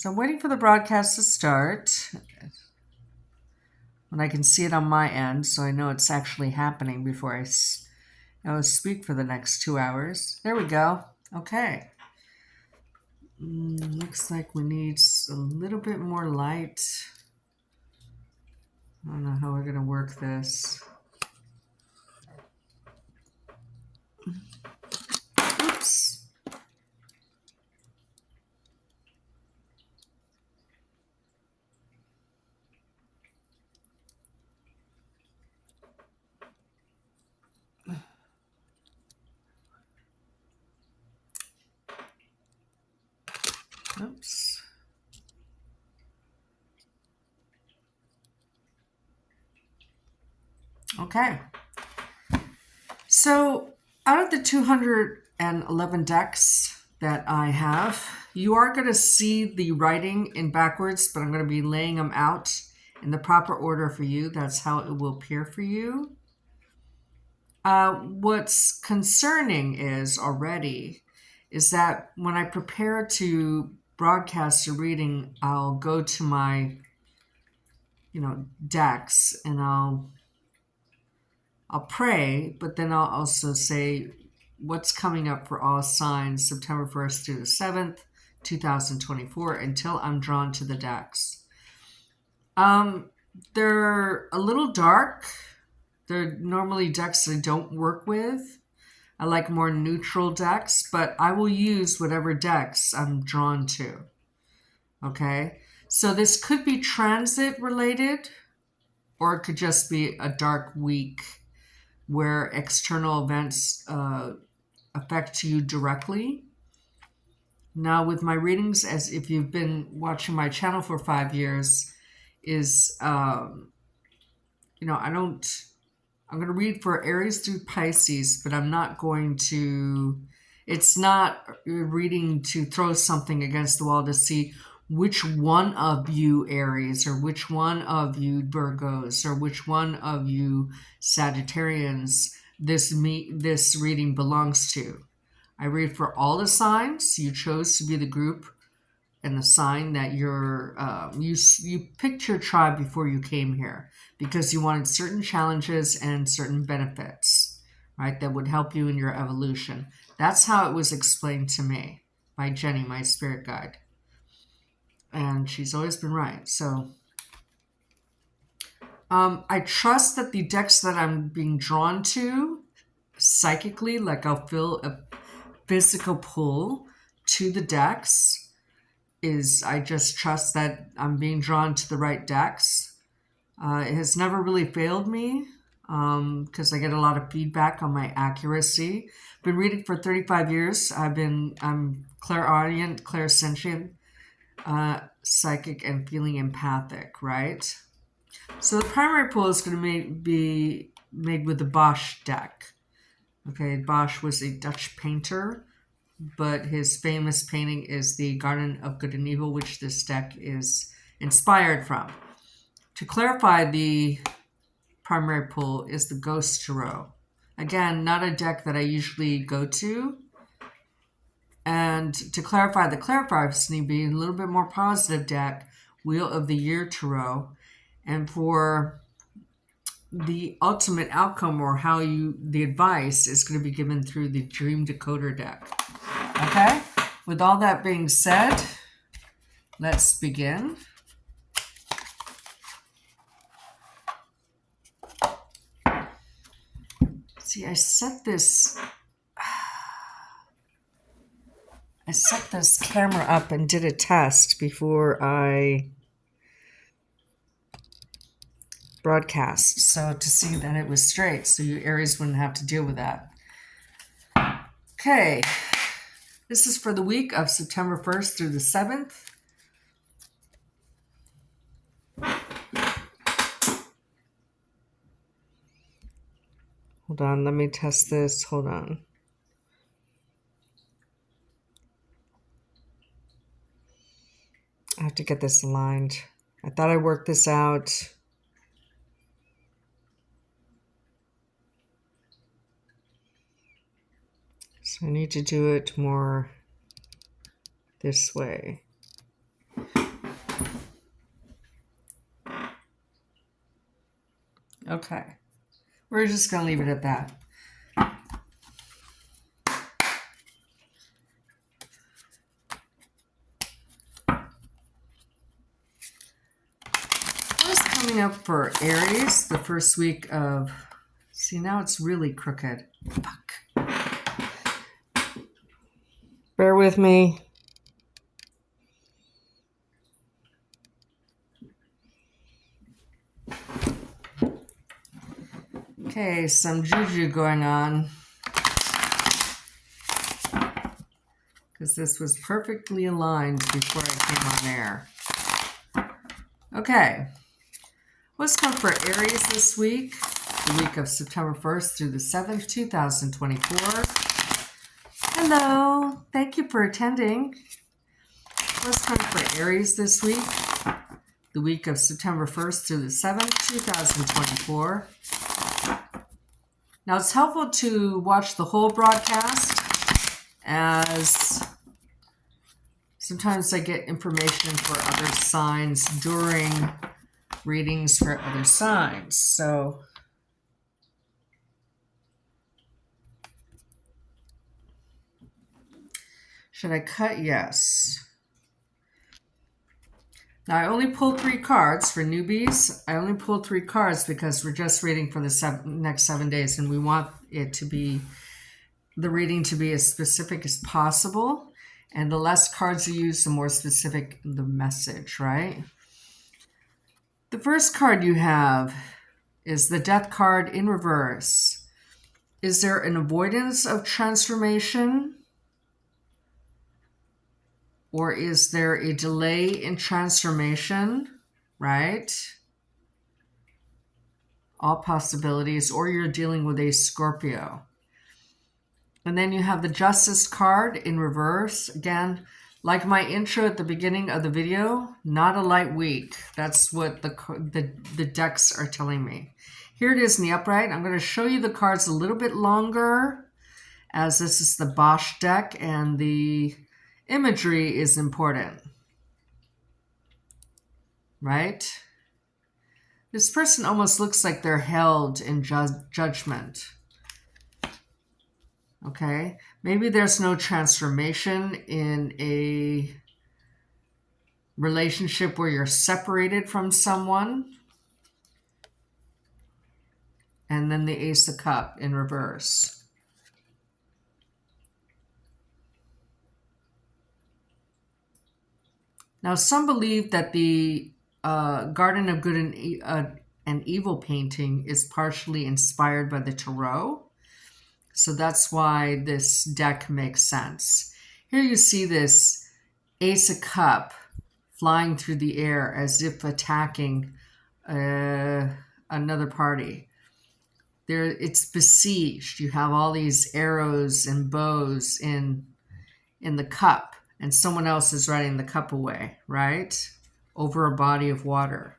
So I'm waiting for the broadcast to start when I can see it on my end, so I know it's actually happening before I speak for the next 2 hours. There we go. Okay. Looks like we need a little bit more light. I don't know how we're going to work this. Oops. Oops. Okay. So out of the 211 decks that I have, you are going to see the writing in backwards, but I'm going to be laying them out in the proper order for you. That's how it will appear for you. What's concerning is that when I prepare to broadcast a reading, I'll go to my, decks and I'll pray, but then I'll also say what's coming up for all signs September 1st through the 7th, 2024, until I'm drawn to the decks. They're a little dark. They're normally decks I don't work with. I like more neutral decks, but I will use whatever decks I'm drawn to. Okay? So this could be transit related, or it could just be a dark week where external events affect you directly. Now, with my readings, as if you've been watching my channel for 5 years, I'm going to read for Aries through Pisces, but I'm not going to, it's not reading to throw something against the wall to see which one of you Aries, or which one of you Virgos, or which one of you Sagittarians this reading belongs to. I read for all the signs. You chose to be the group and the sign that you picked your tribe before you came here because you wanted certain challenges and certain benefits, right, that would help you in your evolution. That's how it was explained to me by Jenny, my spirit guide. And she's always been right. So I trust that the decks that I'm being drawn to psychically, like I'll feel a physical pull to the decks, I just trust that I'm being drawn to the right decks. It has never really failed me because I get a lot of feedback on my accuracy. Been reading for 35 years. I'm clairaudient, clairsentient, psychic, and feeling empathic, right? So the primary pull is going to be made with the Bosch deck. Okay, Bosch was a Dutch painter, but his famous painting is the Garden of Good and Evil, which this deck is inspired from. To clarify, the primary pull is the Ghost Tarot. Again, not a deck that I usually go to. And to clarify the clarifiers, need to be a little bit more positive deck, Wheel of the Year Tarot. And for the ultimate outcome, or the advice is going to be given through the Dream Decoder deck. Okay, with all that being said, let's begin. See, I set this camera up and did a test before I broadcast, so to see that it was straight, so you Aries wouldn't have to deal with that. Okay. This is for the week of September 1st through the 7th. Hold on, let me test this. Hold on. I have to get this aligned. I thought I worked this out. So I need to do it more this way. Okay. We're just going to leave it at that. What's coming up for Aries the first week of... See, now it's really crooked. Fuck. Bear with me. Okay, some juju going on. Because this was perfectly aligned before I came on air. Okay. What's coming for Aries this week? The week of September 1st through the 7th, 2024. Hello. Thank you for attending. What's coming for Aries this week? The week of September 1st through the 7th, 2024. Now, it's helpful to watch the whole broadcast, as sometimes I get information for other signs during readings for other signs. So, should I cut? Yes. Now, I only pulled 3 cards for newbies. I only pulled 3 cards because we're just reading for the next 7 days, and we want it to be, the reading to be as specific as possible. And the less cards you use, the more specific the message, right? The first card you have is the Death card in reverse. Is there an avoidance of transformation? Or is there a delay in transformation, right? All possibilities. Or you're dealing with a Scorpio. And then you have the Justice card in reverse. Again, like my intro at the beginning of the video, not a light week. That's what the decks are telling me. Here it is in the upright. I'm going to show you the cards a little bit longer, as this is the Bosch deck and the imagery is important, right? This person almost looks like they're held in judgment. Okay, maybe there's no transformation in a relationship where you're separated from someone. And then the Ace of Cups in reverse. Now, some believe that the Garden of Good and Evil painting is partially inspired by the Tarot. So that's why this deck makes sense. Here you see this Ace of Cups flying through the air as if attacking another party. There, it's besieged. You have all these arrows and bows in the cup, and someone else is riding the cup away, right? Over a body of water.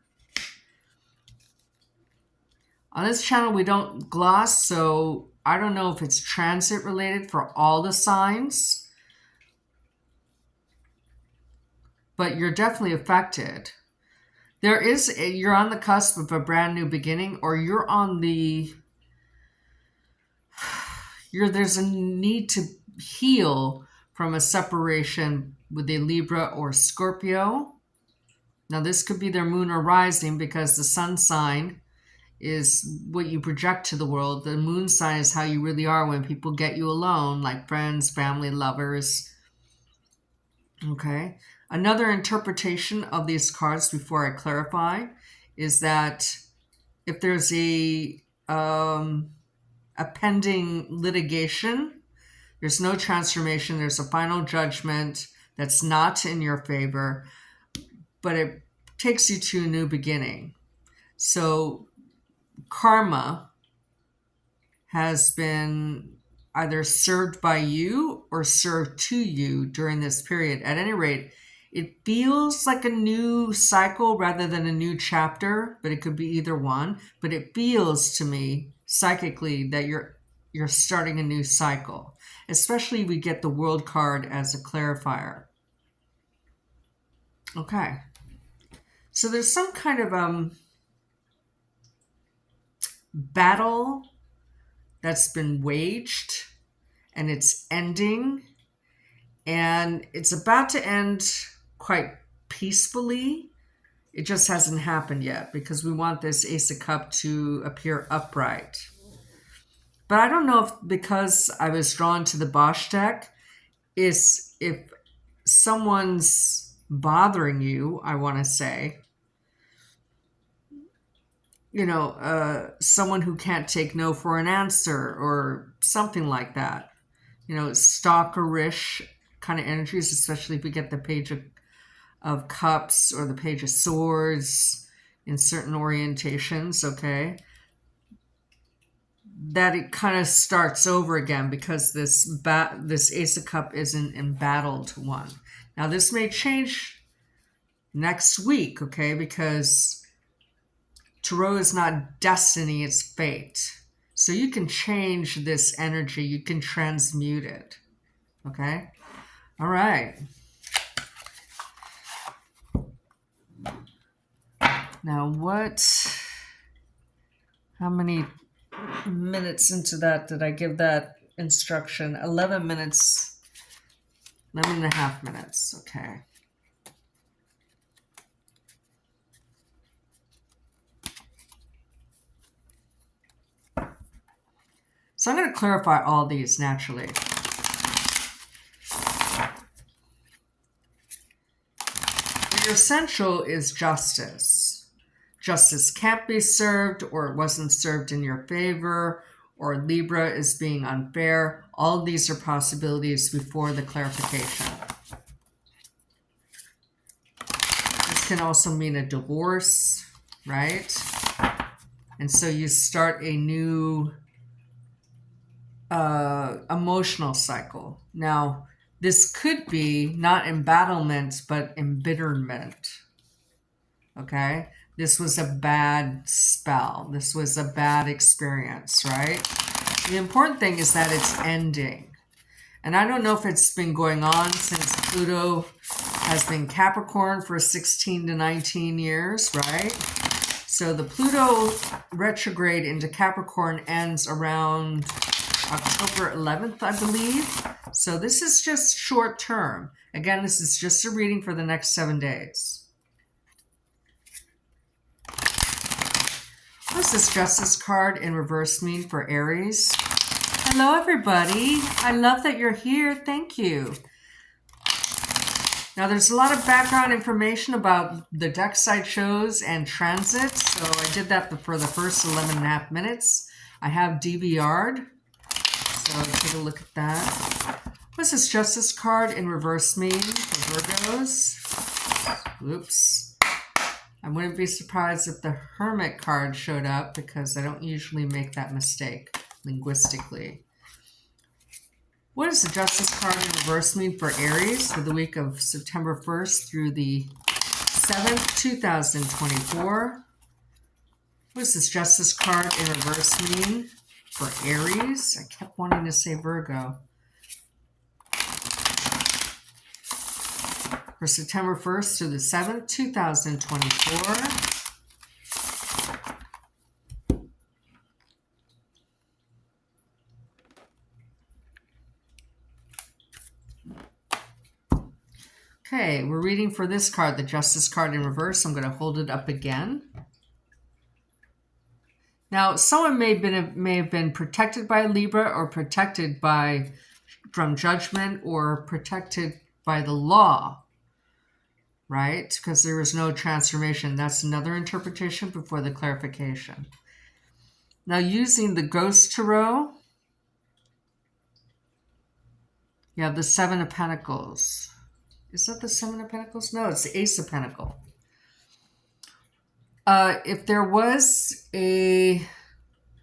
On this channel, we don't gloss, so I don't know if it's transit related for all the signs, but you're definitely affected. You're on the cusp of a brand new beginning, or you're on the, there's a need to heal from a separation with a Libra or Scorpio. Now, this could be their moon or rising, because the sun sign is what you project to the world. The moon sign is how you really are when people get you alone, like friends, family, lovers. Okay. Another interpretation of these cards before I clarify is that if there's a pending litigation, there's no transformation, there's a final judgment that's not in your favor, but it takes you to a new beginning. So karma has been either served by you or served to you during this period. At any rate, it feels like a new cycle rather than a new chapter, but it could be either one. But it feels to me psychically that you're starting a new cycle. Especially we get the World card as a clarifier. Okay. So there's some kind of battle that's been waged, and it's ending, and it's about to end quite peacefully. It just hasn't happened yet because we want this Ace of Cups to appear upright. But I don't know if, because I was drawn to the Bosch deck, is if someone's bothering you, I want to say, someone who can't take no for an answer or something like that. Stalkerish kind of energies, especially if we get the Page of Cups or the Page of Swords in certain orientations, okay? That it kind of starts over again because this Ace of Cups isn't embattled one. Now, this may change next week, okay? Because Tarot is not destiny, it's fate. So you can change this energy. You can transmute it, okay? All right. Now how many minutes into that did I give that instruction? 11 minutes, 11 and a half minutes, okay. So I'm going to clarify all these naturally. Your essential is justice. Justice can't be served, or it wasn't served in your favor, or Libra is being unfair. All of these are possibilities before the clarification. This can also mean a divorce, right? And so you start a new emotional cycle. Now, this could be not embattlement, but embitterment. Okay? This was a bad spell. This was a bad experience, right? The important thing is that it's ending. And I don't know if it's been going on since Pluto has been Capricorn for 16 to 19 years, right? So the Pluto retrograde into Capricorn ends around October 11th, I believe. So this is just short term. Again, this is just a reading for the next 7 days. What does this Justice card in reverse mean for Aries? Hello, everybody. I love that you're here. Thank you. Now, there's a lot of background information about the deck side shows and transits. So I did that for the first 11 and a half minutes. I have DVR'd. So take a look at that. What's this Justice card in reverse mean for Virgos? Oops. I wouldn't be surprised if the Hermit card showed up because I don't usually make that mistake linguistically. What does the Justice card in reverse mean for Aries for the week of September 1st through the 7th, 2024? What does this Justice card in reverse mean for Aries? I kept wanting to say Virgo. For September 1st through the 7th, 2024. Okay, we're reading for this card, the Justice card in reverse. I'm going to hold it up again. Now, someone may have been protected by Libra or protected from judgment or protected by the law, right? Because there was no transformation. That's another interpretation before the clarification. Now, using the Ghost Tarot, you have the Seven of Pentacles. Is that the Seven of Pentacles? No, it's the Ace of Pentacles. If there was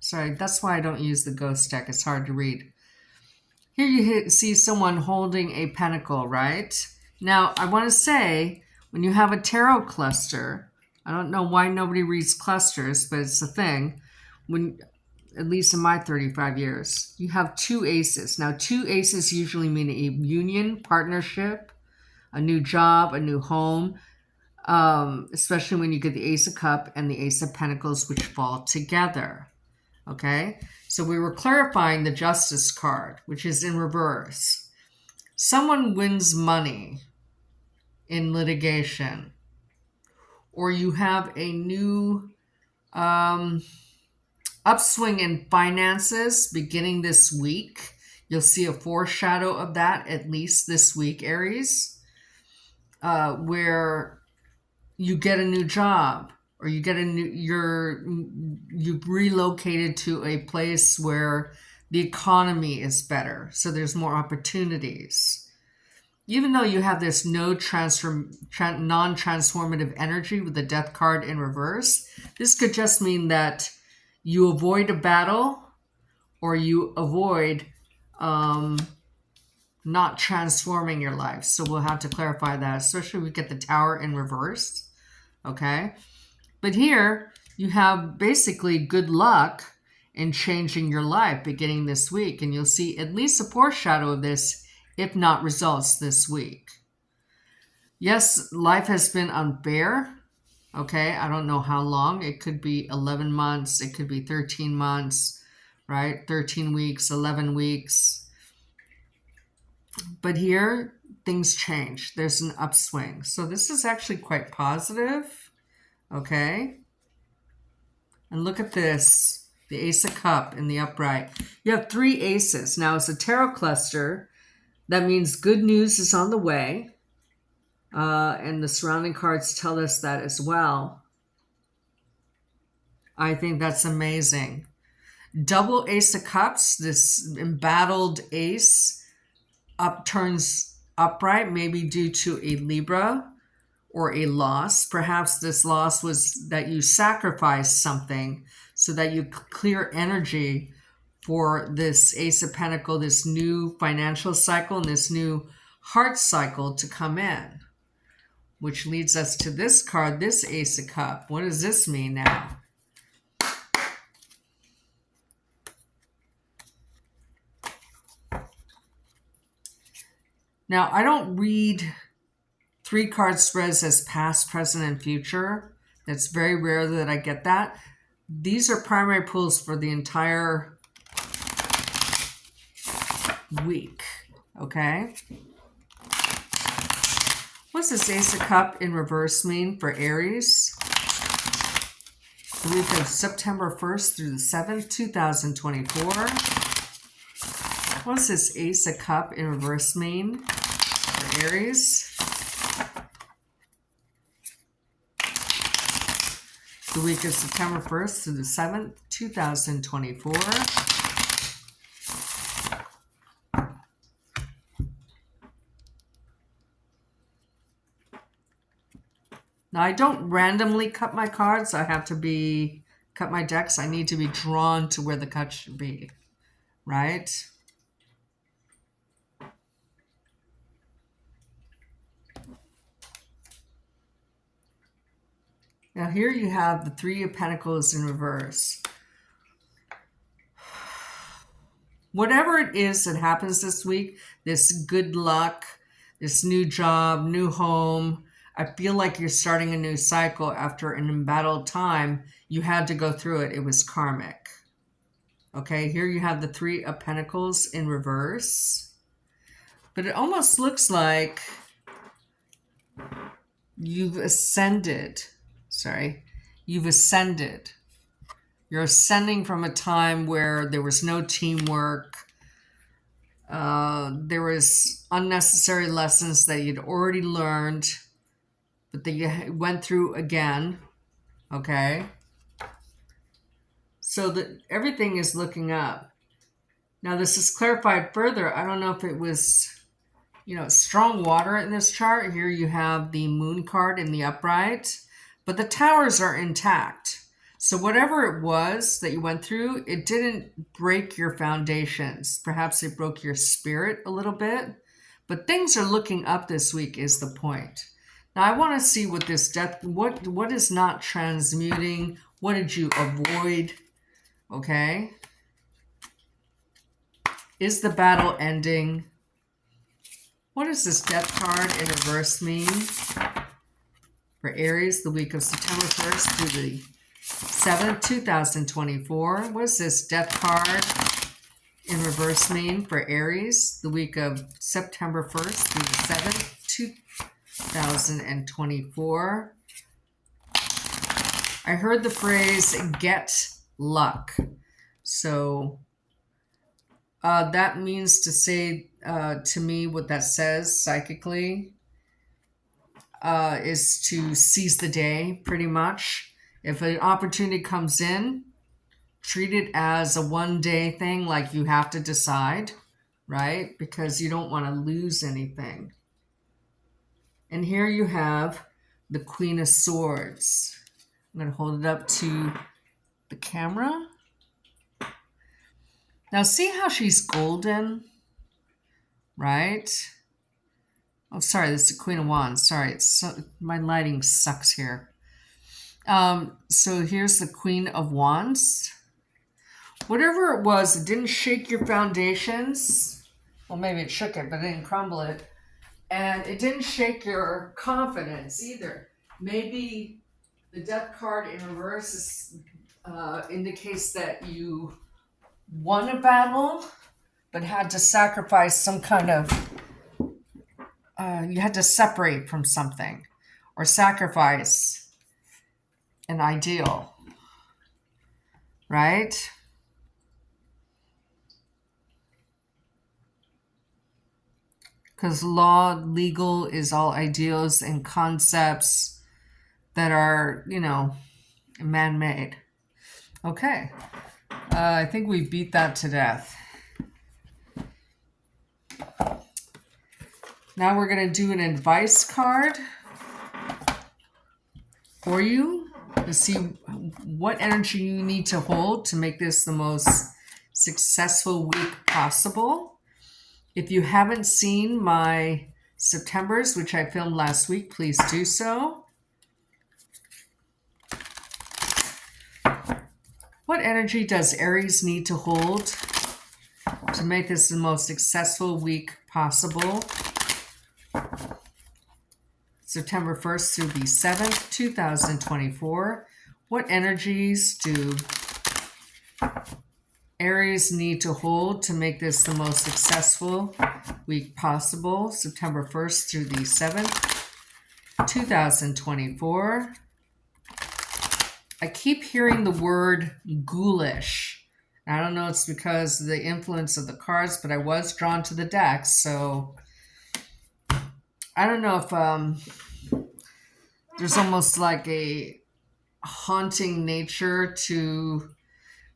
sorry, that's why I don't use the ghost deck. It's hard to read. Here you see someone holding a pentacle, right? Now, I want to say, when you have a tarot cluster, I don't know why nobody reads clusters, but it's a thing. At least in my 35 years, you have two aces. Now, two aces usually mean a union, partnership, a new job, a new home. Especially when you get the Ace of Cups and the Ace of Pentacles, which fall together. Okay, so we were clarifying the Justice card, which is in reverse. Someone wins money in litigation, or you have a new upswing in finances beginning this week. You'll see a foreshadow of that at least this week, Aries, where you get a new job, or you get you've relocated to a place where the economy is better, so there's more opportunities. Even though you have this non-transformative energy with the Death card in reverse, this could just mean that you avoid a battle, or you avoid not transforming your life. So we'll have to clarify that, especially if we get the Tower in reverse. Okay, but here you have basically good luck in changing your life beginning this week, and you'll see at least a foreshadow of this, if not results, this week. Yes, life has been unfair. Okay, I don't know how long. It could be 11 months, it could be 13 months, right? 13 weeks, 11 weeks. But here, things change. There's an upswing. So this is actually quite positive. Okay. And look at this. The Ace of Cups in the upright. You have 3 aces. Now, it's a tarot cluster. That means good news is on the way. And the surrounding cards tell us that as well. I think that's amazing. Double Ace of Cups, this embattled ace, turns upright, maybe due to a Libra or a loss. Perhaps this loss was that you sacrificed something so that you clear energy for this Ace of Pentacles, this new financial cycle, and this new heart cycle to come in. Which leads us to this card, this Ace of Cups. What does this mean now? Now, I don't read 3-card spreads as past, present, and future. That's very rare that I get that. These are primary pulls for the entire week, okay? What's this Ace of Cups in reverse mean for Aries? The week of September 1st through the 7th, 2024. What's this Ace of Cups in reverse mean for Aries? The week of September 1st through the 7th, 2024. Now, I don't randomly cut my cards. I have to cut my decks. I need to be drawn to where the cut should be, right? Now, here you have the 3 of Pentacles in reverse. Whatever it is that happens this week, this good luck, this new job, new home, I feel like you're starting a new cycle after an embattled time. You had to go through it. It was karmic. Okay, here you have the 3 of Pentacles in reverse. But it almost looks like you've ascended. You've ascended. You're ascending from a time where there was no teamwork. There was unnecessary lessons that you'd already learned, but that you went through again. Okay? So that everything is looking up. Now, this is clarified further. I don't know if it was, strong water in this chart. Here you have the Moon card in the upright. But the towers are intact. So whatever it was that you went through, it didn't break your foundations. Perhaps it broke your spirit a little bit. But things are looking up this week is the point. Now I want to see what this death, what is not transmuting? What did you avoid? Okay. Is the battle ending? What does this Death card in reverse mean? For Aries, the week of September 1st through the 7th, 2024. What's this death card in reverse mean for Aries? The week of September 1st through the 7th, 2024. I heard the phrase get luck. So that means to say to me what that says psychically is to seize the day, pretty much. If an opportunity comes in, treat it as a one-day thing, like you have to decide, right? Because you don't want to lose anything. And here you have the Queen of Swords. I'm going to hold it up to the camera. Now see how she's golden, right? Oh, sorry, this is the Queen of Wands. Sorry, my lighting sucks here. So here's the Queen of Wands. Whatever it was, it didn't shake your foundations. Well, maybe it shook it, but it didn't crumble it. And it didn't shake your confidence either. Maybe the Death card in reverse indicates that you won a battle, but had to sacrifice some kind of, you had to separate from something or sacrifice an ideal, right? Because law, legal is all ideals and concepts that are, man-made. Okay. I think we beat that to death. Now we're going to do an advice card for you to see what energy you need to hold to make this the most successful week possible. If you haven't seen my Septembers, which I filmed last week, please do so. What energy does Aries need to hold to make this the most successful week possible? September 1st through the 7th, 2024. What energies do Aries need to hold to make this the most successful week possible? September 1st through the 7th, 2024. I keep hearing the word ghoulish. I don't know, it's because of the influence of the cards, but I was drawn to the deck, so I don't know if there's almost like a haunting nature to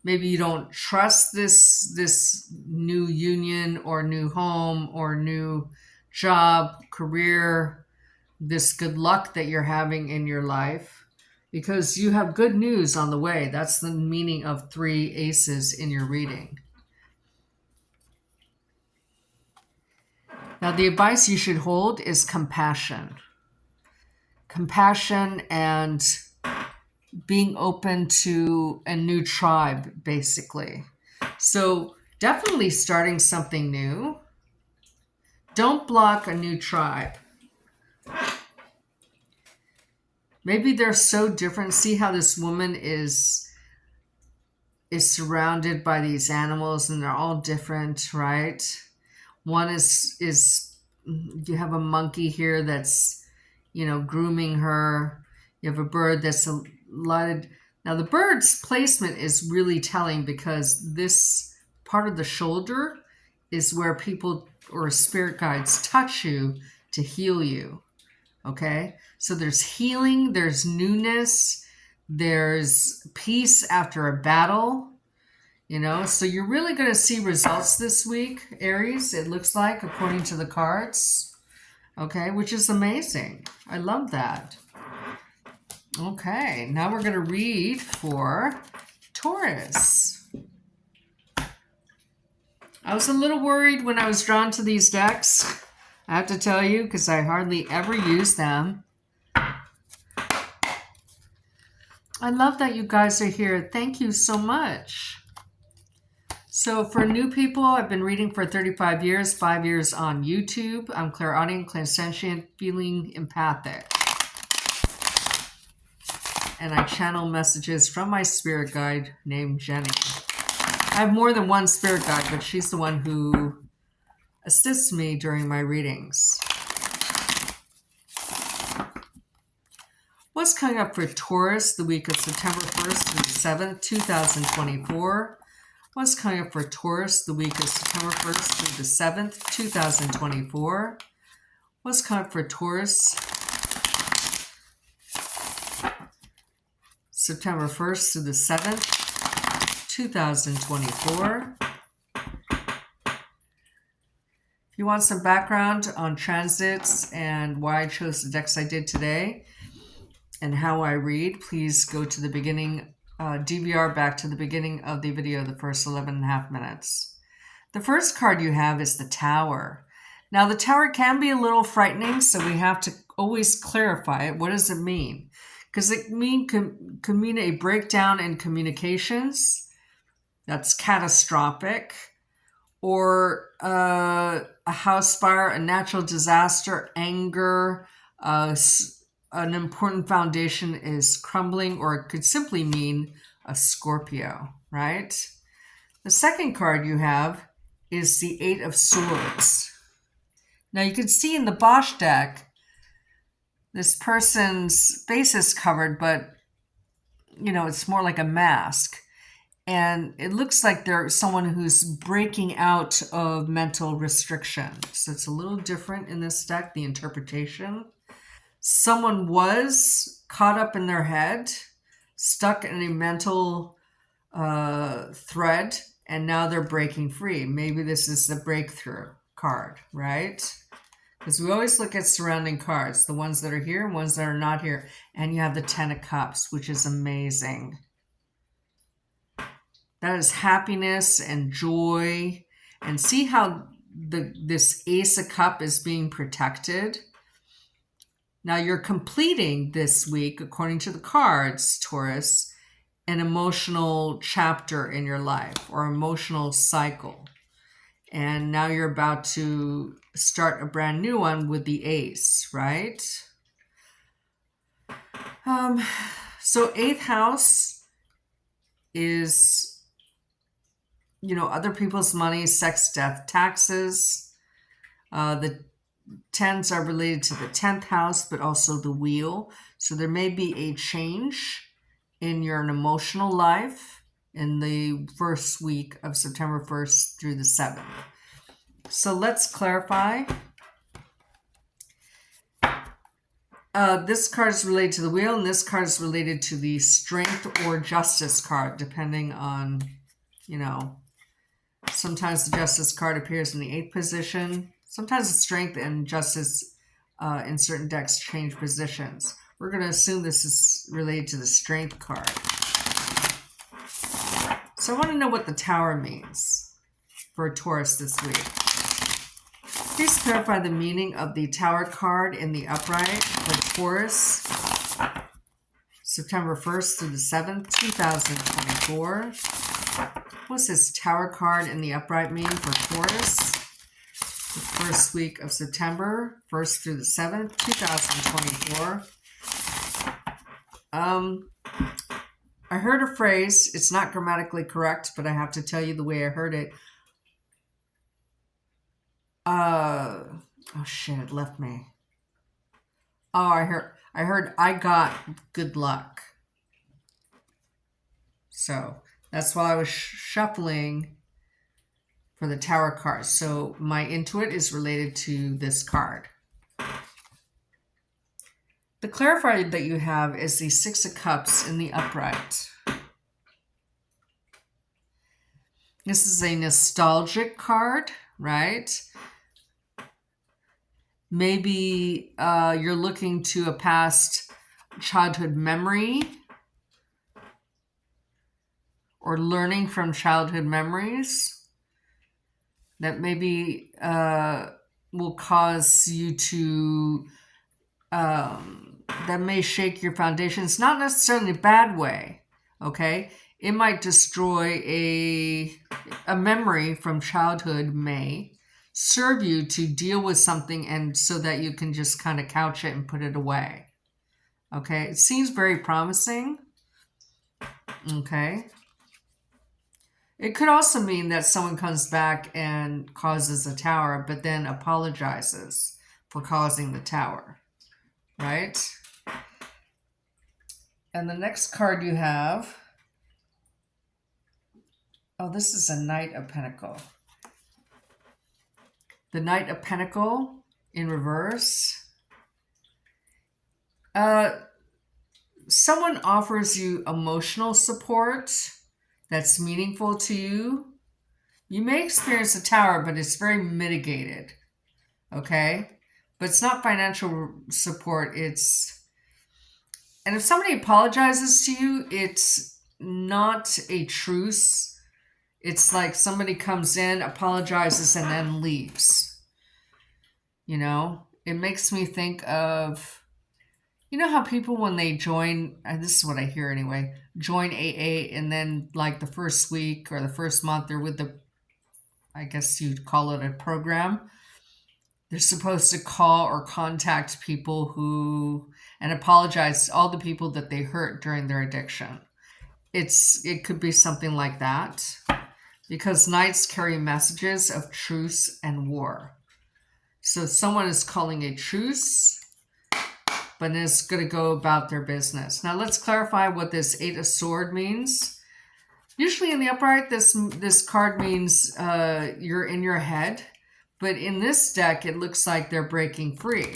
maybe you don't trust this new union or new home or new job, career, this good luck that you're having in your life. Because you have good news on the way. That's the meaning of 3 aces in your reading. Now, the advice you should hold is compassion. Compassion and being open to a new tribe, basically. So definitely starting something new. Don't block a new tribe. Maybe they're so different. See how this woman is surrounded by these animals and they're all different, right? One is you have a monkey here that's, grooming her. You have a bird that's allotted. Now the bird's placement is really telling because this part of the shoulder is where people or spirit guides touch you to heal you. Okay, so there's healing, there's newness, there's peace after a battle, so you're really going to see results this week, Aries, it looks like, according to the cards, okay, which is amazing. I love that. Okay, now we're going to read for Taurus. I was a little worried when I was drawn to these decks. I have to tell you, because I hardly ever use them. I love that you guys are here. Thank you so much. So for new people, I've been reading for 35 years, 5 years on YouTube. I'm clairaudient, clairsentient, feeling empathic. and I channel messages from my spirit guide named Jenny. I have more than one spirit guide, but she's the one who assists me during my readings. What's coming up for Taurus the week of September 1st through the 7th, 2024? What's coming up for Taurus the week of September 1st through the 7th, 2024? What's coming up for Taurus September 1st through the 7th, 2024? If you want some background on transits and why I chose the decks I did today and how I read, please go to the beginning, DVR back to the beginning of the video, the first 11.5 minutes. The first card you have is the Tower. Now, the Tower can be a little frightening, so we have to always clarify it. What does it mean? Because it can mean a breakdown in communications that's catastrophic, or a house fire, a natural disaster, anger, an important foundation is crumbling, or it could simply mean a Scorpio, right? The second card you have is the Eight of Swords. Now you can see in the Bosch deck, this person's face is covered, but, you know, it's more like a mask. And it looks like they're someone who's breaking out of mental restriction. So it's a little different in this deck, the interpretation. Someone was caught up in their head, stuck in a mental thread, and now they're breaking free. Maybe this is the breakthrough card, right? Because we always look at surrounding cards, the ones that are here and ones that are not here. And you have the Ten of Cups, which is amazing. That is happiness and joy. And see how this Ace of Cup is being protected. Now you're completing this week, according to the cards, Taurus, an emotional chapter in your life or emotional cycle. And now you're about to start a brand new one with the Ace, right? So 8th house is, you know, other people's money, sex, death, taxes. The 10s are related to the 10th house, but also the wheel. So there may be a change in your emotional life in the first week of September 1st through the 7th. So let's clarify. This card is related to the wheel, and this card is related to the strength or justice card, depending on, you know, sometimes the justice card appears in the 8th position. Sometimes the strength and justice in certain decks change positions. We're going to assume this is related to the strength card. So I want to know what the Tower means for Taurus this week. Please clarify the meaning of the Tower card in the upright for Taurus, September 1st through the 7th, 2024. What's this Tower card in the upright mean for Taurus? The first week of September, 1st through the 7th, 2024. I heard a phrase. It's not grammatically correct, but I have to tell you the way I heard it. Oh shit, it left me. Oh, I heard I got good luck. So that's why I was shuffling for the Tower card. So my intuit is related to this card. The clarifier that you have is the Six of Cups in the upright. This is a nostalgic card, right? Maybe you're looking to a past childhood memory or learning from childhood memories that maybe will cause you to, that may shake your foundations, not necessarily in a bad way, okay? It might destroy a memory from childhood, may serve you to deal with something, and so that you can just kind of couch it and put it away, Okay, it seems very promising. Okay. It could also mean that someone comes back and causes a tower, but then apologizes for causing the tower, right? And the next card you have, oh, this is a Knight of Pentacle. The Knight of Pentacle in reverse. Someone offers you emotional support that's meaningful to you. You may experience a tower, but it's very mitigated, okay? But it's not financial support. And if somebody apologizes to you, it's not a truce. It's like somebody comes in, apologizes, and then leaves. You know, it makes me think of, you know how people, when they join, and this is what I hear anyway, join AA, and then like the first week or the first month, they're with the, I guess you'd call it a program. They're supposed to call or contact people who, and apologize to all the people that they hurt during their addiction. It could be something like that, because knights carry messages of truce and war. So someone is calling a truce, but is going to go about their business. Now let's clarify what this Eight of Swords means. Usually in the upright, this card means you're in your head. But in this deck, it looks like they're breaking free.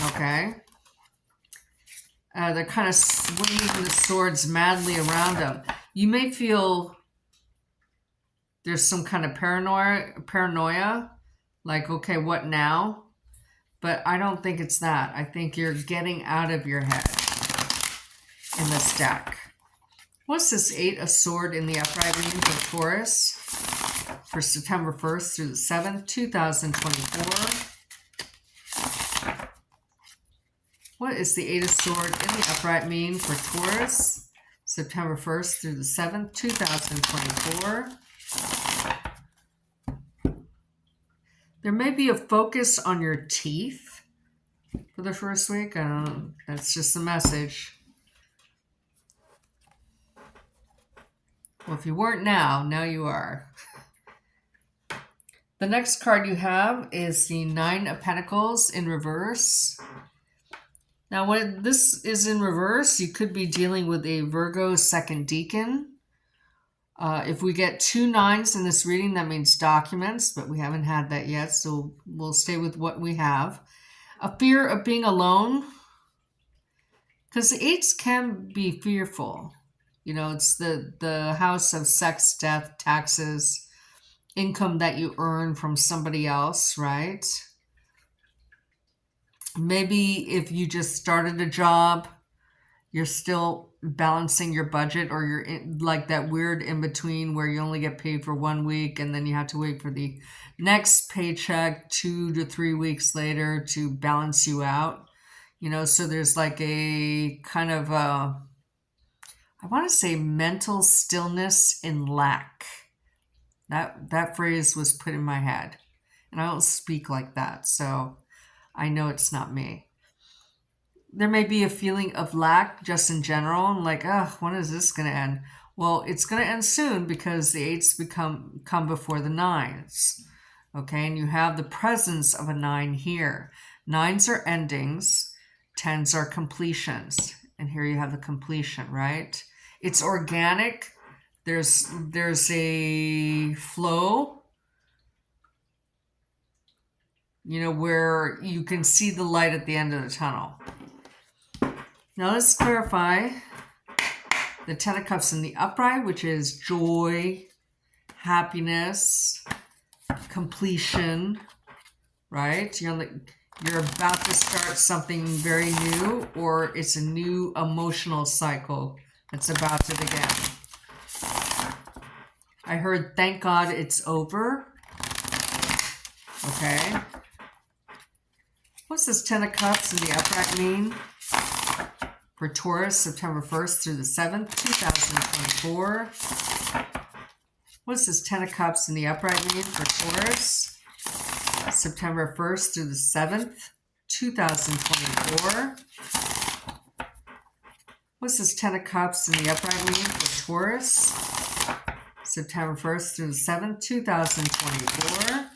Okay. They're kind of swinging the swords madly around them. You may feel there's some kind of paranoia, like, okay, what now? But I don't think it's that. I think you're getting out of your head in this deck. What's this Eight of Swords in the upright mean for Taurus for September 1st through the 7th, 2024? What is the Eight of Swords in the upright mean for Taurus, September 1st through the 7th, 2024? There may be a focus on your teeth for the first week. I don't know. That's just the message. Well, if you weren't now you are. The next card you have is the Nine of Pentacles in reverse. Now, when this is in reverse, you could be dealing with a Virgo second deacon. If we get 2 nines in this reading, that means documents, but we haven't had that yet, so we'll stay with what we have. A fear of being alone, because the eights can be fearful. You know, it's the house of sex, death, taxes, income that you earn from somebody else, right? Maybe if you just started a job, you're still balancing your budget, or you're in, like that weird in between where you only get paid for 1 week and then you have to wait for the next paycheck 2 to 3 weeks later to balance you out. You know, so there's like a kind of I want to say mental stillness in lack. That phrase was put in my head, and I don't speak like that, so I know it's not me. There may be a feeling of lack just in general, like, oh, when is this going to end? Well, it's going to end soon, because the eights come before the nines. Okay, and you have the presence of a 9 here. Nines are endings, 10s are completions, and here you have the completion, right? It's organic. There's a flow, you know, where you can see the light at the end of the tunnel. Now let's clarify the Ten of Cups in the upright, which is joy, happiness, completion, right? You're about to start something very new, or it's a new emotional cycle that's about to begin. I heard, thank God it's over. Okay. What's this Ten of Cups in the upright mean for Taurus, September 1st through the 7th, 2024? What's this Ten of Cups in the upright mean for Taurus, September 1st through the 7th, 2024. What's this 10 of Cups in the upright mean for Taurus? September 1st through the 7th, 2024.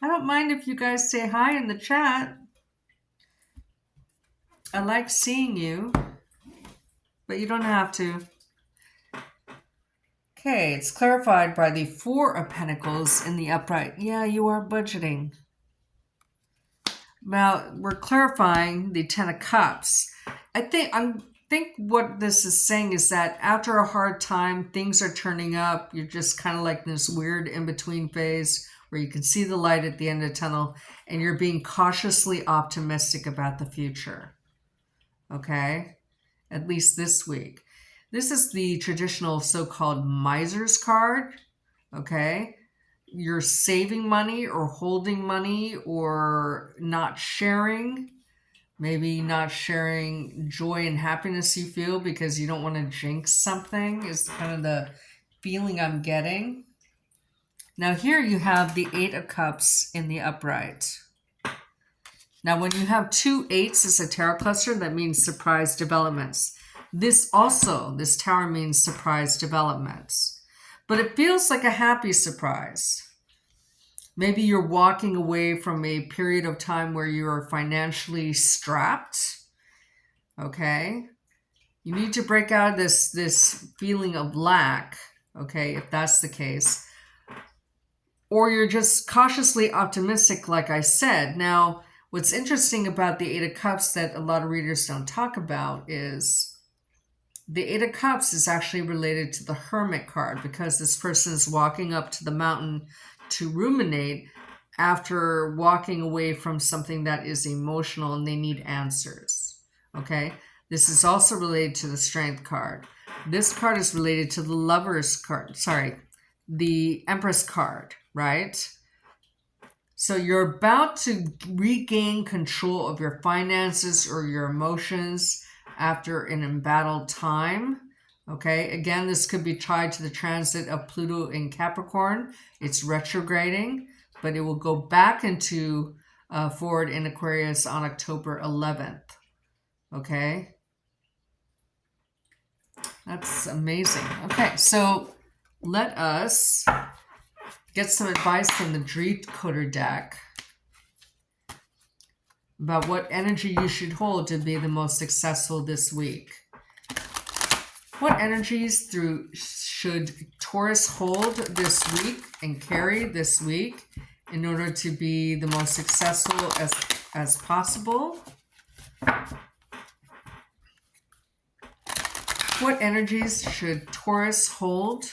I don't mind if you guys say hi in the chat. I like seeing you, but you don't have to. Okay, it's clarified by the 4 of Pentacles in the upright. Yeah, you are budgeting. Now, we're clarifying the 10 of Cups. I think what this is saying is that after a hard time, things are turning up. You're just kind of like in this weird in-between phase where you can see the light at the end of the tunnel, and you're being cautiously optimistic about the future. Okay? At least this week. This is the traditional so-called miser's card. Okay? You're saving money or holding money or not sharing. Maybe not sharing joy and happiness you feel because you don't want to jinx something is kind of the feeling I'm getting. Now here you have the 8 of Cups in the upright. Now when you have 2 8s as a tarot cluster, that means surprise developments. This tower means surprise developments. But it feels like a happy surprise. Maybe you're walking away from a period of time where you're financially strapped. Okay? You need to break out of this feeling of lack, okay, if that's the case. Or you're just cautiously optimistic, like I said. Now, what's interesting about the 8 of Cups that a lot of readers don't talk about is the 8 of Cups is actually related to the Hermit card because this person is walking up to the mountain to ruminate after walking away from something that is emotional and they need answers. Okay? This is also related to the Strength card. This card is related to the Lover's card. Sorry, the Empress card, right? So you're about to regain control of your finances or your emotions after an embattled time. Okay, again, this could be tied to the transit of Pluto in Capricorn. It's retrograding, but it will go back into forward in Aquarius on October 11th. Okay, that's amazing. Okay, so let us get some advice from the Dream Coder deck about what energy you should hold to be the most successful this week. What energies should Taurus hold this week and carry this week in order to be the most successful as possible? What energies should Taurus hold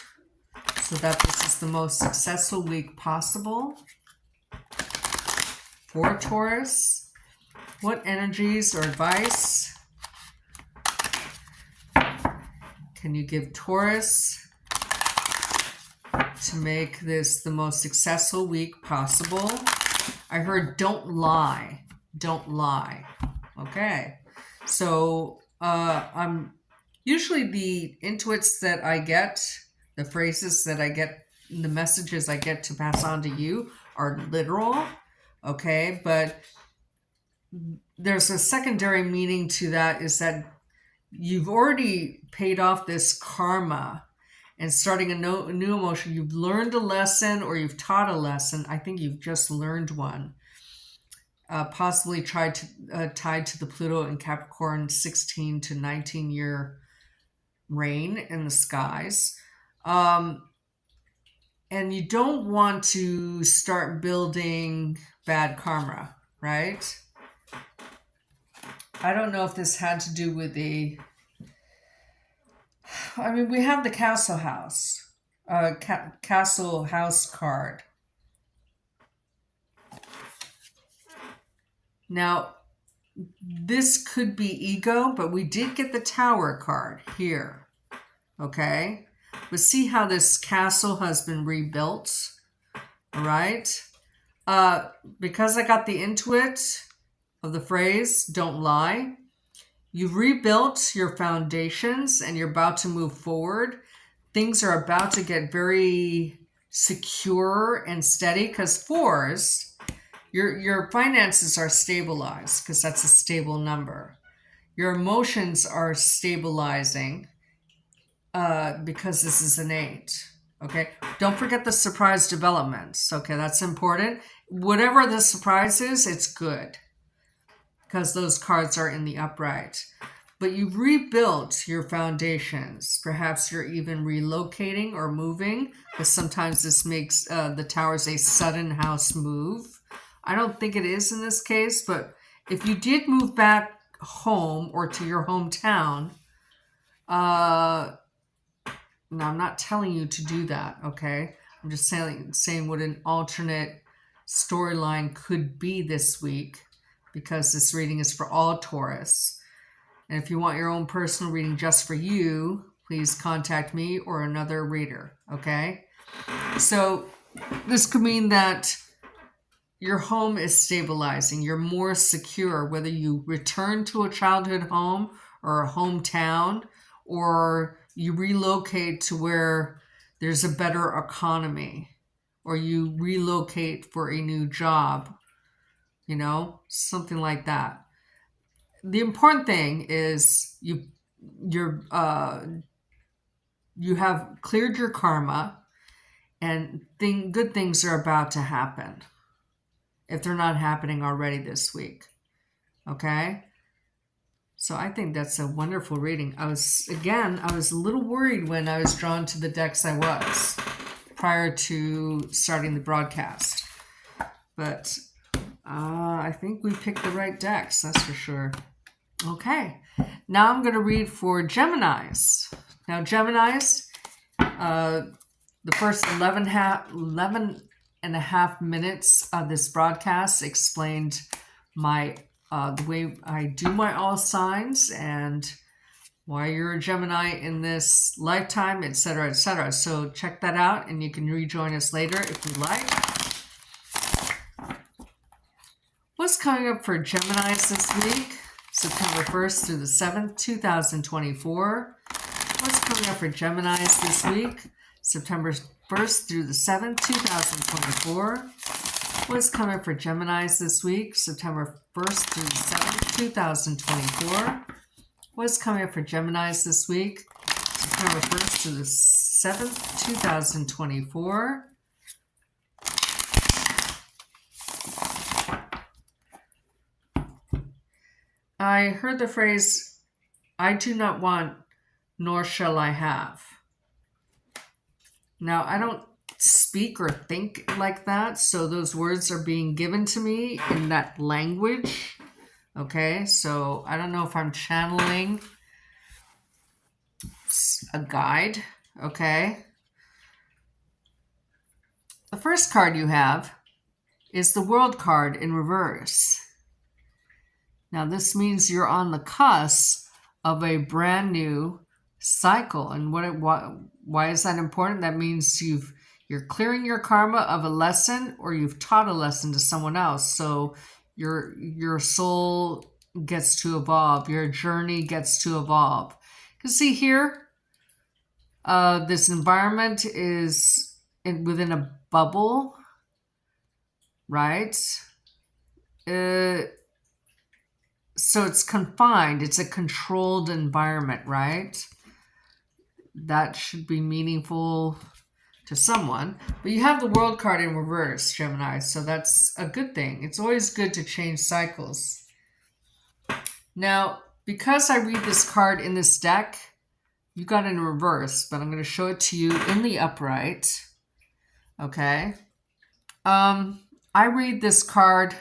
so that this is the most successful week possible for Taurus? What energies or advice can you give Taurus to make this the most successful week possible? I heard don't lie. Don't lie. Okay. So I'm usually the intuits that I get, the phrases that I get, the messages I get to pass on to you are literal. Okay. But there's a secondary meaning to that is that you've already paid off this karma and starting a new emotion. You've learned a lesson or you've taught a lesson. I think you've just learned one. Possibly tied to the Pluto and Capricorn 16 to 19 year reign in the skies. And you don't want to start building bad karma, right? I don't know if this had to do with we have the Castle House, Castle House card. Now, this could be ego, but we did get the Tower card here, okay? But see how this castle has been rebuilt, all right? Because I got the intuit of the phrase, don't lie. You've rebuilt your foundations and you're about to move forward. Things are about to get very secure and steady because 4s Your finances are stabilized because that's a stable number. Your emotions are stabilizing because this is an 8. Okay. Don't forget the surprise developments. Okay. That's important. Whatever the surprise is, it's good because those cards are in the upright. But you've rebuilt your foundations. Perhaps you're even relocating or moving, because sometimes this makes the towers a sudden house move. I don't think it is in this case, but if you did move back home or to your hometown, now I'm not telling you to do that, okay? I'm just saying what an alternate storyline could be this week, because this reading is for all Taurus. And if you want your own personal reading just for you, please contact me or another reader, okay? So this could mean that your home is stabilizing. You're more secure, whether you return to a childhood home or a hometown, or you relocate to where there's a better economy, or you relocate for a new job, something like that. The important thing is you have cleared your karma, and good things are about to happen if they're not happening already this week. Okay? So I think that's a wonderful reading. I was a little worried when I was drawn to the decks I was prior to starting the broadcast. But I think we picked the right decks, that's for sure. Okay, now I'm going to read for Geminis. Now, Geminis, the first 11 and a half minutes of this broadcast explained the way I do my all signs and why you're a Gemini in this lifetime, etc., etc. So check that out, and you can rejoin us later if you like. What's coming up for Geminis this week? September 1st through the 7th, 2024. What's coming up for Geminis this week? September 1st through the 7th, 2024. What's coming up for Geminis this week? September 1st through the 7th, 2024. What's coming up for Geminis this week? September 1st through the 7th, 2024. I heard the phrase, I do not want, nor shall I have. Now, I don't speak or think like that, so those words are being given to me in that language. Okay, so I don't know if I'm channeling a guide. Okay. The first card you have is the World card in reverse. Now, this means you're on the cusp of a brand new cycle. And why is that important? That means you're clearing your karma of a lesson, or you've taught a lesson to someone else. So your soul gets to evolve. Your journey gets to evolve. You can see here, this environment is within a bubble, right? So it's confined. It's a controlled environment, right? That should be meaningful to someone. But you have the World card in reverse, Gemini, so that's a good thing. It's always good to change cycles. Now, because I read this card in this deck, you got it in reverse, but I'm going to show it to you in the upright. Okay. I read this card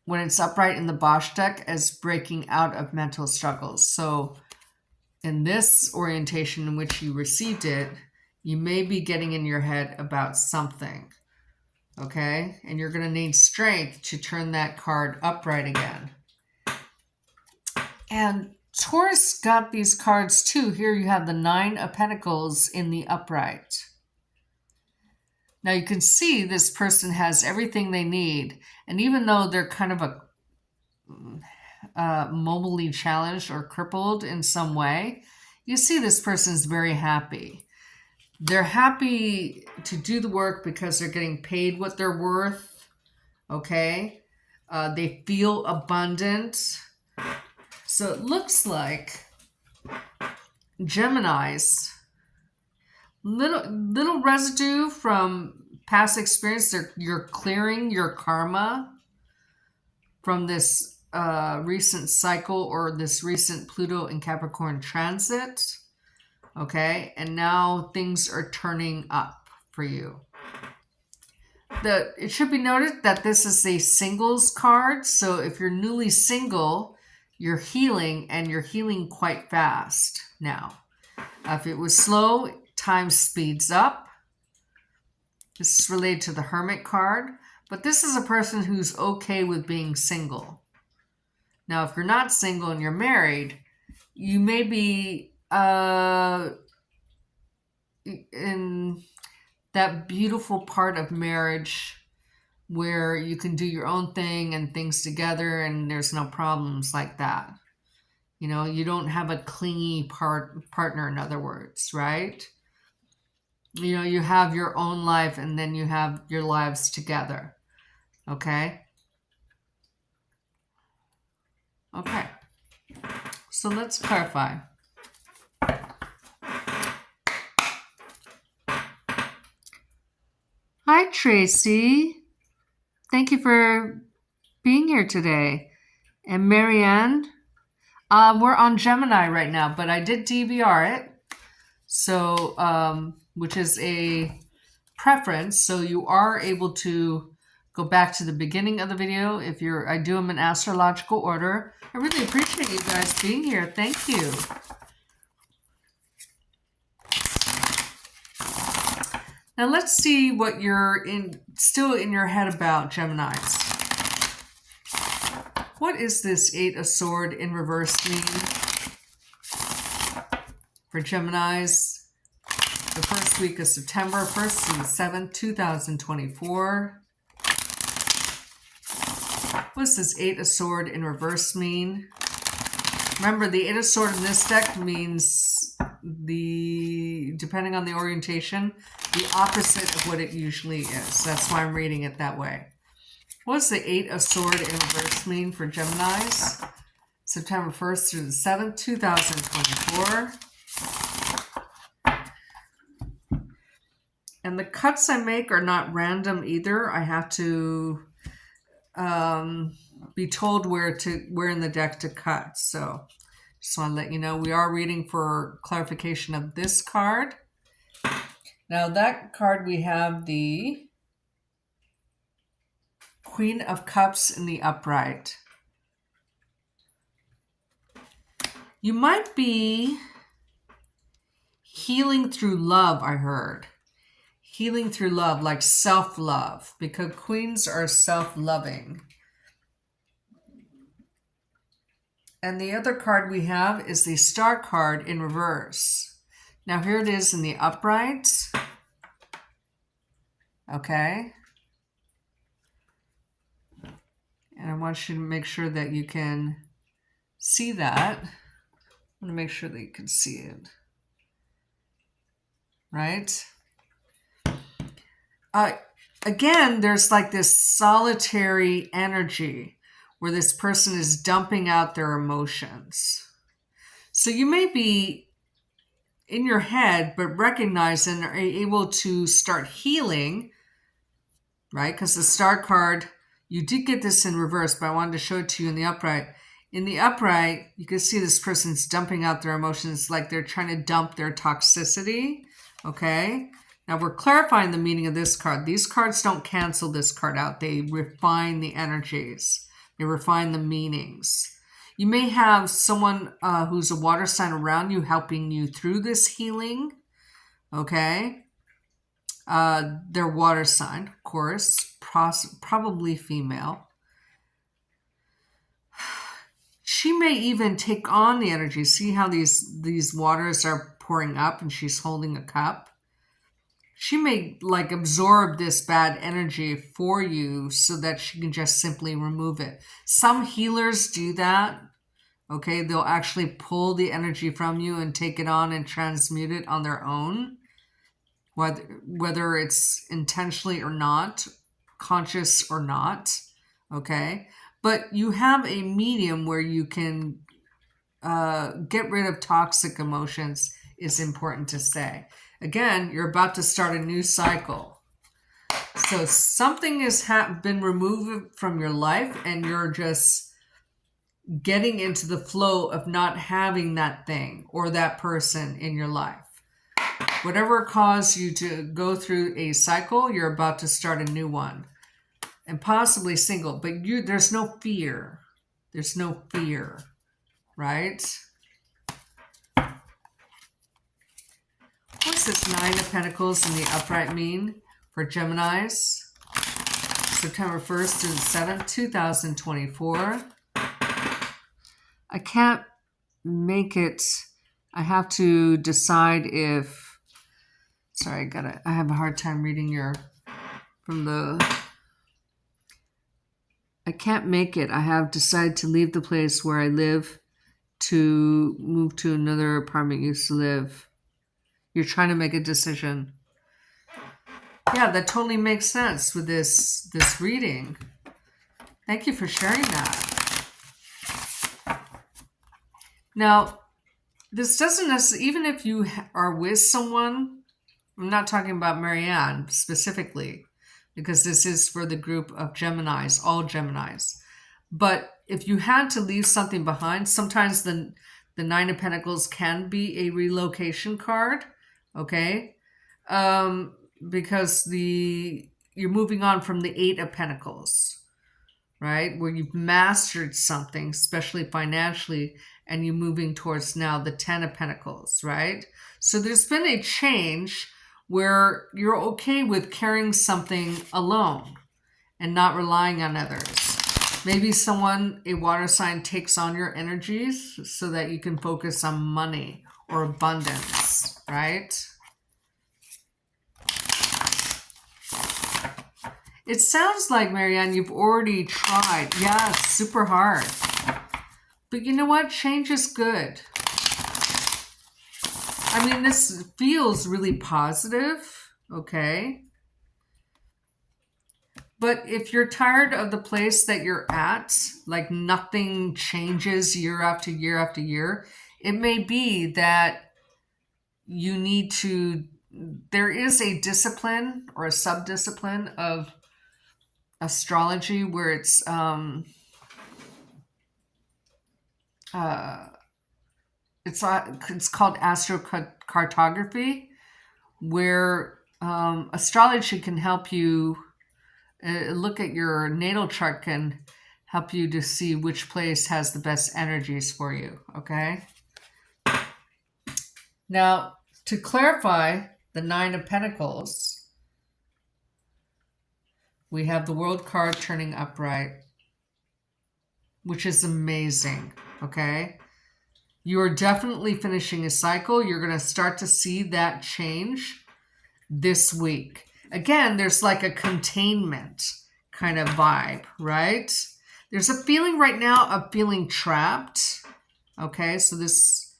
when it's upright in the Bosch deck as breaking out of mental struggles. So in this orientation in which you received it, you may be getting in your head about something, okay? And you're going to need strength to turn that card upright again. And Taurus got these cards too. Here you have the 9 of Pentacles in the upright. Now you can see this person has everything they need. And even though they're kind of mobily challenged or crippled in some way, you see this person's very happy. They're happy to do the work because they're getting paid what they're worth. Okay. They feel abundant. So it looks like Geminis, little residue from past experience. You're clearing your karma from this recent cycle or this recent Pluto and Capricorn transit. Okay, and now things are turning up for you. It should be noted that this is a singles card, so if you're newly single, you're healing, and you're healing quite fast now. If it was slow, time speeds up. This is related to the Hermit card, but this is a person who's okay with being single. Now, if you're not single and you're married, you may be in that beautiful part of marriage where you can do your own thing and things together and there's no problems like that. You know, you don't have a clingy partner, in other words, right? You know, you have your own life and then you have your lives together. Okay? Okay. So let's clarify. Hi, Tracy. Thank you for being here today. And Marianne, we're on Gemini right now, but I did DVR it. So, which is a preference. So you are able to go back to the beginning of the video if I do them in astrological order. I really appreciate you guys being here. Thank you. Now let's see what you're still in your head about, Geminis. What is this Eight of Swords in reverse mean for Geminis? The first week of September, 1st to the 7th, 2024. What does this Eight of Swords in reverse mean? Remember, the Eight of Swords in this deck means depending on the orientation, the opposite of what it usually is. That's why I'm reading it that way. What does the Eight of Swords in reverse mean for Geminis? September 1st through the 7th, 2024. And the cuts I make are not random either. I have to be told where in the deck to cut. So just want to let you know we are reading for clarification of this card. Now that card we have the Queen of Cups in the upright. You might be healing through love, I heard. Healing through love, like self-love, because queens are self-loving. And the other card we have is the Star card in reverse. Now here it is in the upright. Okay. And I want you to make sure that you can see that. I want to make sure that you can see it. Right? Again, there's like this solitary energy where this person is dumping out their emotions. So you may be in your head, but recognize and are able to start healing, right? Because the Star card, you did get this in reverse, but I wanted to show it to you in the upright. In the upright, you can see this person's dumping out their emotions like they're trying to dump their toxicity, okay? Now we're clarifying the meaning of this card. These cards don't cancel this card out. They refine the energies. They refine the meanings. You may have someone who's a water sign around you helping you through this healing, okay? They're water sign, of course, probably female. She may even take on the energy. See how these waters are pouring up and she's holding a cup? She may like absorb this bad energy for you so that she can just simply remove it. Some healers do that. Okay, they'll actually pull the energy from you and take it on and transmute it on their own, whether it's intentionally or not. conscious or not, okay? But you have a medium where you can get rid of toxic emotions is important to say. Again, you're about to start a new cycle. So something has been removed from your life and you're just getting into the flow of not having that thing or that person in your life. Whatever caused you to go through a cycle, you're about to start a new one. And possibly single, but there's no fear. There's no fear, right? What's this Nine of Pentacles in the upright mean for Geminis? September 1st through the 7th, 2024. I can't make it. I have to decide if... Sorry, I have a hard time reading I can't make it. I have decided to leave the place where I live to move to another apartment I used to live. You're trying to make a decision. Yeah, that totally makes sense with this reading. Thank you for sharing that. Now, this doesn't necessarily, even if you are with someone, I'm not talking about Marianne specifically, because this is for the group of Geminis, all Geminis. But if you had to leave something behind, sometimes the Nine of Pentacles can be a relocation card, okay? Because you're moving on from the Eight of Pentacles, right? Where you've mastered something, especially financially, and you're moving towards now the Ten of Pentacles, right? So there's been a change where you're okay with carrying something alone and not relying on others. Maybe someone, a water sign, takes on your energies so that you can focus on money or abundance, right? It sounds like, Marianne, you've already tried. Yeah, it's super hard. But you know what? Change is good. I mean, this feels really positive, okay? But if you're tired of the place that you're at, like nothing changes year after year after year, it may be that you need to, there is a discipline or a sub-discipline of astrology where it's called astrocartography, where astrology can help you look at your natal chart, can help you to see which place has the best energies for you, okay? Now, to clarify the Nine of Pentacles, we have the World card turning upright, which is amazing, okay? You are definitely finishing a cycle. You're going to start to see that change this week. Again, there's like a containment kind of vibe, right? There's a feeling right now of feeling trapped. Okay, so this,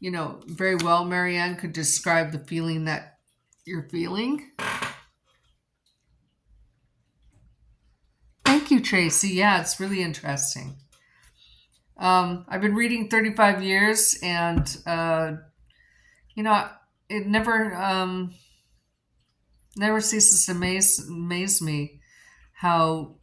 very well, Marianne could describe the feeling that you're feeling. Thank you, Tracy. Yeah, it's really interesting. I've been reading 35 years and, it never ceases to amaze me how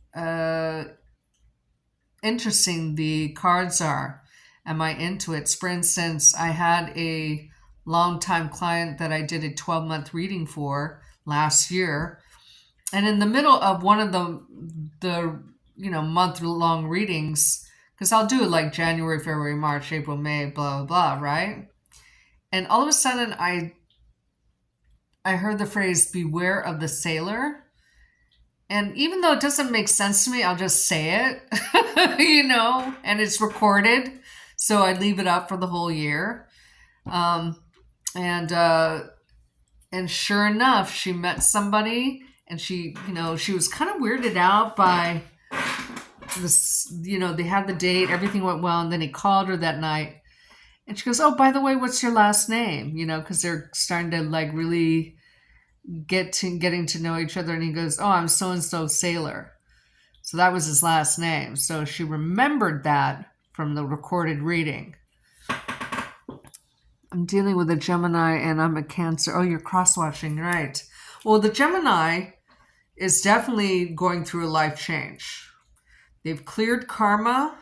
interesting the cards are and my intuits. For instance, I had a longtime client that I did a 12-month reading for last year. And in the middle of one of the month-long readings, because I'll do it like January, February, March, April, May, blah, blah, blah, right? And all of a sudden, I heard the phrase, beware of the sailor. And even though it doesn't make sense to me, I'll just say it, and it's recorded. So I leave it up for the whole year. And sure enough, she met somebody and she was kind of weirded out by this, they had the date, everything went well. And then he called her that night and she goes, oh, by the way, what's your last name? Because they're starting to like really getting to know each other, and he goes, "Oh, I'm so and so sailor." So that was his last name. So she remembered that from the recorded reading. I'm dealing with a Gemini and I'm a Cancer. Oh, you're cross-watching, right? Well, the Gemini is definitely going through a life change. They've cleared karma,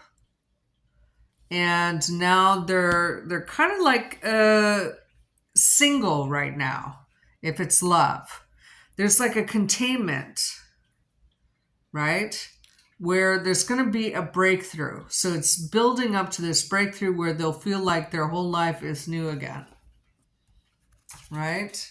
and now they're kind of like single right now. If it's love, there's like a containment, right? Where there's going to be a breakthrough. So it's building up to this breakthrough where they'll feel like their whole life is new again, right?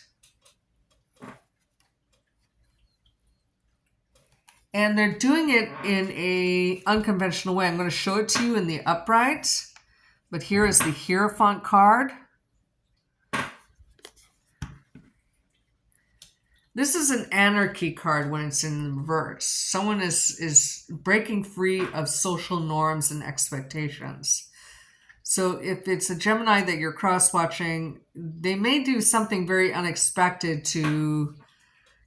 And they're doing it in a unconventional way. I'm going to show it to you in the upright, but here is the Hierophant card. This is an anarchy card when it's in reverse. Someone is breaking free of social norms and expectations. So if it's a Gemini that you're cross-watching, they may do something very unexpected to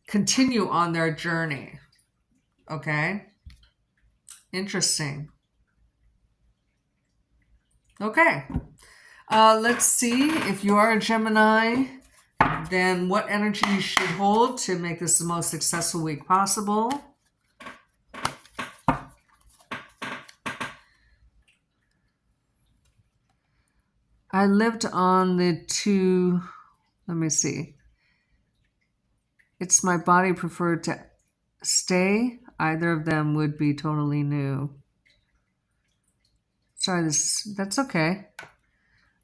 continue on their journey. Okay? Interesting. Okay. Let's see if you are a Gemini. Then what energy you should hold to make this the most successful week possible. I lived on the two, let me see. It's my body preferred to stay. Either of them would be totally new. Sorry, that's okay.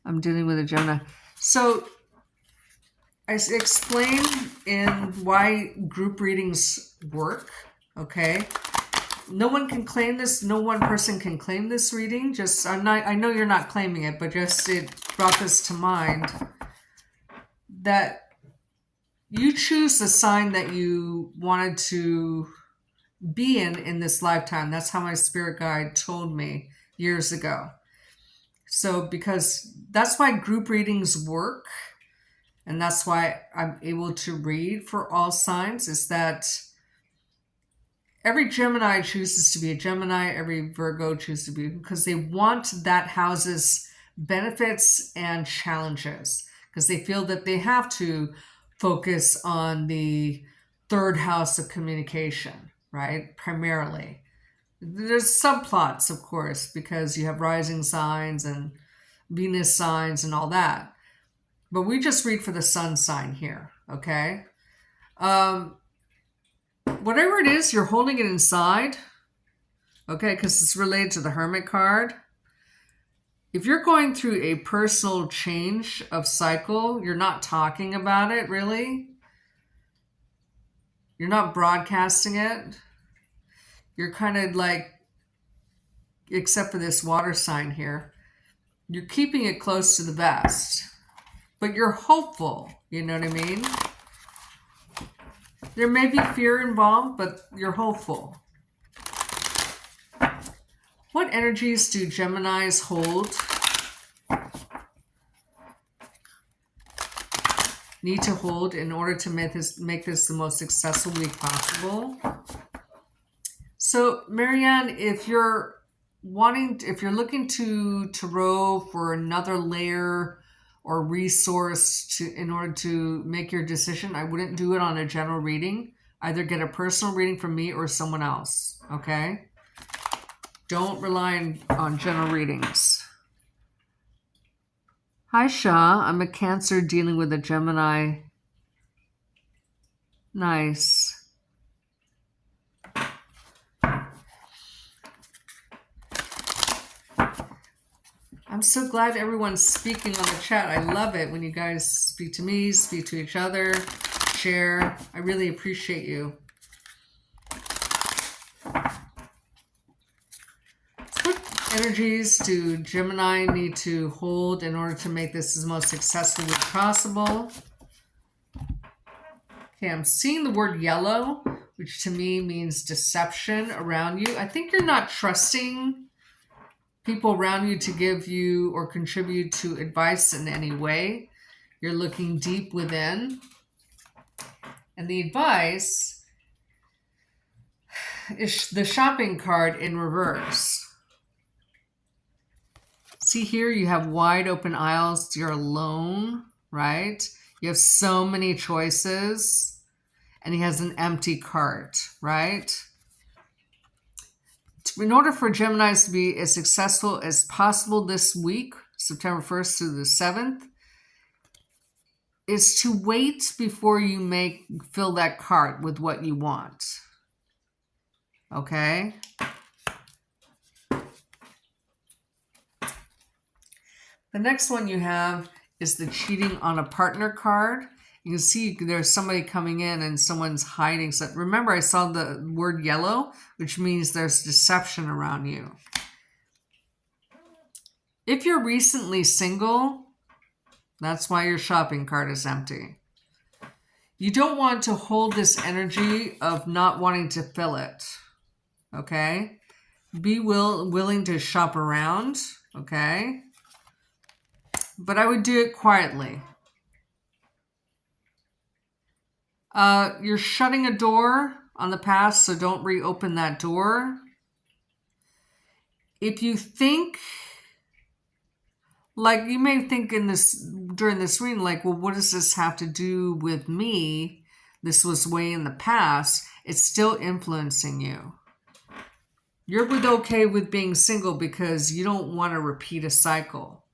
I'm dealing with a Gemini. So I explained in why group readings work, okay? No one can claim this. No one person can claim this reading. I know you're not claiming it, but just it brought this to mind that you choose the sign that you wanted to be in this lifetime. That's how my spirit guide told me years ago. So because that's why group readings work, and that's why I'm able to read for all signs, is that every Gemini chooses to be a Gemini, every Virgo chooses to be, because they want that house's benefits and challenges, because they feel that they have to focus on the third house of communication, right? Primarily. There's subplots, of course, because you have rising signs and Venus signs and all that. But we just read for the sun sign here, okay? Whatever it is, you're holding it inside, okay, because it's related to the Hermit card. If you're going through a personal change of cycle, you're not talking about it, really. You're not broadcasting it. You're kind of like, except for this water sign here, you're keeping it close to the vest. But you're hopeful, you know what I mean? There may be fear involved, but you're hopeful. What energies do Geminis hold? Need to hold in order to make this the most successful week possible? So, Marianne, if you're looking to tarot for another layer or resource in order to make your decision, I wouldn't do it on a general reading. Either get a personal reading from me or someone else, okay? Don't rely on general readings. Hi, Shah. I'm a Cancer dealing with a Gemini. Nice. I'm so glad everyone's speaking on the chat. I love it when you guys speak to me, speak to each other, share. I really appreciate you. What energies do Gemini need to hold in order to make this the most successful as possible? Okay, I'm seeing the word yellow, which to me means deception around you. I think you're not trusting people around you to give you or contribute to advice in any way. You're looking deep within. And the advice is the shopping cart in reverse. See here, you have wide open aisles. You're alone, right? You have so many choices. And he has an empty cart, right? In order for Geminis to be as successful as possible this week, September 1st through the 7th, is to wait before you fill that cart with what you want. Okay? The next one you have is the cheating on a partner card. You can see there's somebody coming in and someone's hiding. So remember, I saw the word yellow, which means there's deception around you. If you're recently single, that's why your shopping cart is empty. You don't want to hold this energy of not wanting to fill it. Okay? Be willing to shop around. Okay? But I would do it quietly. You're shutting a door on the past, so don't reopen that door. If you think, like you may think during this reading, like, well, what does this have to do with me? This was way in the past. It's still influencing you. You're okay with being single because you don't want to repeat a cycle.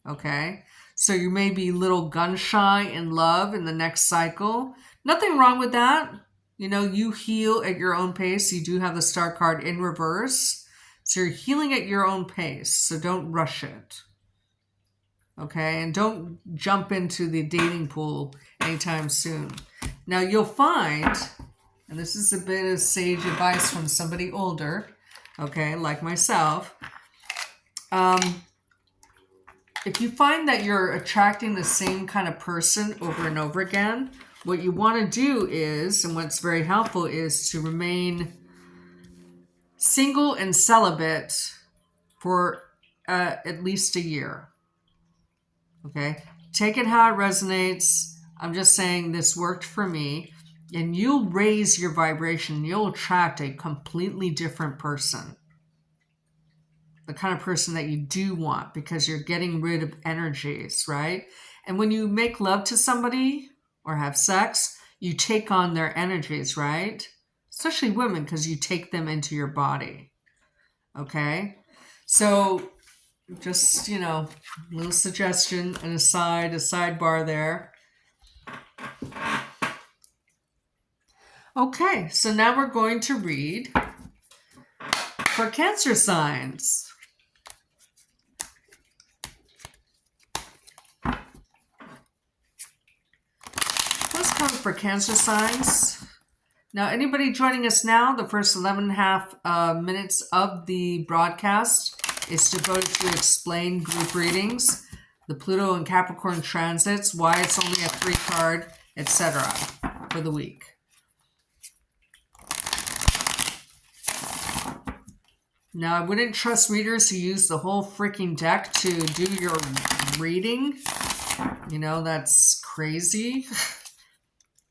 Okay? So you may be a little gun shy in love in the next cycle. Nothing wrong with that. You know, you heal at your own pace. You do have the Star card in reverse. So you're healing at your own pace. So don't rush it. Okay? And don't jump into the dating pool anytime soon. Now you'll find, and this is a bit of sage advice from somebody older, okay, like myself. If you find that you're attracting the same kind of person over and over again, what you want to do is, and what's very helpful, is to remain single and celibate for at least a year. Okay? Take it how it resonates. I'm just saying this worked for me. And you'll raise your vibration. You'll attract a completely different person. The kind of person that you do want, because you're getting rid of energies, right? And when you make love to somebody or have sex, you take on their energies, right? Especially women, because you take them into your body. Okay? So just, you know, a little suggestion, a sidebar there. Okay, so now we're going to read for Cancer signs. Let's come for Cancer signs. Now, anybody joining us now, the first 11.5 minutes of the broadcast is devoted to explain group readings, the Pluto and Capricorn transits, why it's only a 3-card, etc. for the week. Now, I wouldn't trust readers who use the whole freaking deck to do your reading. You know, that's crazy.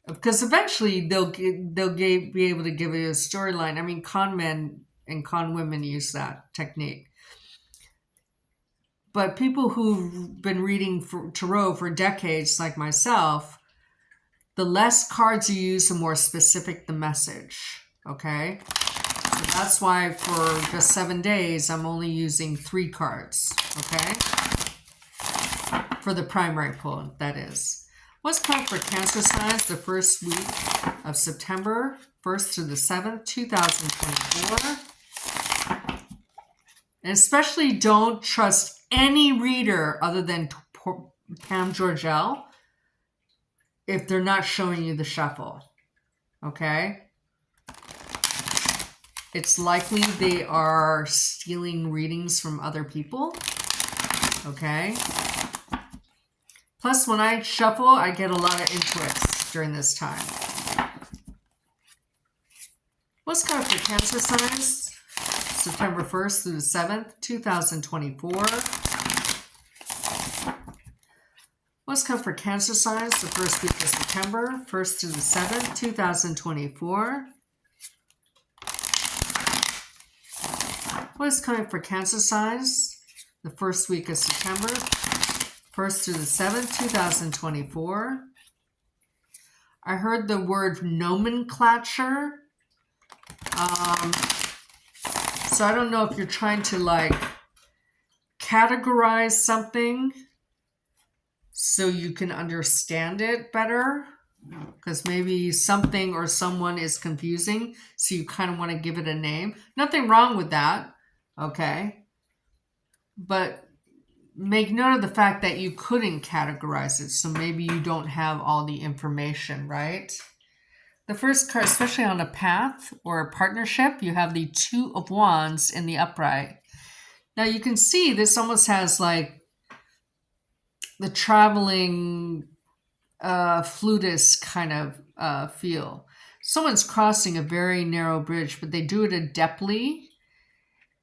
Because eventually they'll be able to give you a storyline. I mean, con men and con women use that technique. But people who've been reading tarot for decades, like myself, the less cards you use, the more specific the message. Okay? So that's why for just 7 days, I'm only using 3 cards. Okay? For the primary pull, that is. What's coming for Cancer signs the first week of September 1st through the 7th, 2024? And especially don't trust any reader other than Pam Georgel if they're not showing you the shuffle. Okay? It's likely they are stealing readings from other people. Okay? Plus, when I shuffle, I get a lot of intuits during this time. What's coming for Cancer signs? September 1st through the 7th, 2024. What's coming for Cancer signs the first week of September, 1st to the 7th, 2024? What is coming for Cancer signs the first week of September, 1st to the 7th, 2024? I heard the word nomenclature. So I don't know if you're trying to like categorize something so you can understand it better, because maybe something or someone is confusing, so you kind of want to give it a name. Nothing wrong with that, okay? But make note of the fact that you couldn't categorize it, so maybe you don't have all the information, right? The first card, especially on a path or a partnership, you have the Two of Wands in the upright. Now you can see this almost has like the traveling flutist kind of feel. Someone's crossing a very narrow bridge, but they do it adeptly,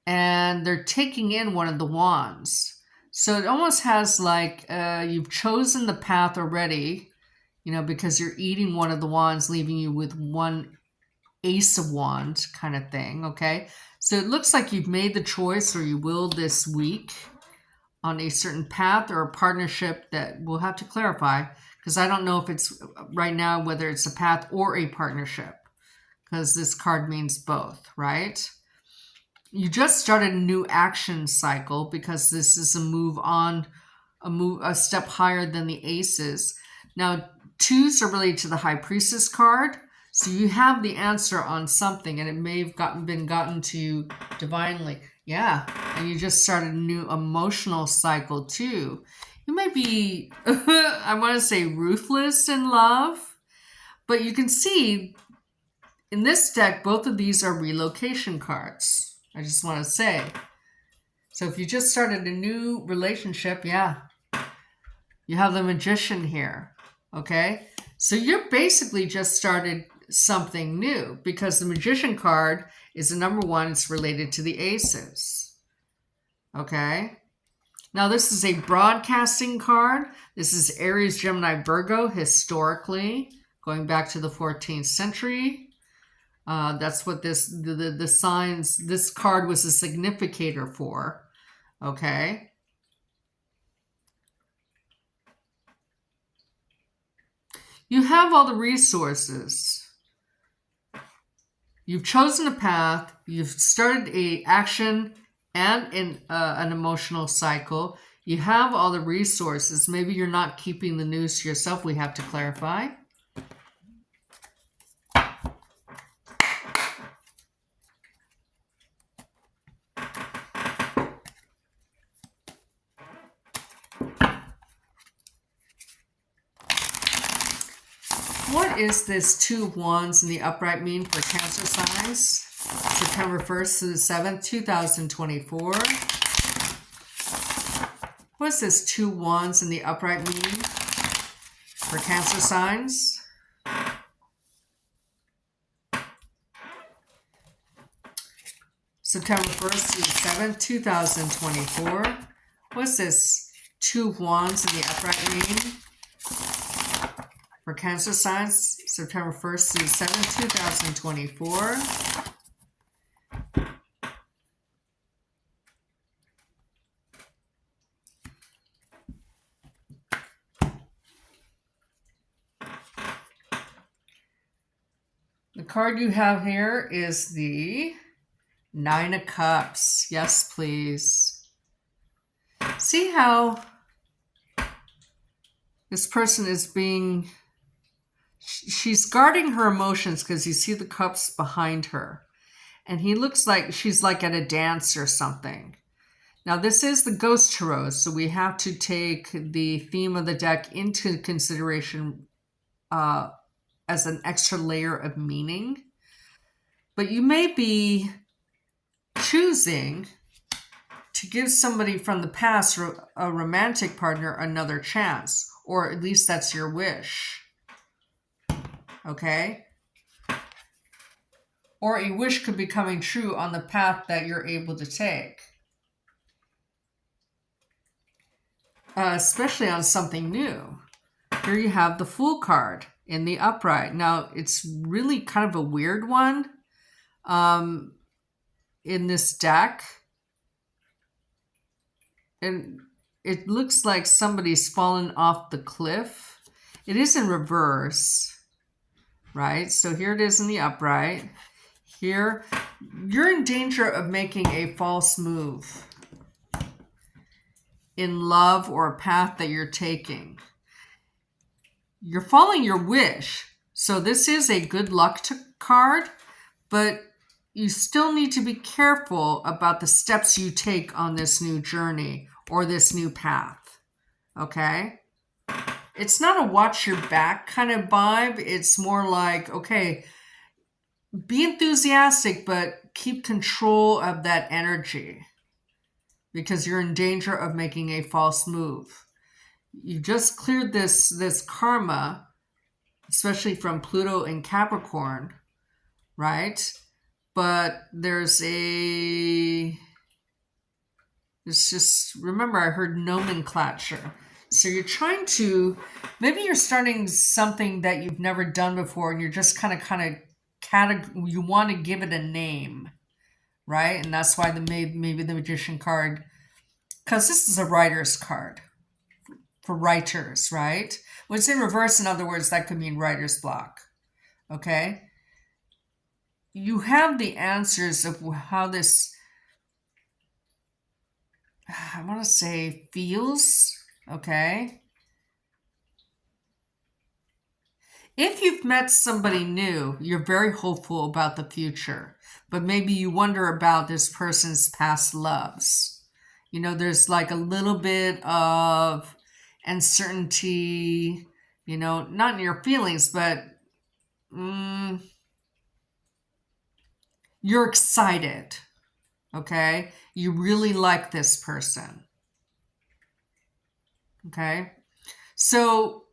and they're taking in one of the wands. So it almost has like you've chosen the path already, you know, because you're eating one of the wands, leaving you with one Ace of Wands kind of thing, okay? So it looks like you've made the choice, or you will this week, on a certain path or a partnership that we'll have to clarify, because I don't know if it's right now whether it's a path or a partnership, because this card means both, right? You just started a new action cycle because this is a move on, a step higher than the aces. Now, twos are related to the High Priestess card, so you have the answer on something, and it may have been gotten to you divinely. Yeah, and you just started a new emotional cycle too. You may be, I want to say, ruthless in love, but you can see in this deck, both of these are relocation cards. I just want to say. So if you just started a new relationship, yeah, you have the Magician here, okay? So you're basically just started something new, because the Magician card is the number one. It's related to the aces, okay? Now this is a broadcasting card. This is Aries, Gemini, Virgo, historically, going back to the 14th century. That's what the signs, this card was a significator for, okay? You have all the resources. You've chosen a path. You've started a action and an emotional cycle. You have all the resources. Maybe you're not keeping the news to yourself. We have to clarify. What is this Two of Wands in the upright mean for Cancer signs? September 1st to the 7th, 2024. What does this Two Wands in the upright mean for Cancer signs? September 1st to the 7th, 2024. What's this Two of Wands in the upright mean for Cancer signs? September 1st to the 7th, 2024. The card you have here is the Nine of Cups. Yes, please. See how this person is being, she's guarding her emotions, because you see the cups behind her. And he looks like she's like at a dance or something. Now, this is the Ghost Tarot, so we have to take the theme of the deck into consideration as an extra layer of meaning. But you may be choosing to give somebody from the past, a romantic partner, another chance, or at least that's your wish, okay? Or a wish could be coming true on the path that you're able to take. especially on something new. Here you have the Fool card in the upright. Now, it's really kind of a weird one in this deck. And it looks like somebody's fallen off the cliff. It is in reverse, right? So here it is in the upright. Here, you're in danger of making a false move in love or a path that you're taking. You're following your wish. So this is a good luck card, but you still need to be careful about the steps you take on this new journey or this new path, okay? It's not a watch your back kind of vibe. It's more like, okay, be enthusiastic, but keep control of that energy because you're in danger of making a false move. You just cleared this karma, especially from Pluto and Capricorn, right? But it's just, remember I heard nomenclature. So you're trying to, maybe you're starting something that you've never done before and you're just kind of, you want to give it a name, right? And that's why maybe the Magician card, because this is a writer's card for writers, right? When it's in reverse, in other words, that could mean writer's block, okay? You have the answers of how this, I want to say, feels, okay? If you've met somebody new, you're very hopeful about the future, but maybe you wonder about this person's past loves. You know, there's like a little bit of uncertainty, you know, not in your feelings, but you're excited, okay? You really like this person, okay? So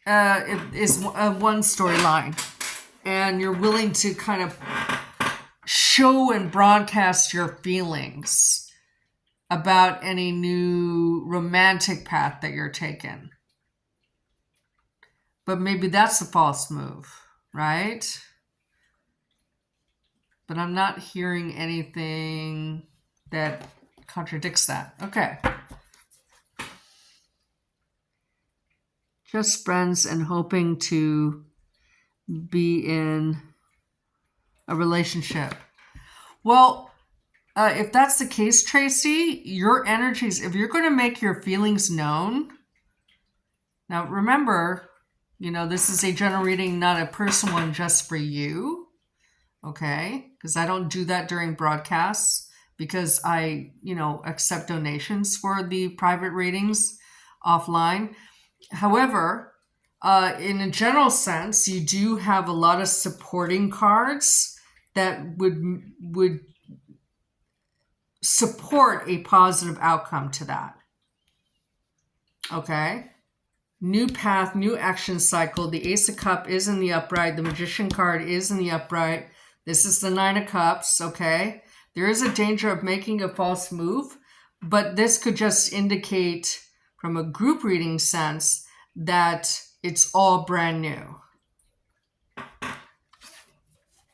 it is one storyline, and you're willing to kind of show and broadcast your feelings about any new romantic path that you're taking. But maybe that's a false move, right? But I'm not hearing anything that contradicts that. Okay. Just friends and hoping to be in a relationship. Well, if that's the case, Tracy, your energies, if you're going to make your feelings known, now remember, you know, this is a general reading, not a personal one just for you, okay? Because I don't do that during broadcasts because I, you know, accept donations for the private readings offline. However, in a general sense, you do have a lot of supporting cards that would support a positive outcome to that. Okay? New path, new action cycle. The Ace of Cups is in the upright. The Magician card is in the upright. This is the Nine of Cups, okay? There is a danger of making a false move, but this could just indicate from a group reading sense that it's all brand new.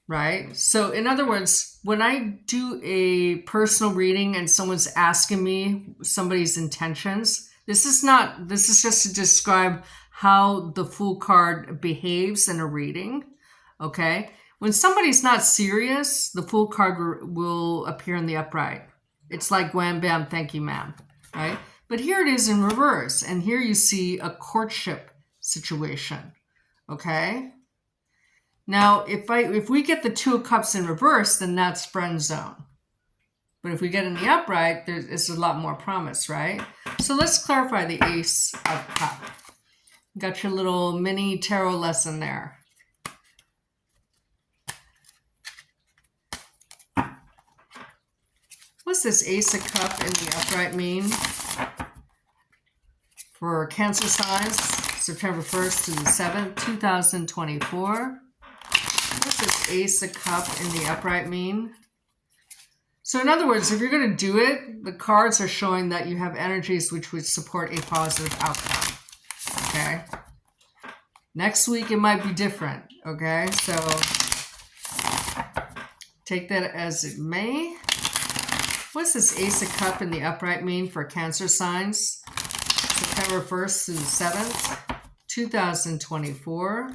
Right? So in other words, when I do a personal reading and someone's asking me somebody's intentions, this is just to describe how the Fool card behaves in a reading. Okay? When somebody's not serious, the Fool card will appear in the upright. It's like wham, bam, thank you, ma'am. Right? But here it is in reverse. And here you see a courtship situation. Okay? Now, if we get the Two of Cups in reverse, then that's friend zone. But if we get in the upright, there's a lot more promise, right? So let's clarify the Ace of Cups. Got your little mini tarot lesson there. What's this Ace of Cups in the upright mean for Cancer signs, September 1st to the 7th, 2024? What's this Ace of Cups in the upright mean? So in other words, if you're going to do it, the cards are showing that you have energies which would support a positive outcome. Okay. Next week, it might be different. Okay. So take that as it may. What's this Ace of Cups in the upright mean for Cancer signs? September 1st to the 7th, 2024.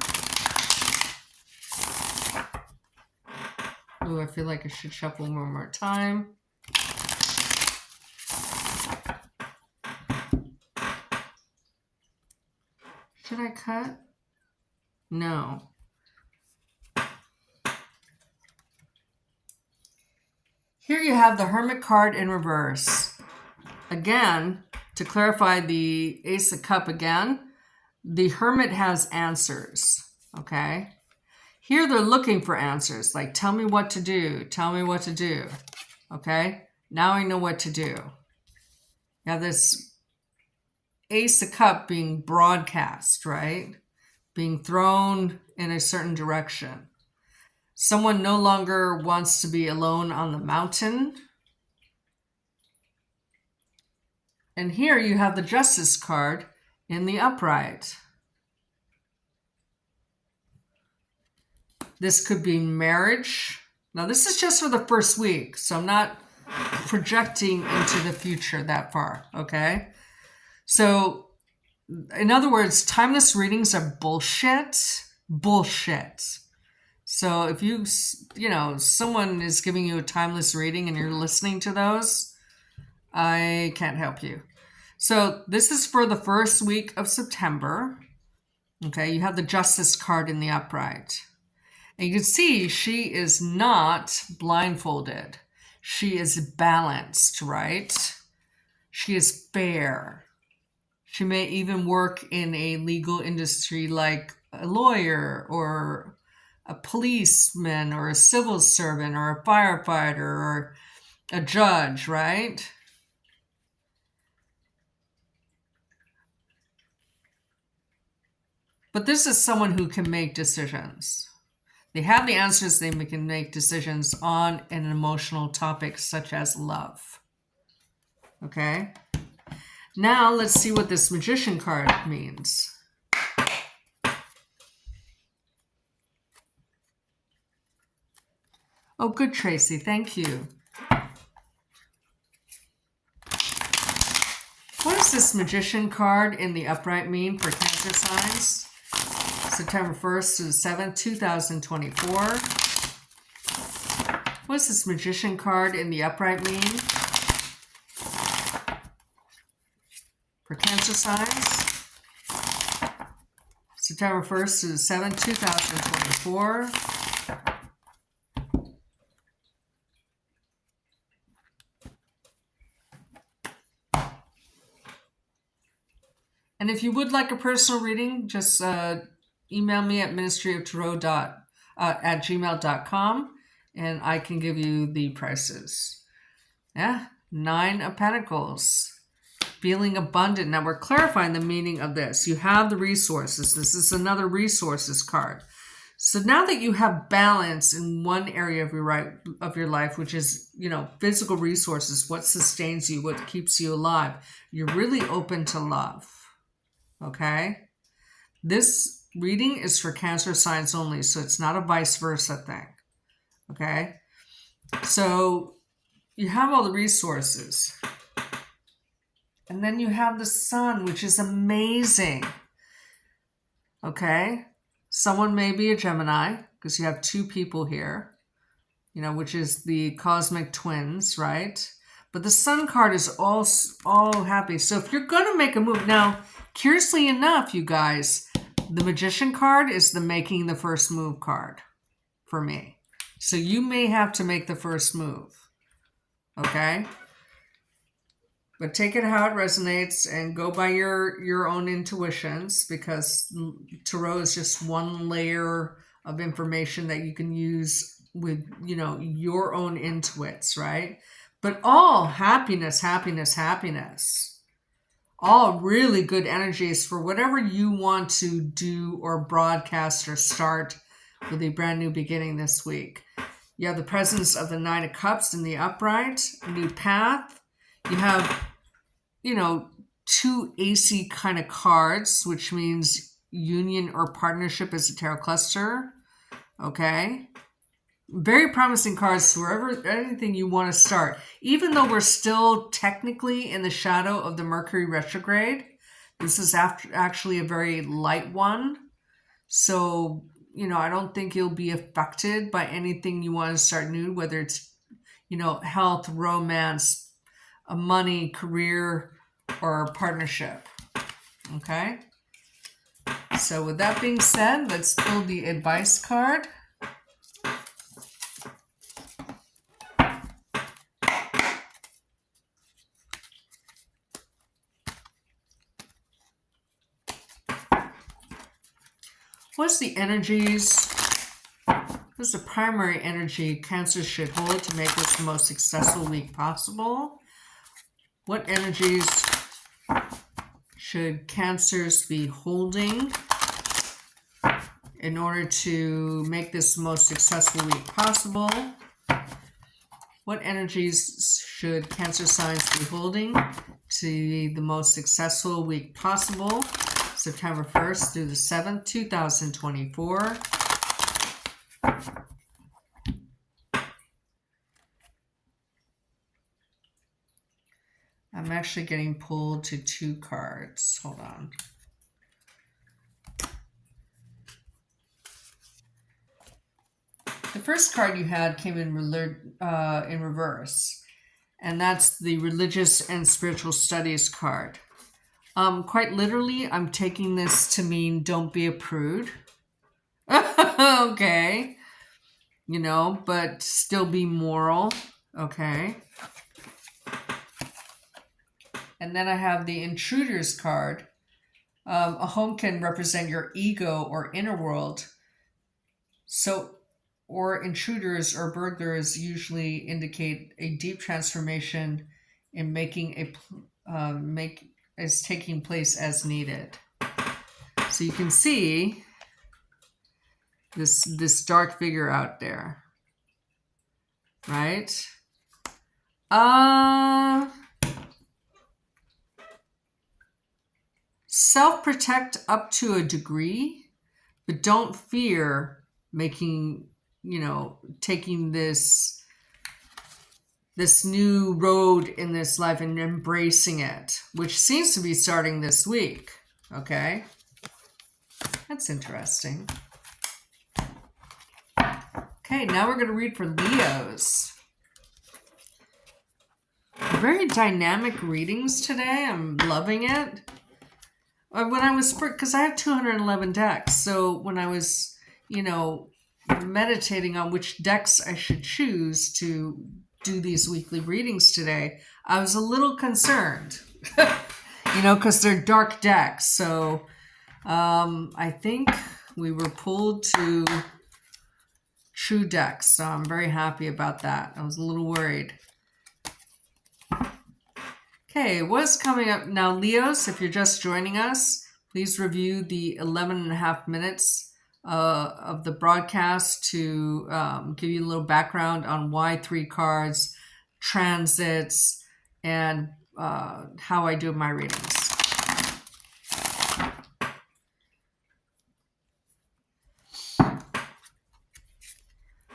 Ooh, I feel like I should shuffle one more time. Should I cut? No. Here you have the Hermit card in reverse. Again, to clarify the Ace of Cups again, the Hermit has answers, okay? Here they're looking for answers, like tell me what to do, tell me what to do, okay? Now I know what to do. You have this Ace of Cups being broadcast, right? Being thrown in a certain direction. Someone no longer wants to be alone on the mountain. And here you have the Justice card in the upright. This could be marriage. Now, this is just for the first week, so I'm not projecting into the future that far, okay? So, in other words, timeless readings are bullshit. Bullshit. So if someone is giving you a timeless reading and you're listening to those, I can't help you. So this is for the first week of September. Okay, you have the Justice card in the upright. And you can see she is not blindfolded. She is balanced, right? She is fair. She may even work in a legal industry like a lawyer or a policeman or a civil servant or a firefighter or a judge, right? But this is someone who can make decisions. They have the answers, they can make decisions on an emotional topic such as love. Okay? Now let's see what this Magician card means. Oh, good, Tracy. Thank you. What does this Magician card in the upright mean for Cancer signs? September 1st to the 7th, 2024. What does this Magician card in the upright mean for Cancer signs? September 1st to the 7th, 2024. And if you would like a personal reading, just email me at ministryoftarot@gmail.com and I can give you the prices. Yeah, 9 of Pentacles. Feeling abundant. Now we're clarifying the meaning of this. You have the resources. This is another resources card. So now that you have balance in one area of your life, which is, physical resources, what sustains you, what keeps you alive, you're really open to love. Okay? This reading is for Cancer signs only, so it's not a vice versa thing. Okay? So you have all the resources. And then you have the Sun, which is amazing. Okay? Someone may be a Gemini, because you have 2 people here, which is the cosmic twins, right? But the Sun card is all happy. So if you're going to make a move, now, curiously enough, you guys, the Magician card is the making the first move card for me. So you may have to make the first move. Okay? But take it how it resonates and go by your own intuitions, because tarot is just one layer of information that you can use with, your own intuits, right? But all happiness, happiness, happiness. All really good energies for whatever you want to do or broadcast or start with a brand new beginning this week. You have the presence of the Nine of Cups in the upright, a new path. You have, you know, two AC kind of cards, which means union or partnership as a tarot cluster. Okay. Very promising cards wherever, anything you want to start. Even though we're still technically in the shadow of the Mercury retrograde, this is actually a very light one. So, you know, I don't think you'll be affected by anything you want to start new, whether it's, you know, health, romance, money, career, or partnership. Okay? So with that being said, let's pull the advice card. What's the energies? What's the primary energy Cancer should hold to make this the most successful week possible? What energies should Cancers be holding in order to make this the most successful week possible? What energies should Cancer signs be holding to be the most successful week possible? September 1st through the 7th, 2024. I'm actually getting pulled to two cards. Hold on. The first card you had came in reverse, and that's the Religious and Spiritual Studies card. Quite literally, I'm taking this to mean don't be a prude. Okay. You know, but still be moral. Okay. And then I have the Intruders card. A home can represent your ego or inner world. So, or intruders or burglars usually indicate a deep transformation in making is taking place as needed. So you can see this dark figure out there, right? Self-protect up to a degree, but don't fear making, you know, taking this new road in this life and embracing it, which seems to be starting this week. Okay. That's interesting. Okay, now we're going to read for Leos. Very dynamic readings today. I'm loving it. When I was, because I have 211 decks, so when I was, you know, meditating on which decks I should choose to do these weekly readings today, I was a little concerned, you know, because they're dark decks. So I think we were pulled to true decks, so I'm very happy about that. I was a little worried. Okay, what's coming up now, Leos? If you're just joining us, please review the 11 and a half minutes of the broadcast to give you a little background on why 3 cards, transits, and how I do my readings.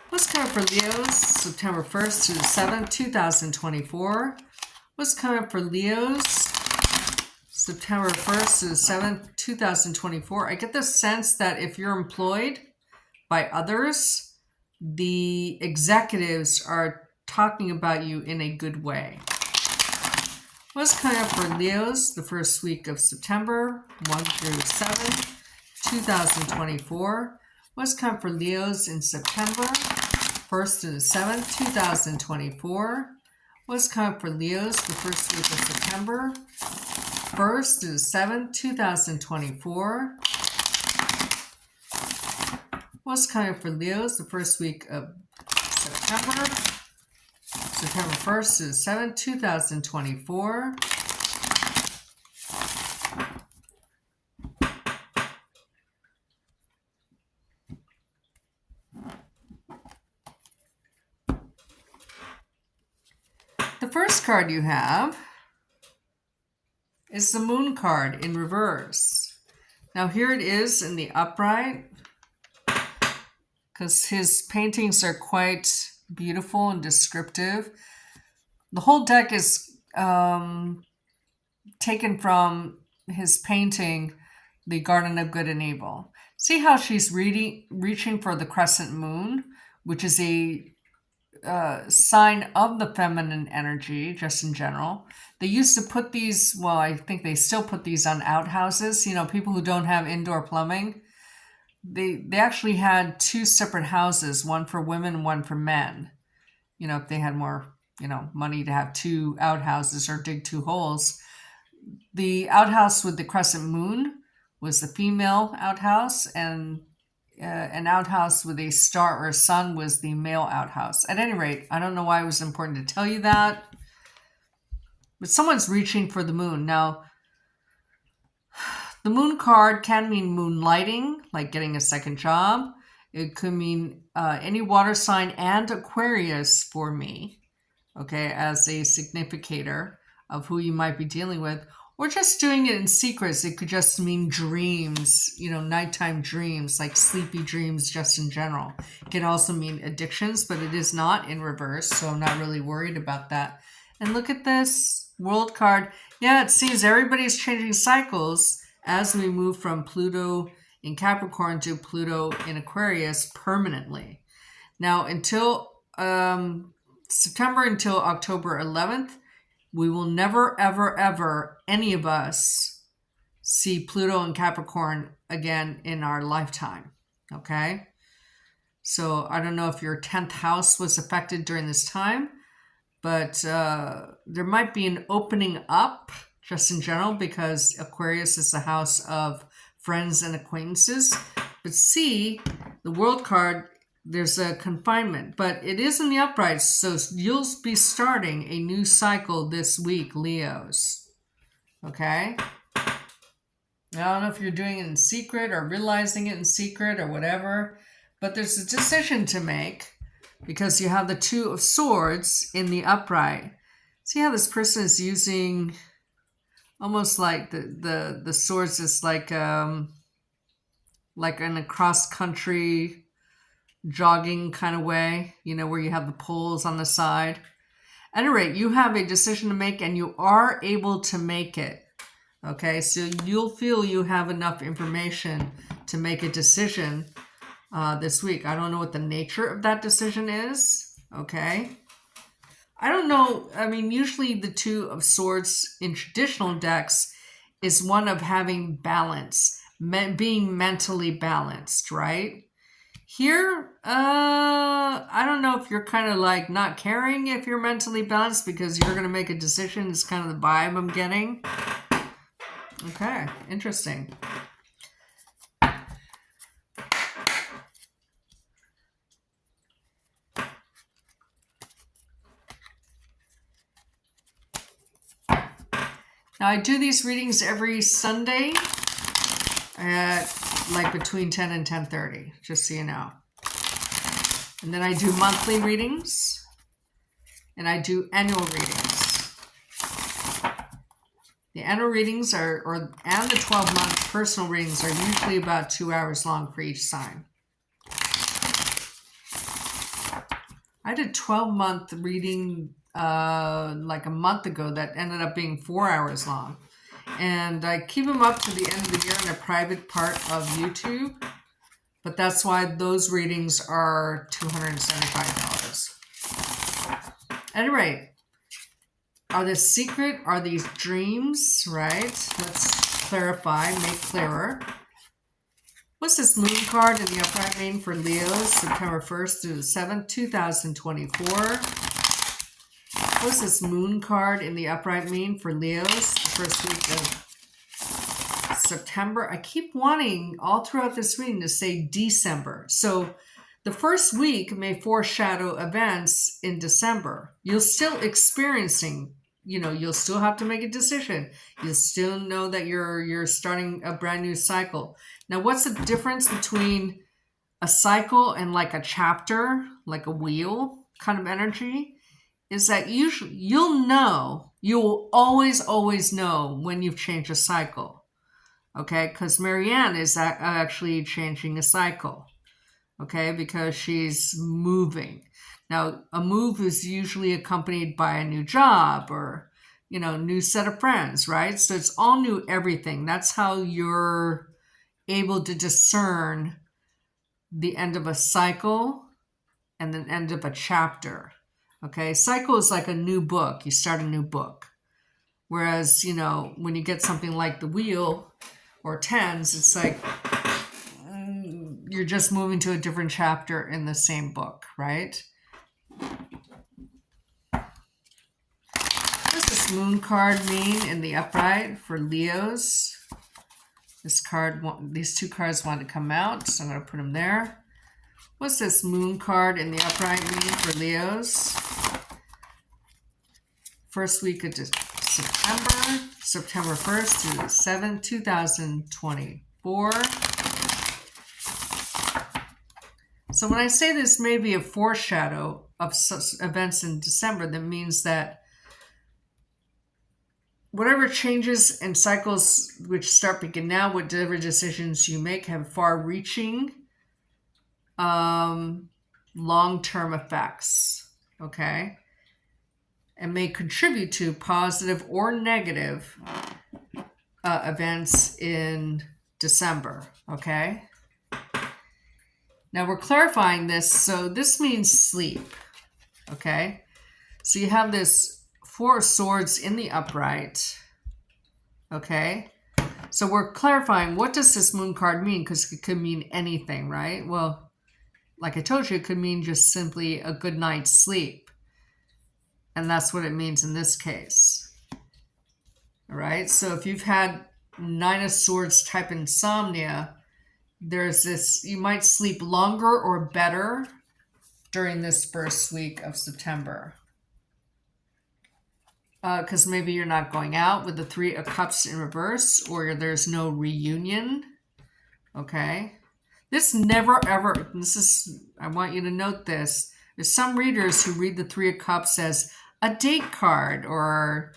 What's coming for Leos, September 1st to the 7th, 2024? What's coming up for Leos, September 1st to the 7th, 2024? I get the sense that if you're employed by others, the executives are talking about you in a good way. What's coming up for Leos the first week of September, 1 through 7, 2024? What's coming for Leos in September, 1st to the 7th, 2024? What's coming for Leos the first week of September, 1st to the 7th, 2024? What's coming for Leos the first week of September, September 1st to the 7th, 2024? card you have is the Moon card in reverse. Now here it is in the upright, because his paintings are quite beautiful and descriptive. The whole deck is taken from his painting, The Garden of Good and Evil. See how she's reaching for the crescent moon, which is a sign of the feminine energy, just in general. They used to put these, well, I think they still put these on outhouses. You know, people who don't have indoor plumbing, they actually had two separate houses, one for women and one for men. You know, if they had more, money to have two outhouses or dig two holes. The outhouse with the crescent moon was the female outhouse, and an outhouse with a star or a sun was the male outhouse. At any rate, I don't know why it was important to tell you that, but someone's reaching for the moon. Now, the moon card can mean moonlighting, like getting a second job. It could mean any water sign and Aquarius for me, okay, as a significator of who you might be dealing with. Or just doing it in secrets. It could just mean dreams, nighttime dreams, like sleepy dreams just in general. It can also mean addictions, but it is not in reverse, so I'm not really worried about that. And look at this World card. Yeah, it seems everybody's changing cycles as we move from Pluto in Capricorn to Pluto in Aquarius permanently. Now, until September until October 11th, we will never, ever, ever, any of us, see Pluto and Capricorn again in our lifetime, okay? So I don't know if your 10th house was affected during this time, but there might be an opening up just in general, because Aquarius is the house of friends and acquaintances. But see, the World card, there's a confinement, but it is in the upright, so you'll be starting a new cycle this week, Leos. Okay? I don't know if you're doing it in secret or realizing it in secret or whatever, but there's a decision to make because you have the Two of Swords in the upright. See how this person is using almost like the swords is like in a cross-country jogging kind of way, where you have the poles on the side. At any rate, you have a decision to make and you are able to make it. Okay, so you'll feel you have enough information to make a decision this week. I don't know what the nature of that decision is. Okay. I don't know. I mean, usually the Two of Swords in traditional decks is one of having balance, being mentally balanced, right? Here, I don't know if you're kind of like not caring if you're mentally balanced because you're going to make a decision. It's kind of the vibe I'm getting. Okay, interesting. Now, I do these readings every Sunday at like between 10 and 10:30, just so you know. And then I do monthly readings and I do annual readings. The annual readings and the 12-month personal readings are usually about 2 hours long for each sign. I did a 12-month reading like a month ago that ended up being 4 hours long. And I keep them up to the end of the year in a private part of YouTube. But that's why those readings are $275. At any rate, are the secret, are these dreams, right? Let's clarify, make clearer. What's this moon card in the upright mean for Leos, September 1st through the 7th, 2024? What's this moon card in the upright mean for Leos, the first week of September? I keep wanting all throughout this reading to say December. So the first week may foreshadow events in December. You're still experiencing, you'll still have to make a decision. You'll still know that you're starting a brand new cycle. Now, what's the difference between a cycle and like a chapter, like a wheel kind of energy? is that usually you'll always know when you've changed a cycle. Okay, because Marianne is actually changing a cycle. Okay, because she's moving. Now, a move is usually accompanied by a new job or, new set of friends, right? So it's all new everything. That's how you're able to discern the end of a cycle and the end of a chapter. Okay, cycle is like a new book. You start a new book. Whereas, when you get something like the wheel or tens, it's like you're just moving to a different chapter in the same book, right? What does this moon card mean in the upright for Leos? These two cards want to come out, so I'm going to put them there. What's this moon card in the upright mean for Leos? First week of September 1st to the 7th, 2024. So when I say this may be a foreshadow of events in December, that means that whatever changes and cycles which start begin now, whatever decisions you make have far-reaching long-term effects, okay? And may contribute to positive or negative events in December, okay? Now we're clarifying this, so this means sleep, okay? So you have this Four of Swords in the upright, okay? So we're clarifying, what does this moon card mean? Because it could mean anything, right? Well, like I told you, it could mean just simply a good night's sleep. And that's what it means in this case. All right, so if you've had Nine of Swords type insomnia, there's this, you might sleep longer or better during this first week of September. Because maybe you're not going out with the Three of Cups in reverse, or there's no reunion. Okay. This never ever, I want you to note this. There's some readers who read the Three of Cups as a date card or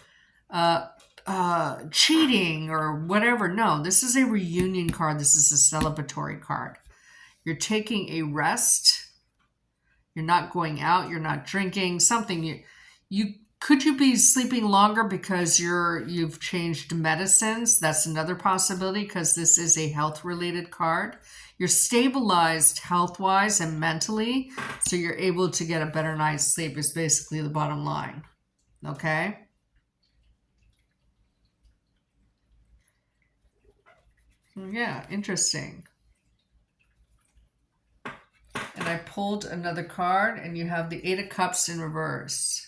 cheating or whatever. No, this is a reunion card. This is a celebratory card. You're taking a rest. You're not going out. You're not drinking. Something could you be sleeping longer because you've changed medicines? That's another possibility, because this is a health-related card. You're stabilized health-wise and mentally, so you're able to get a better night's sleep is basically the bottom line. Okay? Yeah, interesting. And I pulled another card, and you have the Eight of Cups in reverse.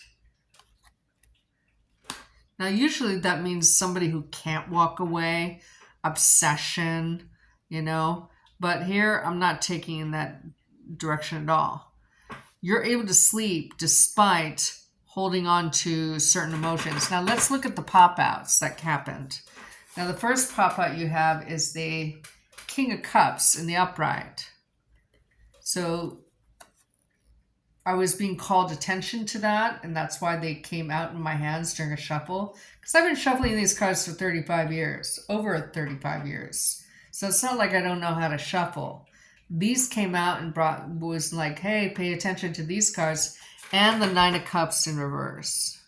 Now, usually that means somebody who can't walk away, obsession, But here, I'm not taking in that direction at all. You're able to sleep despite holding on to certain emotions. Now, let's look at the pop-outs that happened. Now, the first pop-out you have is the King of Cups in the upright. So I was being called attention to that, and that's why they came out in my hands during a shuffle. Because I've been shuffling these cards for 35 years, over 35 years. So it's not like I don't know how to shuffle. These came out and was like, hey, pay attention to these cards, and the Nine of Cups in reverse.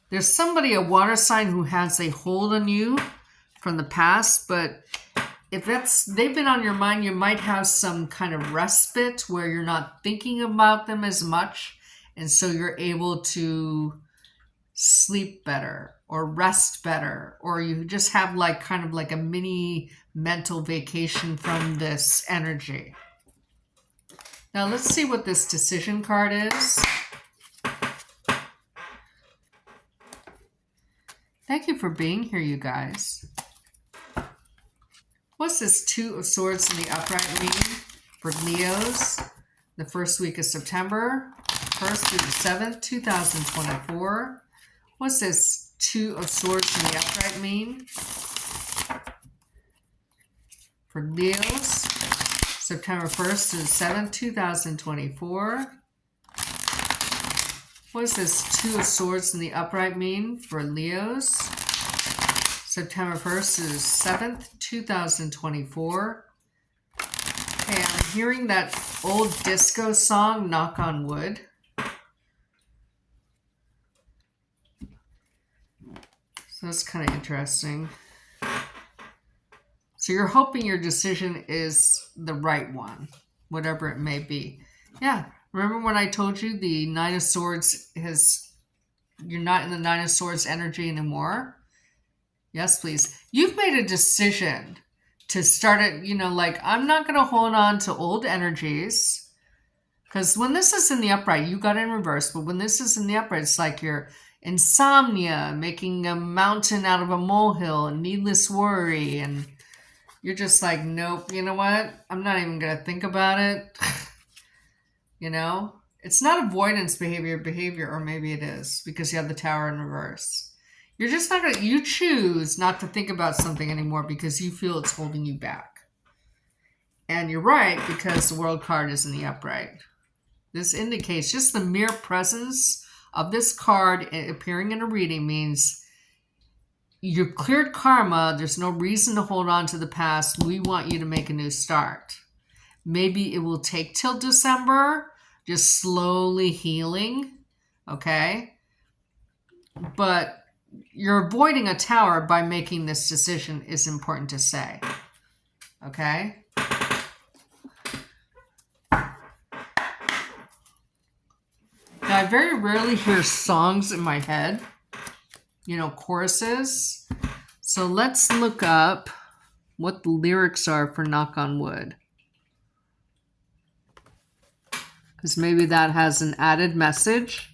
There's somebody, a water sign, who has a hold on you from the past, but if they've been on your mind, you might have some kind of respite where you're not thinking about them as much, and so you're able to sleep better or rest better, or you just have kind of like a mini mental vacation from this energy. Now let's see what this decision card is. Thank you for being here, you guys. What's this Two of Swords in the upright mean for Leos? The first week of September, 1st through the 7th, 2024. What's this Two of Swords in the upright mean for Leos? September 1st to the 7th, 2024. What does this Two of Swords in the upright mean for Leos? September 1st to 7th, 2024. Okay, I'm hearing that old disco song, Knock on Wood. So that's kind of interesting. So you're hoping your decision is the right one, whatever it may be. Yeah, remember when I told you the Nine of Swords you're not in the Nine of Swords energy anymore? Yes, please. You've made a decision to start it, like, I'm not going to hold on to old energies. Because when this is in the upright, you got it in reverse. But when this is in the upright, it's like you're insomnia, making a mountain out of a molehill, and needless worry. And you're just like, nope, you know what? I'm not even going to think about it. It's not avoidance behavior, or maybe it is because you have the Tower in reverse. You're just not going to, you choose not to think about something anymore because you feel it's holding you back. And you're right, because the World card is in the upright. This indicates just the mere presence of this card appearing in a reading means you've cleared karma. There's no reason to hold on to the past. We want you to make a new start. Maybe it will take till December, just slowly healing, okay? But you're avoiding a Tower by making this decision is important to say, okay? Now, I very rarely hear songs in my head, choruses. So let's look up what the lyrics are for Knock on Wood. Because maybe that has an added message.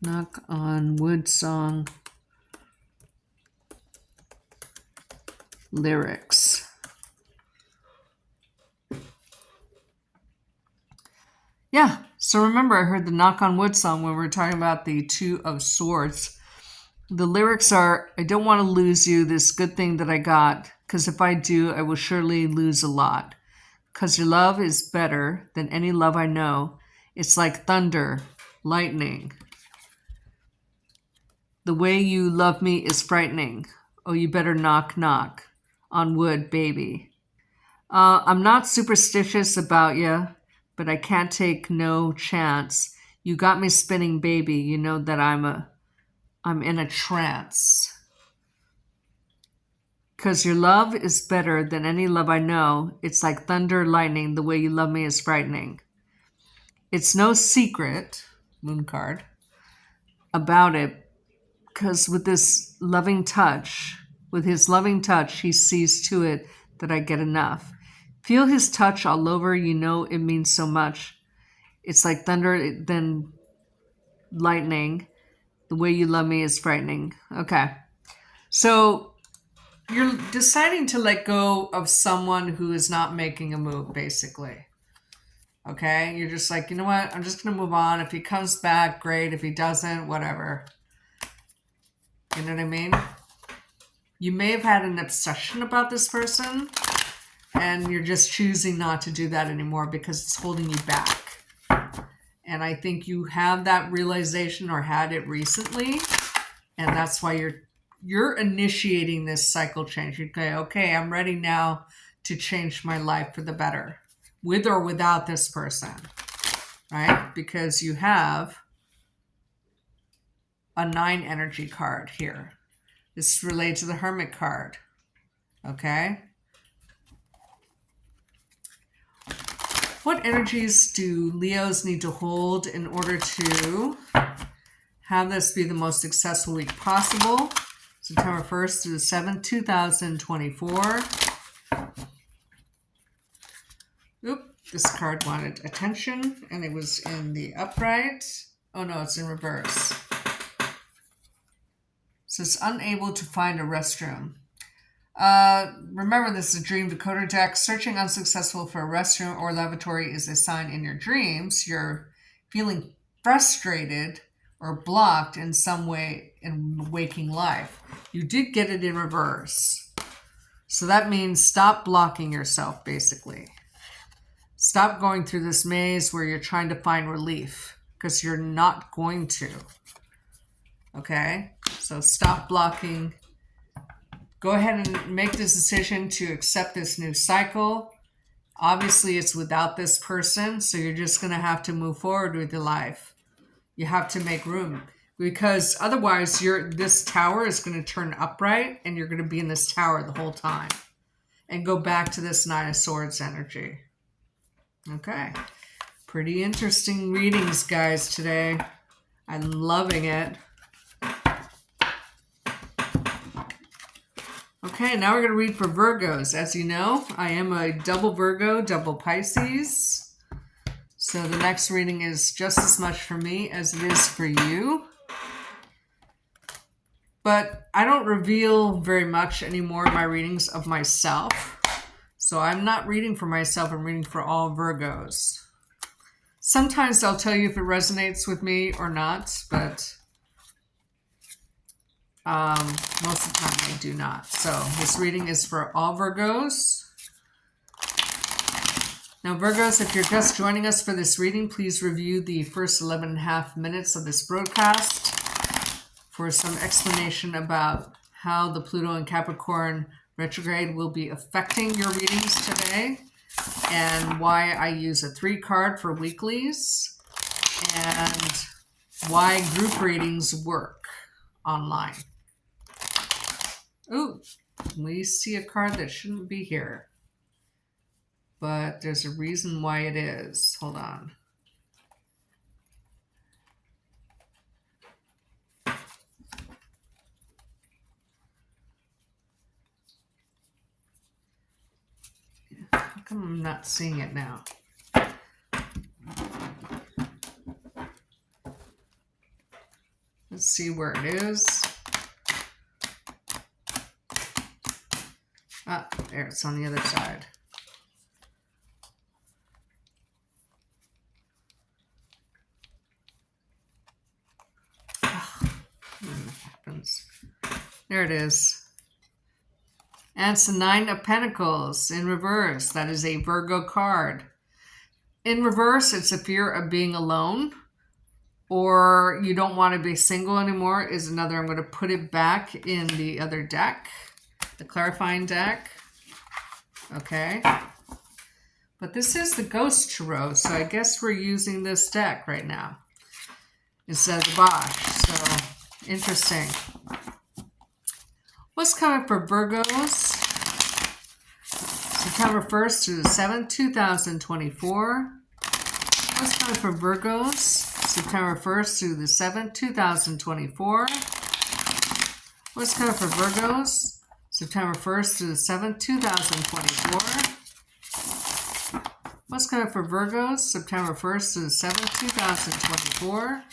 Knock on Wood song lyrics. Yeah, so remember I heard the Knock on Wood song when we were talking about the Two of Swords. The lyrics are, I don't want to lose you, this good thing that I got, because if I do, I will surely lose a lot. Because your love is better than any love I know. It's like thunder, lightning. The way you love me is frightening. Oh, you better knock, knock on wood, baby. I'm not superstitious about you, but I can't take no chance. You got me spinning, baby. You know that I'm in a trance. Because your love is better than any love I know. It's like thunder, lightning. The way you love me is frightening. It's no secret, moon card, about it. Because with this loving touch, with his loving touch, he sees to it that I get enough. Feel his touch all over, it means so much. It's like thunder, then lightning. The way you love me is frightening. Okay. So you're deciding to let go of someone who is not making a move, basically. Okay? You're just like, you know what? I'm just going to move on. If he comes back, great. If he doesn't, whatever. You know what I mean? You may have had an obsession about this person, and you're just choosing not to do that anymore because it's holding you back. And I think you have that realization or had it recently, and that's why you're initiating this cycle change. You go, okay, I'm ready now to change my life for the better, with or without this person, right? Because you have a 9 energy card here. This is related to the Hermit card. Okay? What energies do Leos need to hold in order to have this be the most successful week possible? September 1st through the 7th, 2024. Oop, this card wanted attention, and it was in the upright. Oh no, it's in reverse. So it's unable to find a restroom. Remember, this is a dream decoder deck. Searching unsuccessful for a restroom or lavatory is a sign in your dreams you're feeling frustrated or blocked in some way in waking life. You did get it in reverse. So that means stop blocking yourself, basically. Stop going through this maze where you're trying to find relief, because you're not going to. Okay? So stop blocking. Go ahead and make this decision to accept this new cycle. Obviously, it's without this person, so you're just going to have to move forward with your life. You have to make room, because otherwise this tower is going to turn upright and you're going to be in this tower the whole time and go back to this Nine of Swords energy. Okay. Pretty interesting readings, guys, today. I'm loving it. Okay, now we're going to read for Virgos. As you know, I am a double Virgo, double Pisces. So the next reading is just as much for me as it is for you. But I don't reveal very much anymore in my readings of myself. So I'm not reading for myself, I'm reading for all Virgos. Sometimes I'll tell you if it resonates with me or not, but most of the time I do not. So this reading is for all Virgos. Now Virgos, if you're just joining us for this reading, please review the first 11 and a half minutes of this broadcast for some explanation about how the Pluto and Capricorn retrograde will be affecting your readings today, and why I use a 3 card for weeklies, and why group readings work online. Ooh, we see a card that shouldn't be here, but there's a reason why it is. Hold on. How come I'm not seeing it now? Let's see where it is. Ah, there, it's on the other side. What happens? There it is. And it's the Nine of Pentacles in reverse. That is a Virgo card. In reverse, it's a fear of being alone, or you don't want to be single anymore is another. I'm going to put it back in the other deck, the clarifying deck. Okay. But this is the Ghost Tarot, so I guess we're using this deck right now instead of the Bosch. So, interesting. What's coming for Virgos? September 1st through the 7th, 2024. What's coming for Virgos? September 1st through the 7th, 2024. What's coming for Virgos? September 1st through the 7th, 2024. What's coming for Virgos? September 1st through the 7th, 2024.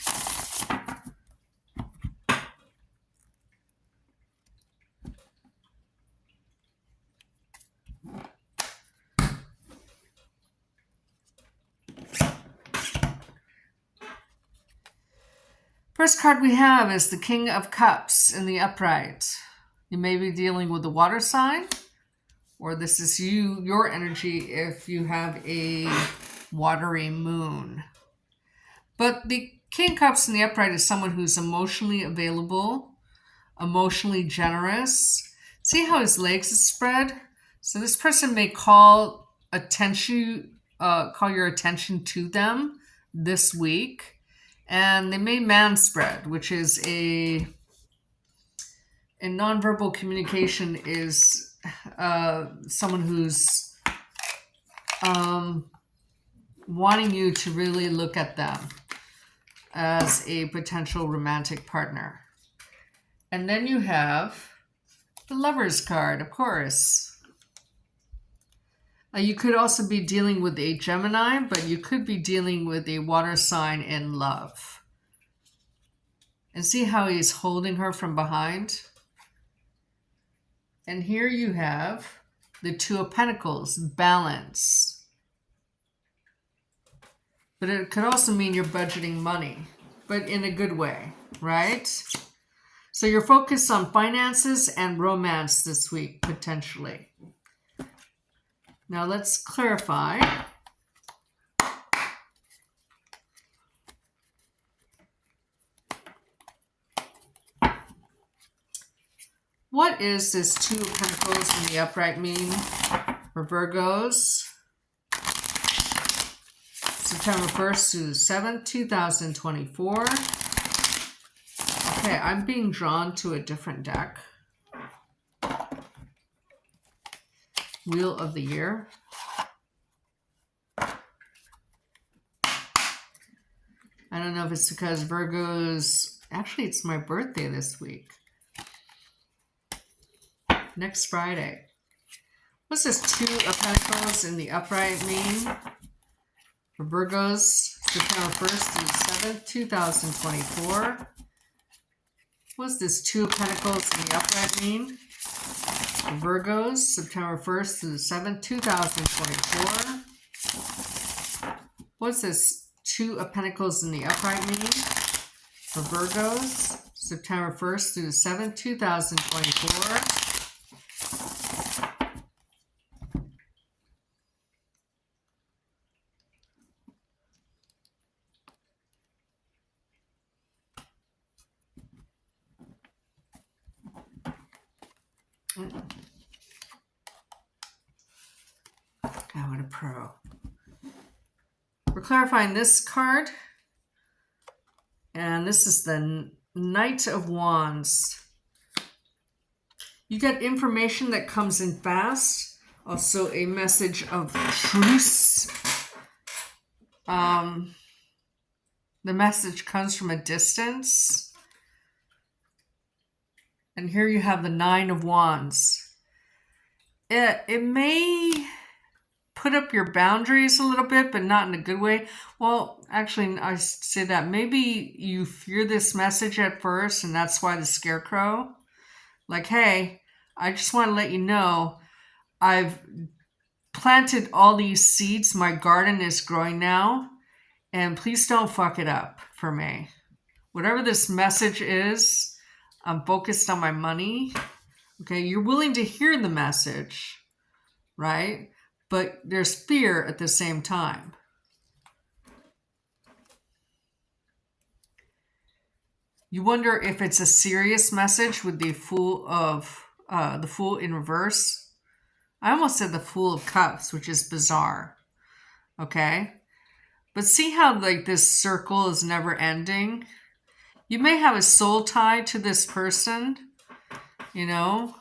First card we have is the King of Cups in the upright. You may be dealing with the water sign, or this is your energy if you have a watery moon. But the King of Cups in the upright is someone who's emotionally available, emotionally generous. See how his legs is spread? So this person may call your attention to them this week. And they may man spread, which is in nonverbal communication is someone who's wanting you to really look at them as a potential romantic partner. And then you have the Lover's card, of course. You could also be dealing with a Gemini, but you could be dealing with a water sign in love. And see how he's holding her from behind? And here you have the Two of Pentacles, balance. But it could also mean you're budgeting money, but in a good way, right? So you're focused on finances and romance this week, potentially. Now let's clarify. What is this Two of Pentacles in the upright mean for Virgos? September 1st through the 7th, 2024. Okay, I'm being drawn to a different deck. Wheel of the Year. I don't know if it's because Virgos... Actually, it's my birthday this week. Next Friday. What's this Two of Pentacles in the upright mean? For Virgos, September 1st through the 7th, 2024. What's this Two of Pentacles in the upright mean? For Virgos, September 1st through the 7th, 2024. What's this Two of Pentacles in the upright mean? For Virgos, September 1st through the 7th, 2024. God, what a pro. We're clarifying this card. And this is the Knight of Wands. You get information that comes in fast. Also a message of truce. The message comes from a distance. And here you have the Nine of Wands. It may put up your boundaries a little bit, but not in a good way. Well, actually, I say that maybe you fear this message at first, and that's why the Scarecrow. Like, hey, I just want to let you know, I've planted all these seeds. My garden is growing now, and please don't fuck it up for me. Whatever this message is, I'm focused on my money. Okay, you're willing to hear the message, right? But there's fear at the same time. You wonder if it's a serious message with the Fool of the Fool in reverse. I almost said the Fool of Cups, which is bizarre. Okay, but see how like this circle is never ending. You may have a soul tie to this person, you know,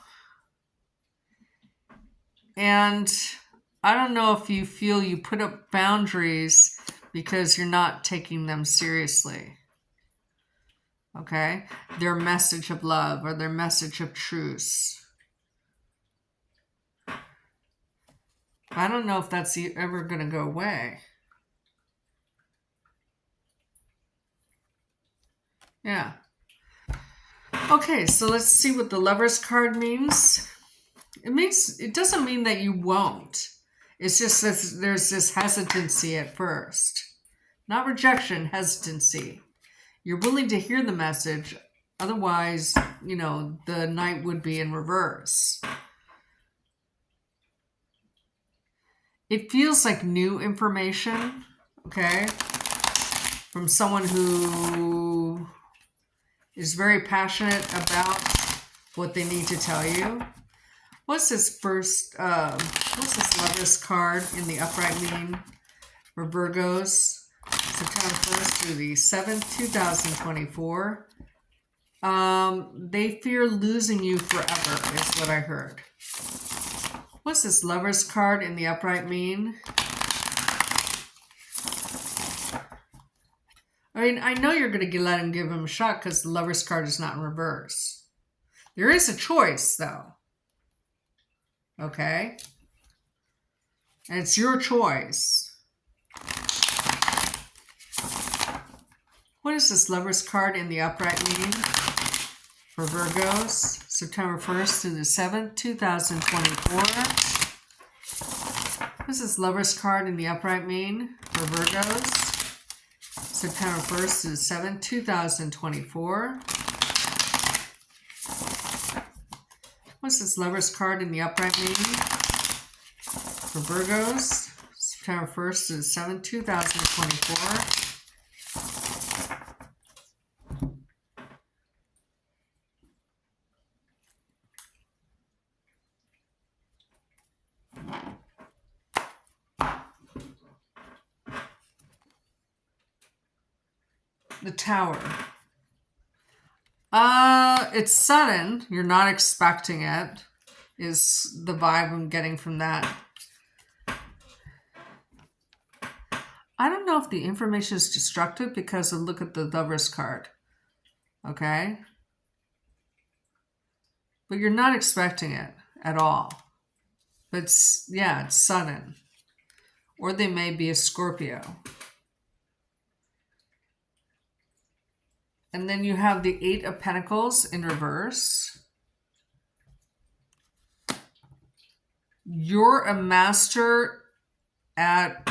and I don't know if you feel you put up boundaries because you're not taking them seriously. Okay? Their message of love or their message of truce. I don't know if that's ever going to go away. Yeah. Okay, so let's see what the Lover's card means. It doesn't mean that you won't. It's just that there's this hesitancy at first. Not rejection, hesitancy. You're willing to hear the message. Otherwise, you know, the Knight would be in reverse. It feels like new information, okay? From someone who is very passionate about what they need to tell you. What's this Lover's card in the upright mean for Virgos? September 1st through the 7th, 2024. They fear losing you forever, is what I heard. What's this Lover's card in the upright mean? I mean, I know you're going to let him give him a shot because the Lover's card is not in reverse. There is a choice, though. Okay? And it's your choice. What is this Lover's card in the upright mean for Virgos? September 1st through the 7th, 2024. What is this Lover's card in the upright mean for Virgos? September 1st through the 7th, 2024. What's this Lover's card in the upright meaning for Virgos? September 1st to the 7th, 2024. The Tower. It's sudden. You're not expecting it, is the vibe I'm getting from that. I don't know if the information is destructive because of look at the Lover's card. Okay? But you're not expecting it at all. But it's sudden. Or they may be a Scorpio. And then you have the Eight of Pentacles in reverse. You're a master at,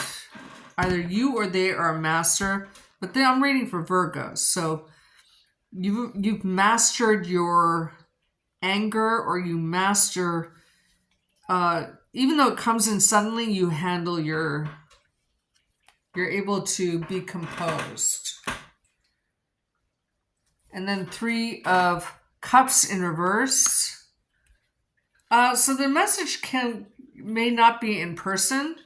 either you or they are a master, but then I'm reading for Virgos. So you've mastered your anger, or you master, even though it comes in suddenly, you handle you're able to be composed. And then Three of Cups in reverse. So the message may not be in person.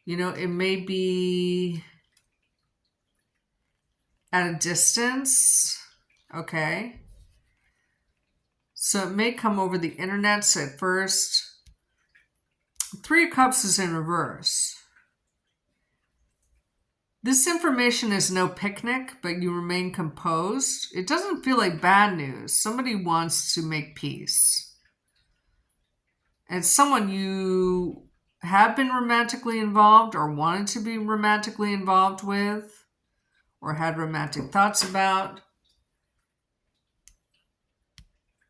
You know, it may be at a distance. Okay. So it may come over the internet at first. Three of Cups is in reverse. This information is no picnic, but you remain composed. It doesn't feel like bad news. Somebody wants to make peace. And someone you have been romantically involved or wanted to be romantically involved with or had romantic thoughts about.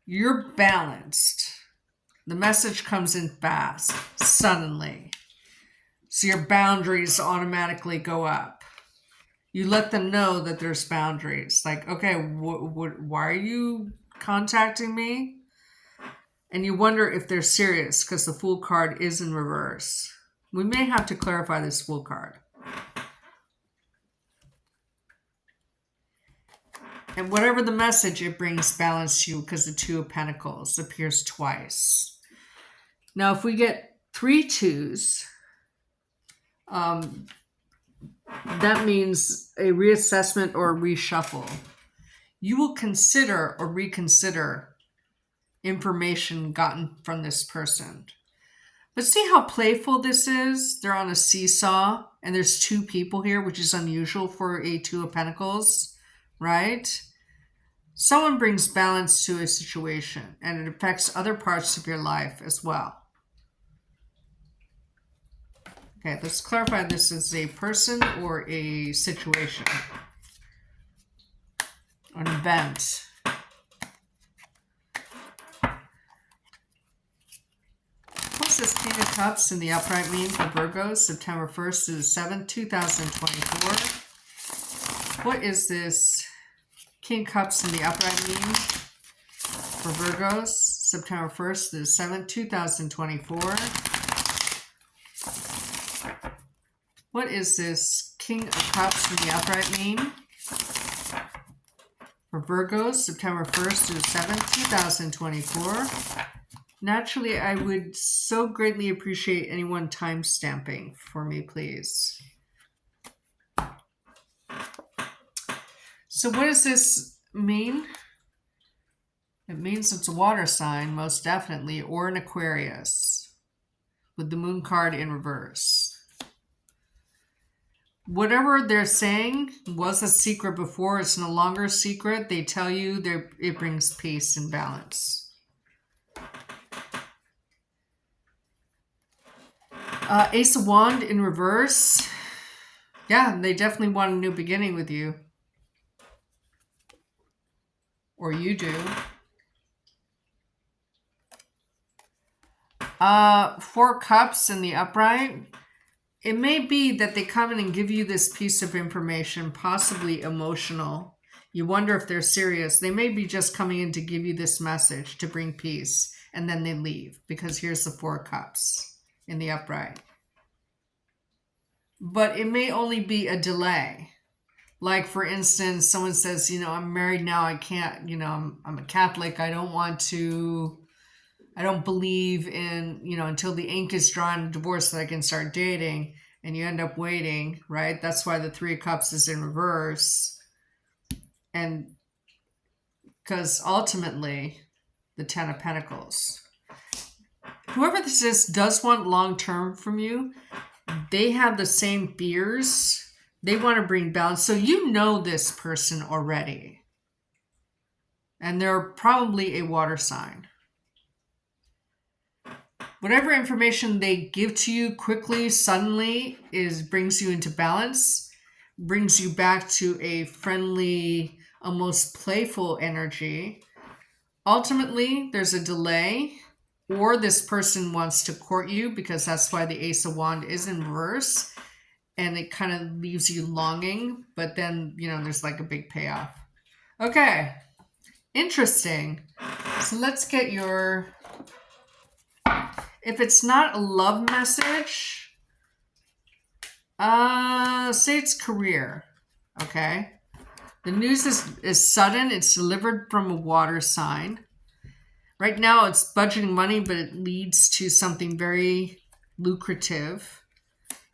You're balanced. The message comes in fast, suddenly. So your boundaries automatically go up. You let them know that there's boundaries. Like, okay, why are you contacting me? And you wonder if they're serious because the Fool card is in reverse. We may have to clarify this Fool card. And whatever the message, it brings balance to you because the Two of Pentacles appears twice. Now, if we get 3 2s, that means a reassessment or a reshuffle. You will consider or reconsider information gotten from this person. But see how playful this is? They're on a seesaw, and there's 2 people here, which is unusual for a Two of Pentacles, right? Someone brings balance to a situation, and it affects other parts of your life as well. Okay, let's clarify this is a person or a situation, an event. What's this King of Cups in the upright mean for Virgos, September 1st to the 7th, 2024? What is this King of Cups in the upright mean for Virgos, September 1st to the 7th, 2024? What is this King of Cups in the upright mean for Virgos, September 1st to the 7th, 2024? Naturally, I would so greatly appreciate anyone time stamping for me, please. So what does this mean? It means it's a water sign, most definitely, or an Aquarius, with the Moon card in reverse. Whatever they're saying was a secret before, it's no longer a secret. They tell you it brings peace and balance. Ace of Wands in reverse. Yeah, they definitely want a new beginning with you. Or you do. 4 Cups in the upright. It may be that they come in and give you this piece of information, possibly emotional. You wonder if they're serious. They may be just coming in to give you this message to bring peace. and then they leave, because here's the 4 cups in the upright. But it may only be a delay. Like, for instance, someone says, I'm married now, I can't, I'm a Catholic, I don't believe in, until the ink is drawn in divorce that I can start dating, and you end up waiting, right? That's why the 3 of Cups is in reverse. And because ultimately, the 10 of Pentacles. Whoever this is does want long-term from you. They have the same fears. They want to bring balance. So you know this person already. And they're probably a water sign. Whatever information they give to you quickly, suddenly, brings you into balance, brings you back to a friendly, almost playful energy. Ultimately, there's a delay, or this person wants to court you, because that's why the Ace of Wands is in reverse, and it kind of leaves you longing, but then, there's like a big payoff. Okay, interesting. So let's get your... If it's not a love message, say it's career, okay? The news is sudden. It's delivered from a water sign. Right now it's budgeting money, but it leads to something very lucrative.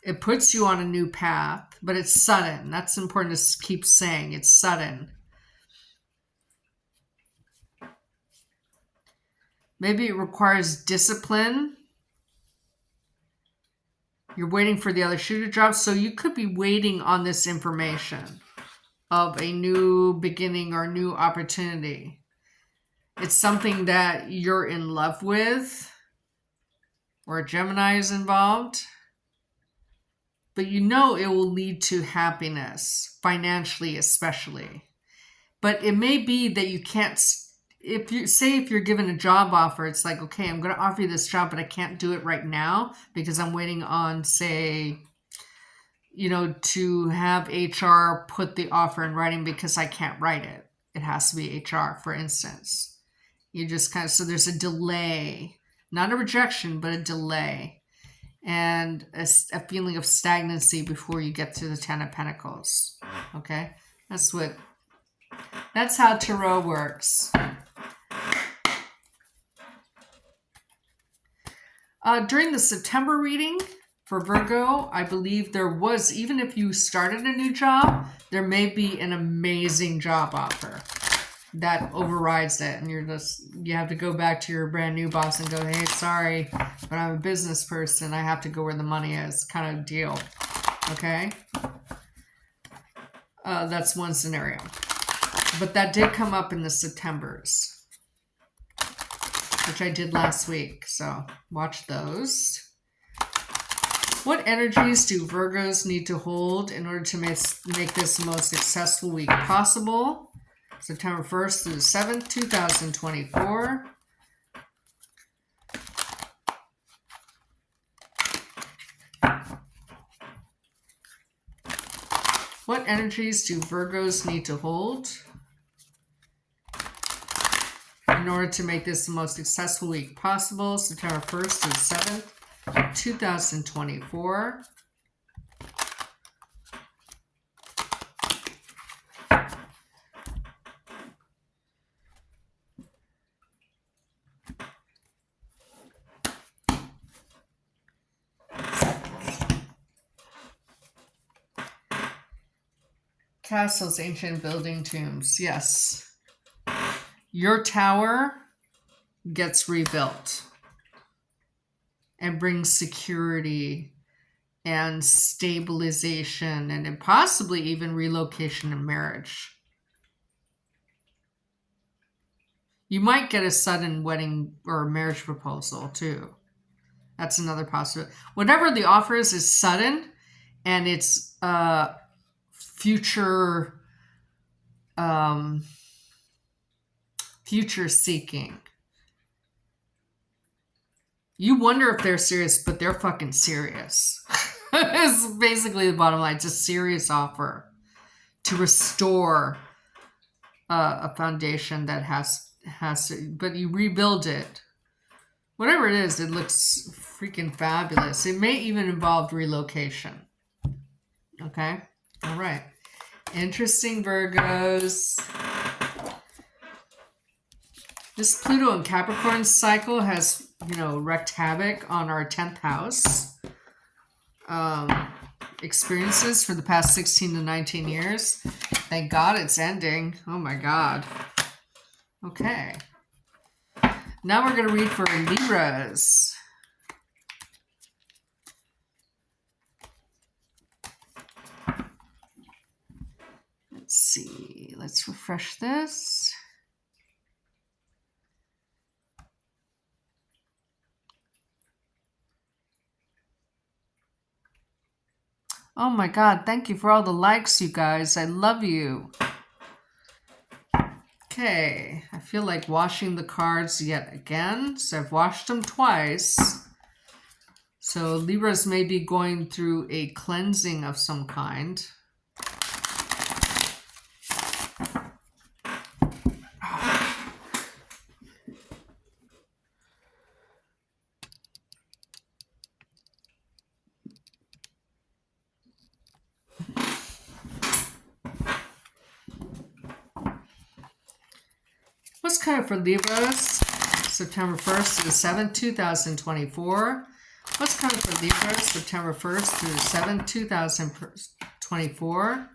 It puts you on a new path, but it's sudden. That's important to keep saying. It's sudden. Maybe it requires discipline. You're waiting for the other shoe to drop. So you could be waiting on this information of a new beginning or new opportunity. It's something that you're in love with, or a Gemini is involved. But it will lead to happiness, financially especially. But it may be that you can't... If you're given a job offer, it's like, okay, I'm going to offer you this job, but I can't do it right now because I'm waiting on, say, to have HR put the offer in writing, because I can't write it. It has to be HR, for instance. You just so there's a delay, not a rejection, but a delay, and a feeling of stagnancy before you get to the 10 of Pentacles. Okay? That's how Tarot works. During the September reading for Virgo, I believe there was, even if you started a new job, there may be an amazing job offer that overrides it. And you have to go back to your brand new boss and go, hey, sorry, but I'm a business person. I have to go where the money is, kind of deal. Okay? That's one scenario. But that did come up in the Septembers, which I did last week, so watch those. What energies do Virgos need to hold in order to make this the most successful week possible? September 1st through the 7th, 2024. What energies do Virgos need to hold in order to make this the most successful week possible? September 1st to the 7th, 2024. Castles, ancient building, tombs. Yes. Your tower gets rebuilt and brings security and stabilization and possibly even relocation and marriage. You might get a sudden wedding or marriage proposal too. That's another possibility. Whatever the offer is sudden, and it's future seeking. You wonder if they're serious, but they're fucking serious. It's basically the bottom line. It's a serious offer to restore a foundation that has to, but you rebuild it Whatever it is, it looks freaking fabulous. It may even involve relocation. Okay? All right. Interesting, Virgos. This Pluto and Capricorn cycle has, wreaked havoc on our 10th house. Experiences for the past 16 to 19 years. Thank God it's ending. Oh my God. Okay. Now we're going to read for Libras. Let's see. Let's refresh this. Oh my God, thank you for all the likes, you guys. I love you. Okay, I feel like washing the cards yet again. So I've washed them twice. So Libras may be going through a cleansing of some kind. What's coming for Libras? September 1st to the 7th, 2024. What's coming for Libras? September 1st through the 7th, 2024.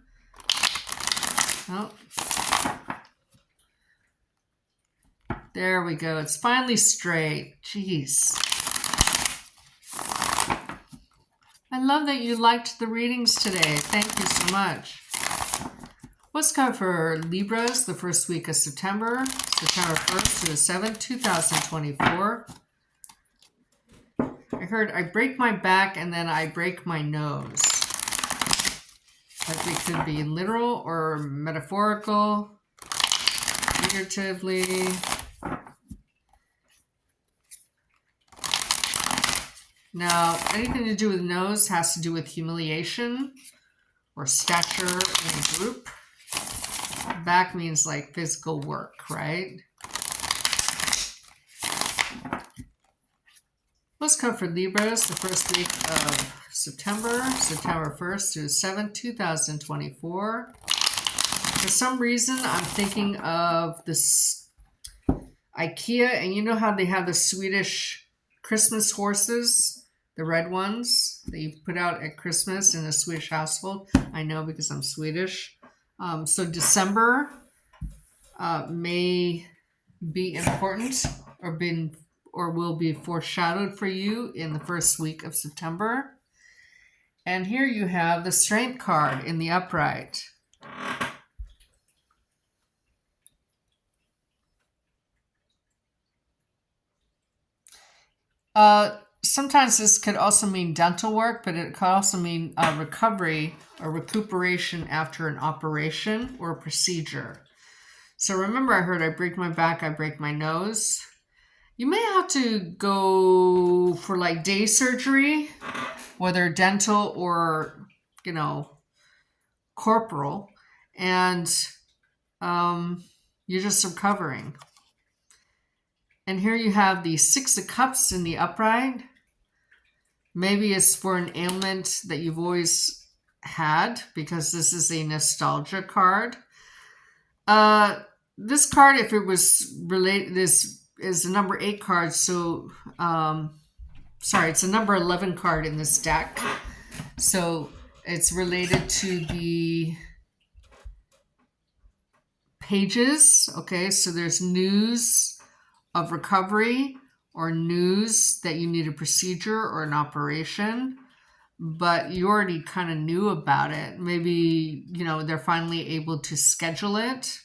Oh. There we go. It's finally straight. Jeez. I love that you liked the readings today. Thank you so much. What's coming for Libras the first week of September? September 1st to the 7th, 2024. I heard I break my back and then I break my nose. But it could be literal or metaphorical, figuratively. Now, anything to do with nose has to do with humiliation or stature in a group. Back means like physical work, right? Let's come for Libras the first week of September, September 1st through 7th, 2024. For some reason, I'm thinking of this IKEA, and you know how they have the Swedish Christmas horses, the red ones that you put out at Christmas in a Swedish household. I know because I'm Swedish. So December may be important or will be foreshadowed for you in the first week of September. And here you have the Strength card in the upright. Sometimes this could also mean dental work, but it could also mean recovery or recuperation after an operation or a procedure. So remember, I heard I break my back, I break my nose. You may have to go for like day surgery, whether dental or, corporal, and you're just recovering. And here you have the Six of Cups in the upright. Maybe it's for an ailment that you've always had, because this is a nostalgia card. This card, if it was related, this is a number 8 card. So, it's a number 11 card in this deck. So it's related to the pages. Okay, so there's news of recovery or news that you need a procedure or an operation, but you already kind of knew about it. Maybe, they're finally able to schedule it.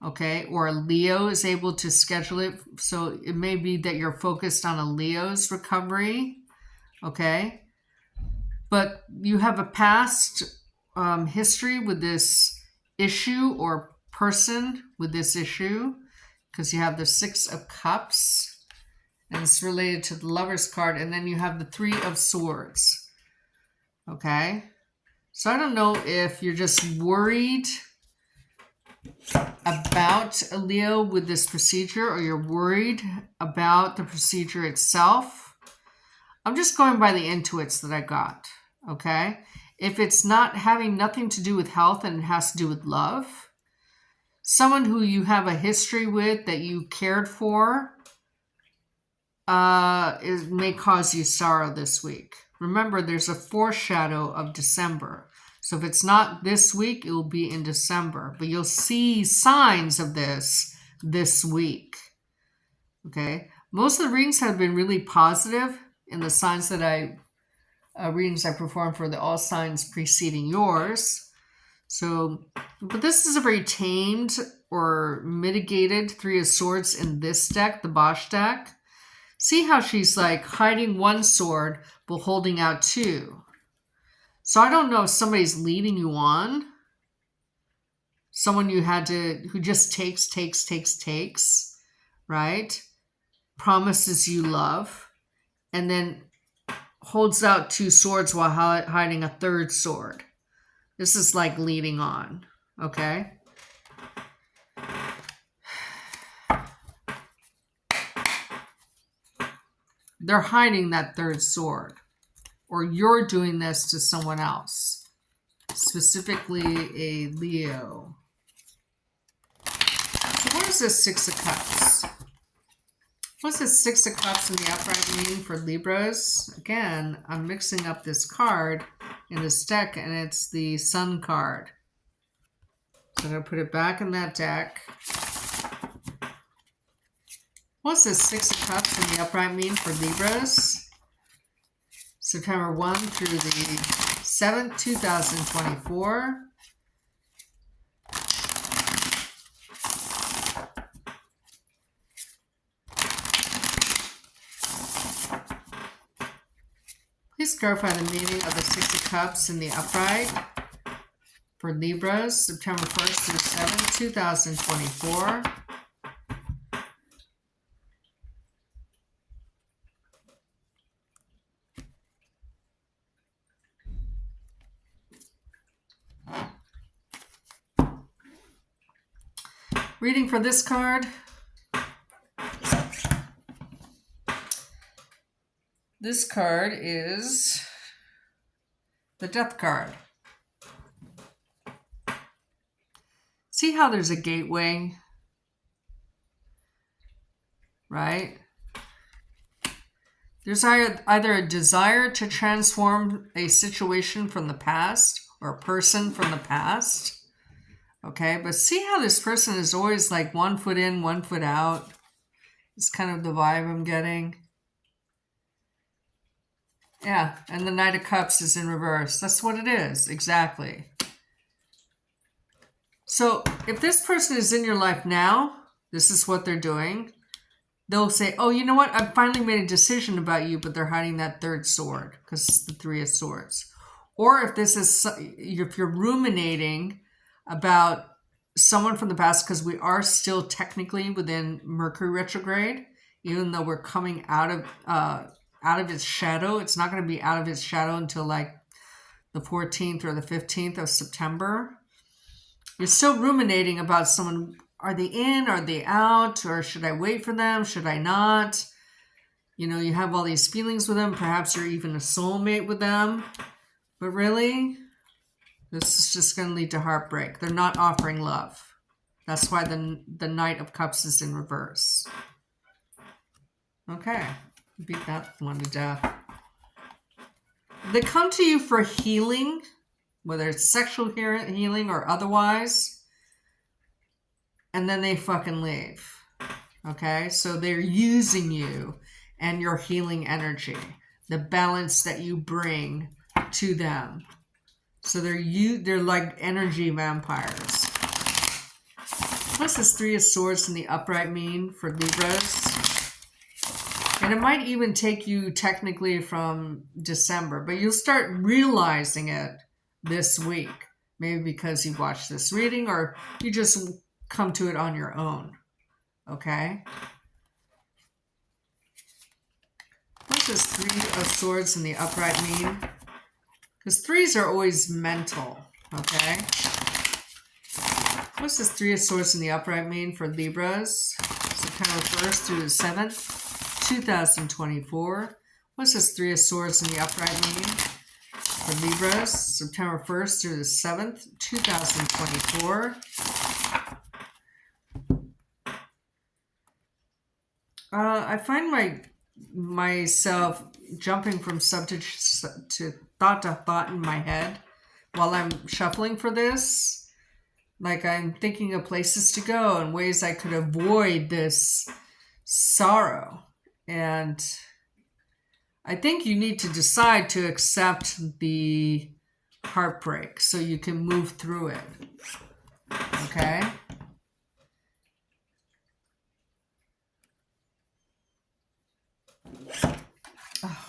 Okay, or a Leo is able to schedule it. So it may be that you're focused on a Leo's recovery. Okay, but you have a past history with this issue or person with this issue, because you have the Six of Cups, and it's related to the Lover's card, and then you have the Three of Swords. Okay, so I don't know if you're just worried about Leo with this procedure, or you're worried about the procedure itself, I'm just going by the intuits that I got, okay? If it's not having nothing to do with health and it has to do with love, someone who you have a history with that you cared for, it may cause you sorrow this week. Remember, there's a foreshadow of December. So if it's not this week, it will be in December. But you'll see signs of this week. Okay? Most of the readings have been really positive in the signs that readings I performed for the all signs preceding yours. So, but this is a very tamed or mitigated Three of Swords in this deck, the Bosch deck. See how she's like hiding one sword but holding out two. So I don't know if somebody's leading you on. Someone who just takes, right? Promises you love, and then holds out two swords while hiding a third sword. This is like leading on, okay? They're hiding that third sword, or you're doing this to someone else, specifically a Leo. So what is this Six of Cups? What's this Six of Cups in the upright mean for Libras? Again, I'm mixing up this card in this deck, and it's the Sun card. So I'm going to put it back in that deck. What's this Six of Cups in the upright mean for Libras? September 1 through the 7th, 2024. Please clarify the meaning of the Six of Cups in the upright for Libras, September 1st through 7th, 2024. Reading for this card. This card is the Death card. See how there's a gateway, right? There's either a desire to transform a situation from the past or a person from the past. Okay, but see how this person is always like 1 foot in, 1 foot out. It's kind of the vibe I'm getting. Yeah, and the Knight of Cups is in reverse. That's what it is, exactly. So if this person is in your life now, this is what they're doing. They'll say, oh, you know what? I finally made a decision about you, but they're hiding that third sword because it's the Three of Swords. Or if you're ruminating about someone from the past, because we are still technically within Mercury retrograde, even though we're coming out of its shadow. It's not going to be out of its shadow until like the 14th or the 15th of September. You're still ruminating about someone. Are they in? Are they out? Or should I wait for them? Should I not? You know, you have all these feelings with them. Perhaps you're even a soulmate with them. But really, this is just going to lead to heartbreak. They're not offering love. That's why the Knight of Cups is in reverse. Okay. Beat that one to death. They come to you for healing, whether it's sexual healing or otherwise, and then they fucking leave. Okay? So they're using you and your healing energy, the balance that you bring to them. So they're like energy vampires. What's this Three of Swords in the upright mean for Libras? And it might even take you technically from December, but you'll start realizing it this week. Maybe because you watched this reading or you just come to it on your own. Okay? What does Three of Swords in the upright mean? Because threes are always mental. Okay? What's this Three of Swords in the upright mean for Libras? September 1st through the 7th, 2024. What's this Three of Swords in the upright mean for Libras? September 1st through the 7th, 2024. I find myself jumping from subject to thought in my head while I'm shuffling for this. Like I'm thinking of places to go and ways I could avoid this sorrow. And I think you need to decide to accept the heartbreak so you can move through it. Okay? Oh,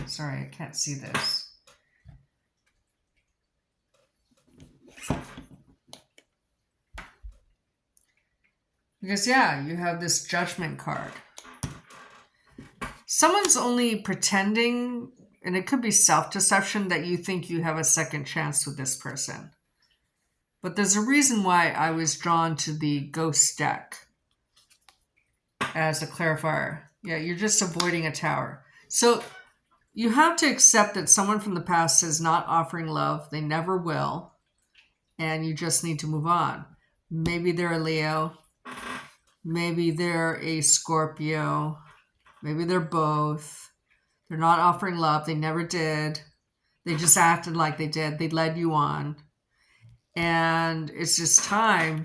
sorry, I can't see this. Because, yeah, you have this Judgment card. Someone's only pretending, and it could be self-deception, that you think you have a second chance with this person. But there's a reason why I was drawn to the Ghost deck as a clarifier. Yeah, you're just avoiding a tower. So you have to accept that someone from the past is not offering love. They never will. And you just need to move on. Maybe they're a Leo. Maybe they're a Scorpio. Maybe they're both. They're not offering love. They never did. They just acted like they did. They led you on. And it's just time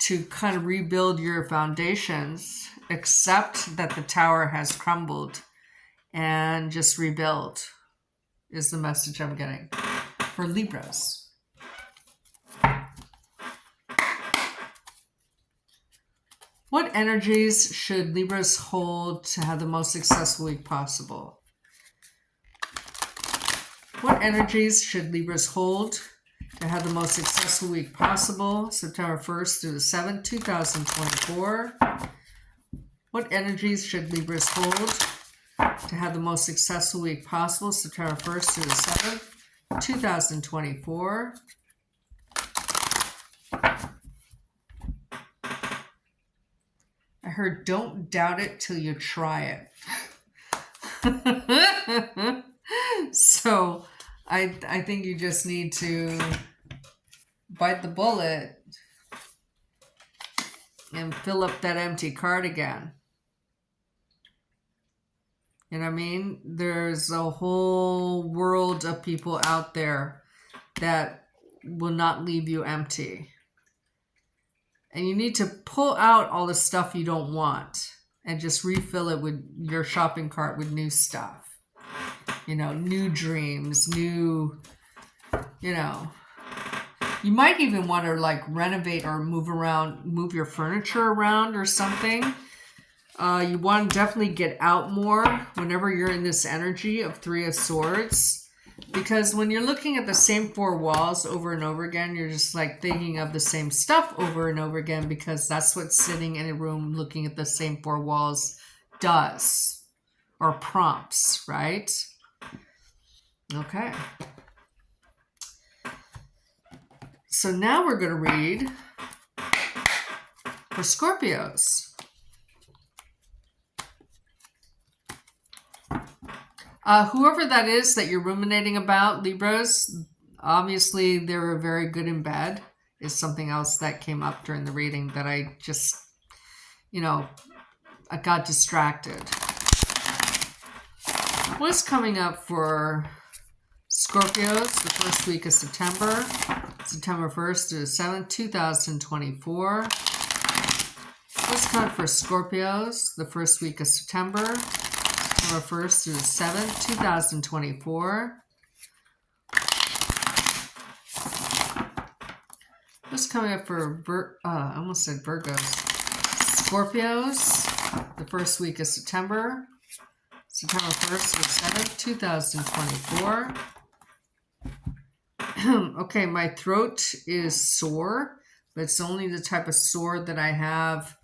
to kind of rebuild your foundations, accept that the tower has crumbled, and just rebuild is the message I'm getting for Libras. What energies should Libras hold to have the most successful week possible? What energies should Libras hold to have the most successful week possible? September 1st through the 7th, 2024. What energies should Libras hold to have the most successful week possible? September 1st through the 7th, 2024. I heard, don't doubt it till you try it. So I think you just need to bite the bullet and fill up that empty card again. You know what I mean? There's a whole world of people out there that will not leave you empty. And you need to pull out all the stuff you don't want and just refill it with your shopping cart with new stuff. You know, new dreams, new, you know. You might even want to like renovate or move your furniture around or something. You want to definitely get out more whenever you're in this energy of Three of Swords. Because when you're looking at the same four walls over and over again, you're just like thinking of the same stuff over and over again because that's what sitting in a room looking at the same four walls does or prompts, right? Okay. So now we're going to read for Scorpios. Whoever that is that you're ruminating about, Libras, obviously they were very good in bed, is something else that came up during the reading that I just, you know, I got distracted. What's coming up for Scorpios the first week of September, September 1st through the 7th, 2024. What's coming up for Scorpios the first week of September, September 1st through the 7th, 2024. What's coming up for, I almost said Virgos. Scorpios, the first week of September, September 1st through the 7th, 2024. Okay, my throat is sore, but it's only the type of sore that I have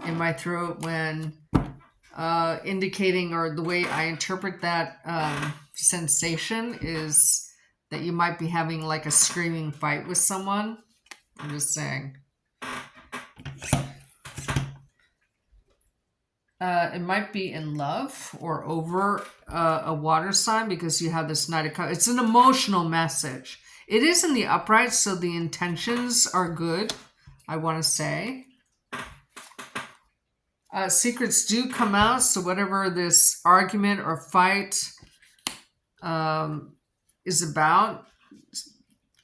in my throat when indicating, or the way I interpret that sensation is that you might be having like a screaming fight with someone. I'm just saying. It might be in love or over a water sign because you have this Knight of Cups. It's an emotional message. It is in the upright, so the intentions are good, I want to say. Secrets do come out, so whatever this argument or fight is about,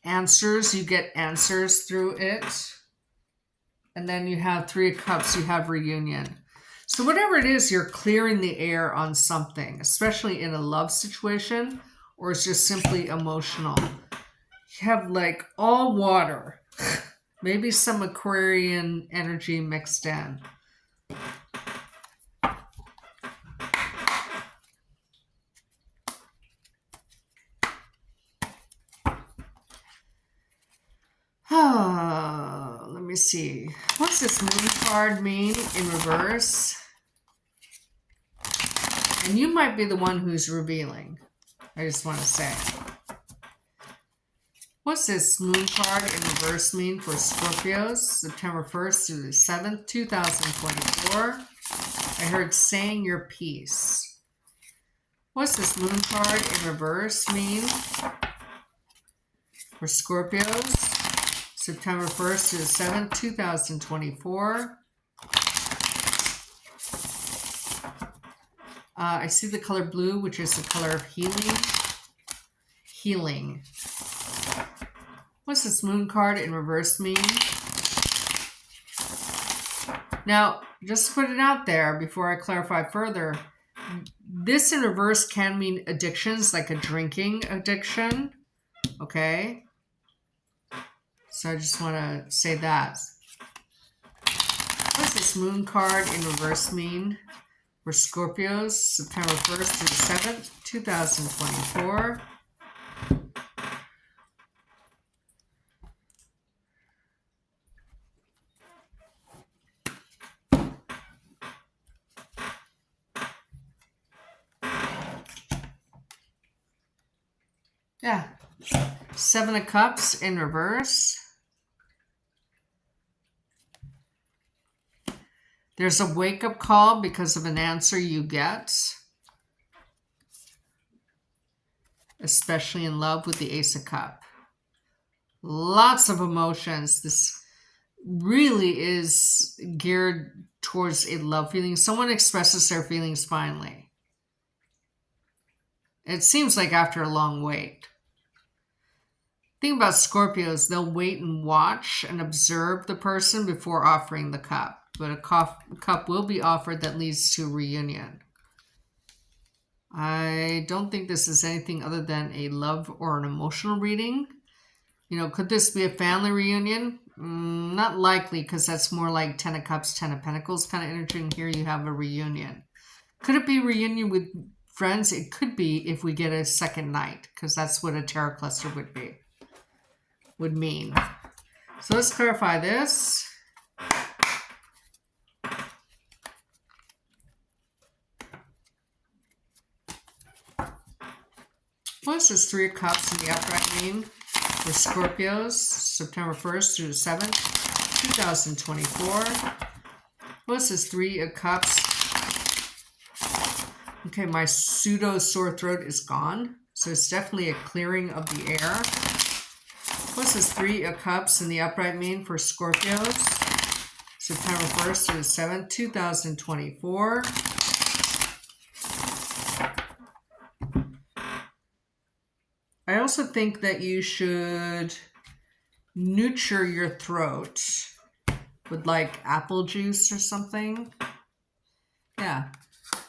answers, you get answers through it. And then you have Three of Cups, you have reunion. So whatever it is, you're clearing the air on something, especially in a love situation, or it's just simply emotional. You have like all water, maybe some Aquarian energy mixed in. Let me see. What's this moon card mean in reverse? And you might be the one who's revealing. I just want to say. What's this moon card in reverse mean for Scorpios? September 1st through the 7th, 2024. I heard saying your piece. What's this moon card in reverse mean for Scorpios? September 1st to the 7th, 2024. I see the color blue, which is the color of healing. Healing. What's this moon card in reverse mean? Now, just to put it out there before I clarify further, this in reverse can mean addictions, like a drinking addiction. Okay? So I just want to say that. What does this moon card in reverse mean for Scorpios, September 1st through the 7th, 2024? Yeah. Seven of Cups in reverse. There's a wake-up call because of an answer you get, especially in love with the Ace of Cups. Lots of emotions. This really is geared towards a love feeling. Someone expresses their feelings finally. It seems like after a long wait. The thing about Scorpios, they'll wait and watch and observe the person before offering the cup. But a cup will be offered that leads to a reunion. I don't think this is anything other than a love or an emotional reading. You know, could this be a family reunion? Not likely, because that's more like 10 of Cups, 10 of Pentacles kind of energy. And here you have a reunion. Could it be a reunion with friends? It could be if we get a second night, because that's what a tarot cluster would mean. So let's clarify this. What does this Three of Cups in the upright mean for Scorpios, September 1st through the 7th, 2024? What is this Three of Cups? Okay, my pseudo sore throat is gone, so it's definitely a clearing of the air. What's this Three of Cups in the upright mean for Scorpios, September 1st through the 7th, 2024? I also think that you should nurture your throat with like apple juice or something. Yeah.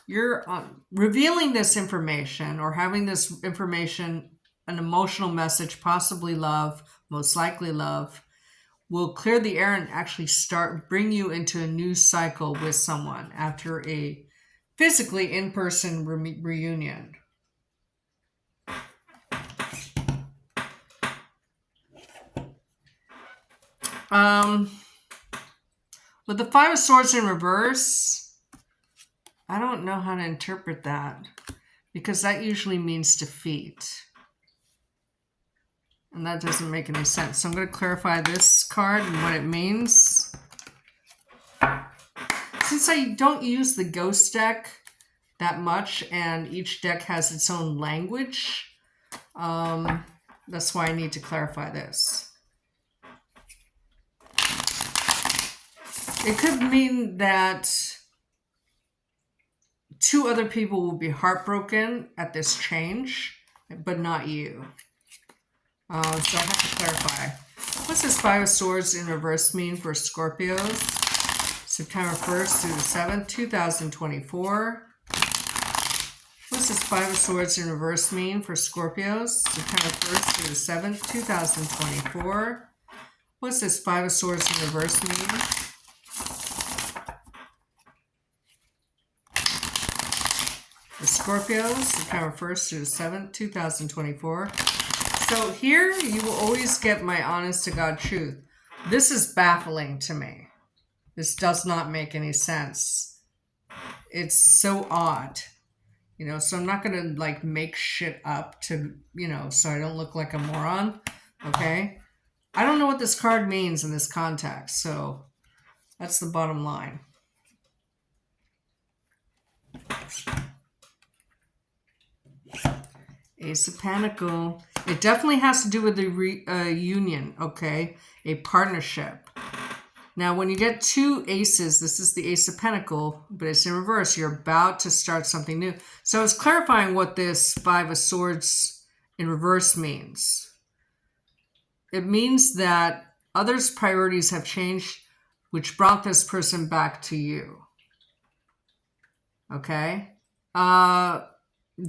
You're revealing this information or having this information, an emotional message, possibly love, most likely love, will clear the air and actually bring you into a new cycle with someone after a physically in-person reunion. With the Five of Swords in reverse, I don't know how to interpret that because that usually means defeat. And that doesn't make any sense. So I'm going to clarify this card and what it means. Since I don't use the ghost deck that much, and each deck has its own language, that's why I need to clarify this. It could mean that 2 other people will be heartbroken at this change, but not you. So I have to clarify. What's this 5 of Swords in reverse mean for Scorpios? September 1st through the 7th, 2024. What's this 5 of Swords in reverse mean for Scorpios? September 1st through the 7th, 2024. What's this 5 of Swords in reverse mean? For Scorpios, September 1st through the 7th, 2024. So here you will always get my honest to God truth. This is baffling to me. This does not make any sense. It's so odd. You know, so I'm not going to like make shit up to, you know, so I don't look like a moron. Okay? I don't know what this card means in this context. So that's the bottom line. Ace of Pentacles. It definitely has to do with the union, okay? A partnership. Now, when you get 2 aces, this is the Ace of Pentacles, but it's in reverse. You're about to start something new. So I was clarifying what this 5 of Swords in reverse means. It means that others' priorities have changed, which brought this person back to you. Okay?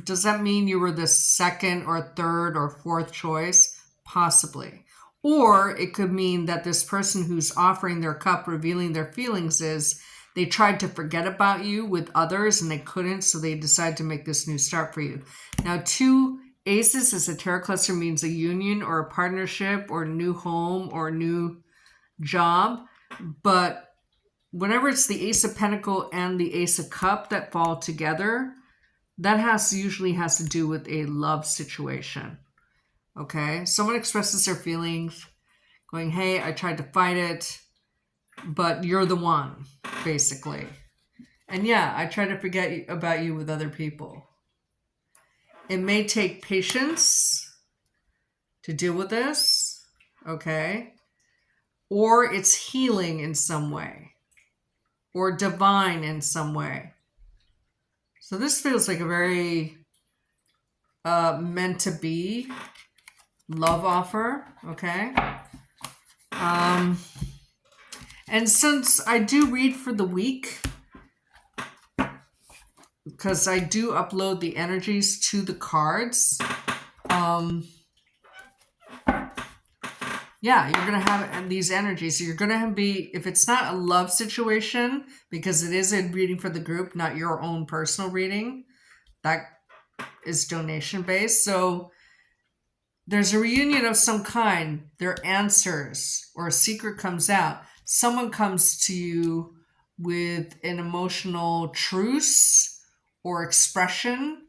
Does that mean you were the 2nd or 3rd or 4th choice? Possibly. Or it could mean that this person who's offering their cup, revealing their feelings, is they tried to forget about you with others and they couldn't, so they decided to make this new start for you. Now, 2 aces as a tarot cluster means a union or a partnership or a new home or a new job. But whenever it's the Ace of Pentacles and the Ace of Cups that fall together, that usually has to do with a love situation. Okay, someone expresses their feelings, going, hey, I tried to fight it, but you're the one, basically. And yeah, I try to forget about you with other people. It may take patience to deal with this, okay? Or it's healing in some way, or divine in some way. So this feels like a very meant to be love offer, okay? And since I do read for the week, because I do upload the energies to the cards, yeah, you're going to have these energies. You're going to be, if it's not a love situation, because it is a reading for the group, not your own personal reading, that is donation based. So there's a reunion of some kind, there are answers, or a secret comes out. Someone comes to you with an emotional truce or expression,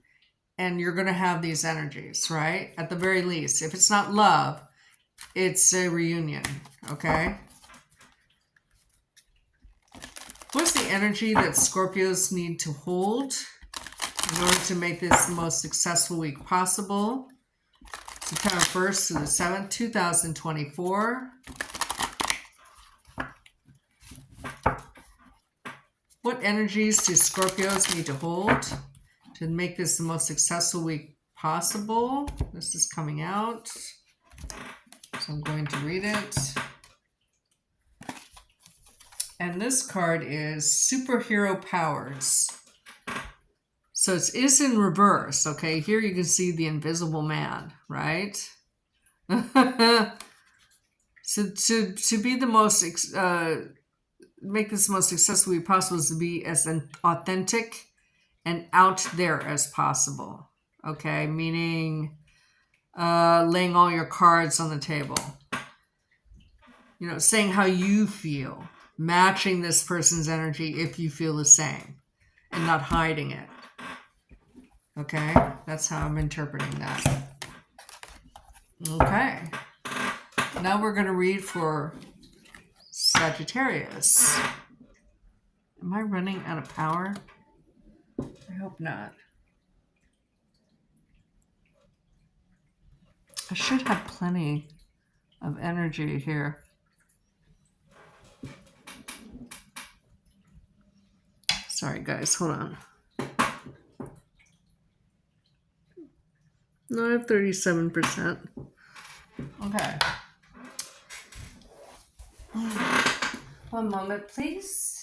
and you're going to have these energies, right? At the very least. If it's not love, it's a reunion, okay? What's the energy that Scorpios need to hold in order to make this the most successful week possible? September 1st to the 7th, 2024. What energies do Scorpios need to hold to make this the most successful week possible? This is coming out, so I'm going to read it. And this card is Superhero Powers. So it is in reverse, okay? Here you can see the Invisible Man, right? So to be the most, make this the most successful way possible is to be as authentic and out there as possible, okay? Meaning laying all your cards on the table. You know, saying how you feel, matching this person's energy if you feel the same, and not hiding it. Okay, that's how I'm interpreting that. Okay, Now we're going to read for Sagittarius. Am I running out of power? I hope not. I should have plenty of energy here. Sorry, guys. Hold on. No, I have 37%. Okay. One moment, please.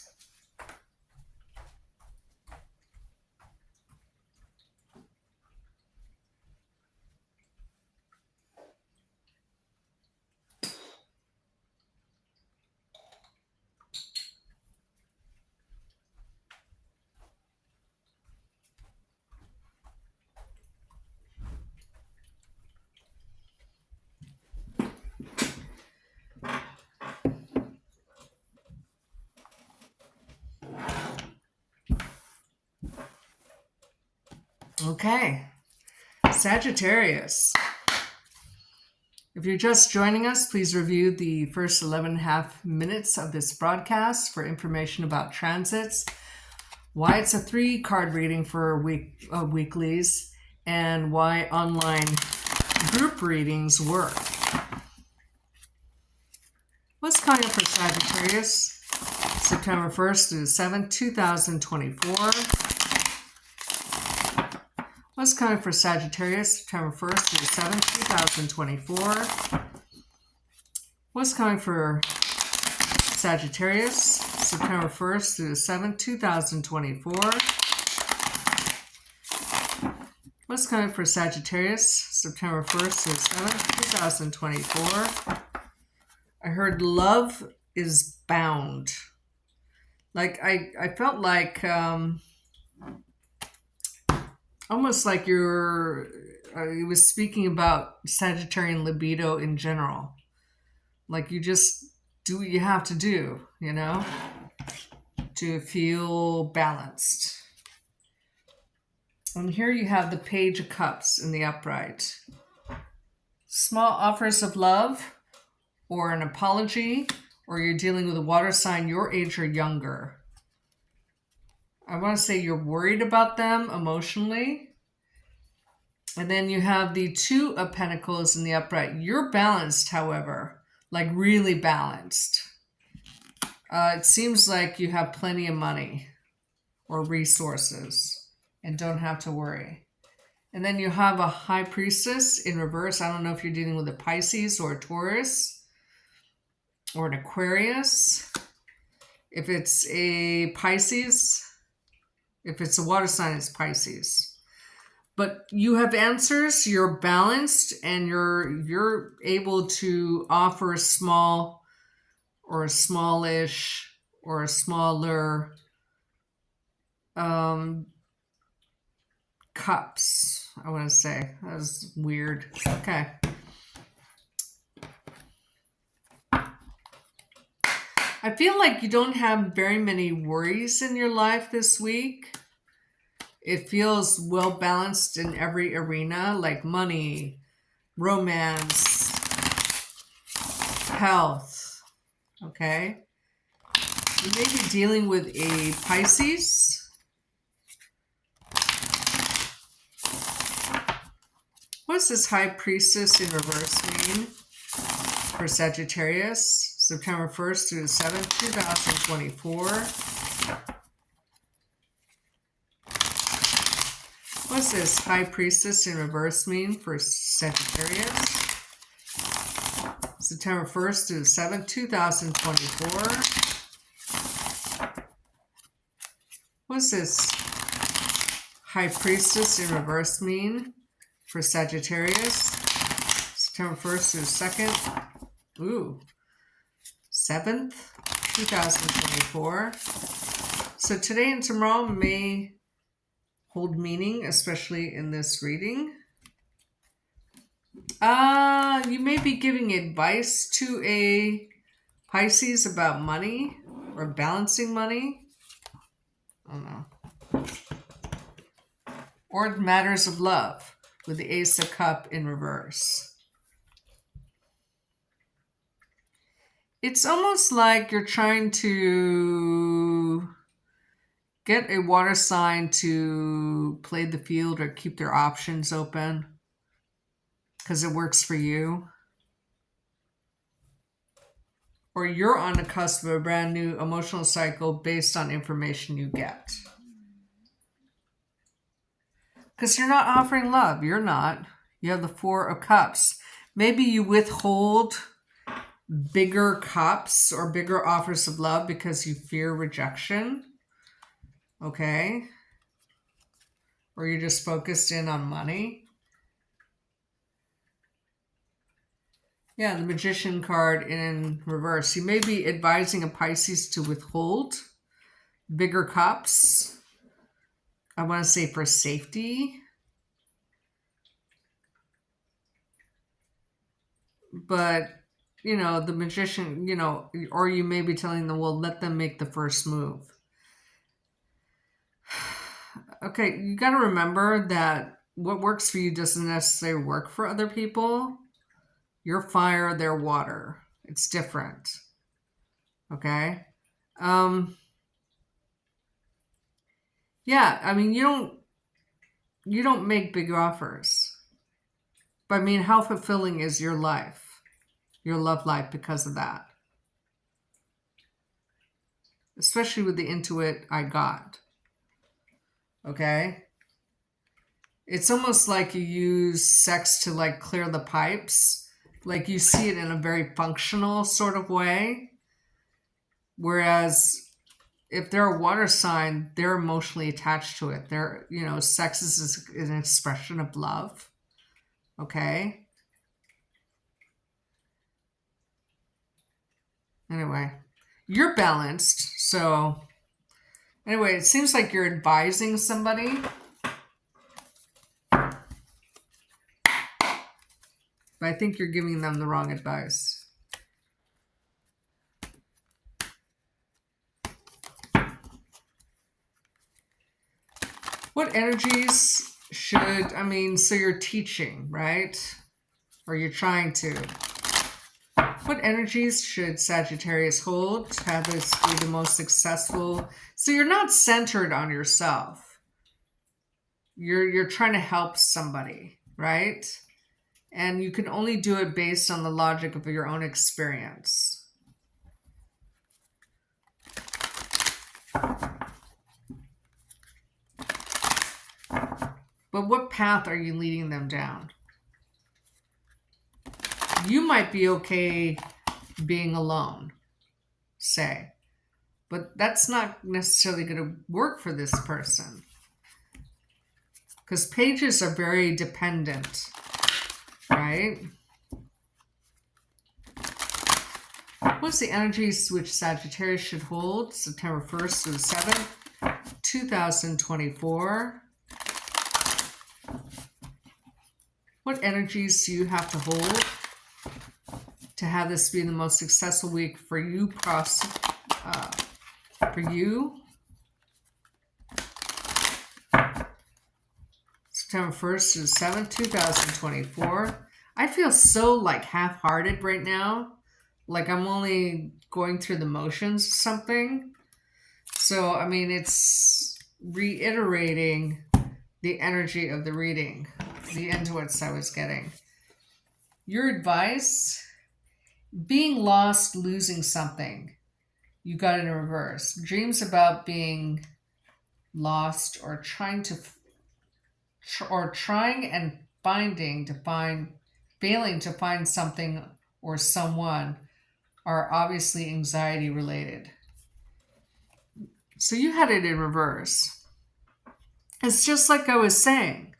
Okay. Sagittarius. If you're just joining us, please review the first 11.5 minutes of this broadcast for information about transits, why it's a 3-card reading for weeklies, and why online group readings work. What's coming up for Sagittarius? September 1st through 7th, 2024. What's coming for Sagittarius, September 1st through 7th, 2024? What's coming for Sagittarius, September 1st through 7th, 2024? What's coming for Sagittarius, September 1st through 7th, 2024? I heard love is bound. Like, I felt like... almost like he was speaking about Sagittarian libido in general. Like you just do what you have to do, you know, to feel balanced. And here you have the Page of Cups in the upright. Small offers of love or an apology, or you're dealing with a water sign your age or younger. I want to say you're worried about them emotionally. And then you have the Two of Pentacles in the upright. You're balanced, however, like really balanced. It seems like you have plenty of money or resources and don't have to worry. And then you have a High Priestess in reverse. I don't know if you're dealing with a Pisces or a Taurus or an Aquarius. If it's a Pisces... If it's a water sign, it's Pisces. But you have answers, you're balanced, and you're able to offer a small or a smallish or a smaller cups, I want to say. That was weird. Okay. I feel like you don't have very many worries in your life this week. It feels well balanced in every arena, like money, romance, health. Okay? You may be dealing with a Pisces. What's this High Priestess in reverse mean for Sagittarius? September 1st through 7th, 2024. What's this High Priestess in reverse mean for Sagittarius? September 1st through 7th, 2024. What's this High Priestess in reverse mean for Sagittarius? September 1st through 2nd. Ooh. 7th, 2024. So today and tomorrow may hold meaning, especially in this reading. You may be giving advice to a Pisces about money or balancing money. I don't know. Or matters of love with the Ace of Cups in reverse. It's almost like you're trying to get a water sign to play the field or keep their options open because it works for you. Or you're on the cusp of a brand new emotional cycle based on information you get. Because you're not offering love. You're not. You have the Four of Cups. Maybe you withhold bigger cups or bigger offers of love because you fear rejection. Okay. Or you're just focused in on money. Yeah, the Magician card in reverse. You may be advising a Pisces to withhold bigger cups. I want to say for safety. But, the Magician, or you may be telling them, well, let them make the first move. Okay, you got to remember that what works for you doesn't necessarily work for other people. You're fire, they're water. It's different. Okay? Yeah, I mean, you don't make big offers. But I mean, how fulfilling is your life? Your love life because of that? Especially with the Intuit I got. Okay? It's almost like you use sex to like clear the pipes. Like you see it in a very functional sort of way. Whereas if they're a water sign, they're emotionally attached to it. Sex is an expression of love. Okay? Anyway, you're balanced. So, anyway, it seems like you're advising somebody. But I think you're giving them the wrong advice. What energies so you're teaching, right? Or you're trying to. What energies should Sagittarius hold to have this be the most successful? So you're not centered on yourself. You're trying to help somebody, right? And you can only do it based on the logic of your own experience. But what path are you leading them down? You might be okay being alone, say, but that's not necessarily going to work for this person. Because pages are very dependent, right? What's the energies which Sagittarius should hold September 1st to the 7th, 2024? What energies do you have to hold to have this be the most successful week for you, September 1st to the 7th, 2024. I feel so like half-hearted right now. Like I'm only going through the motions of something. So, I mean, it's reiterating the energy of the reading, the intuits I was getting. Your advice, being lost, losing something. You got it in reverse. Dreams about being lost or trying and failing to find something or someone are obviously anxiety related. So you had it in reverse. It's just like I was saying.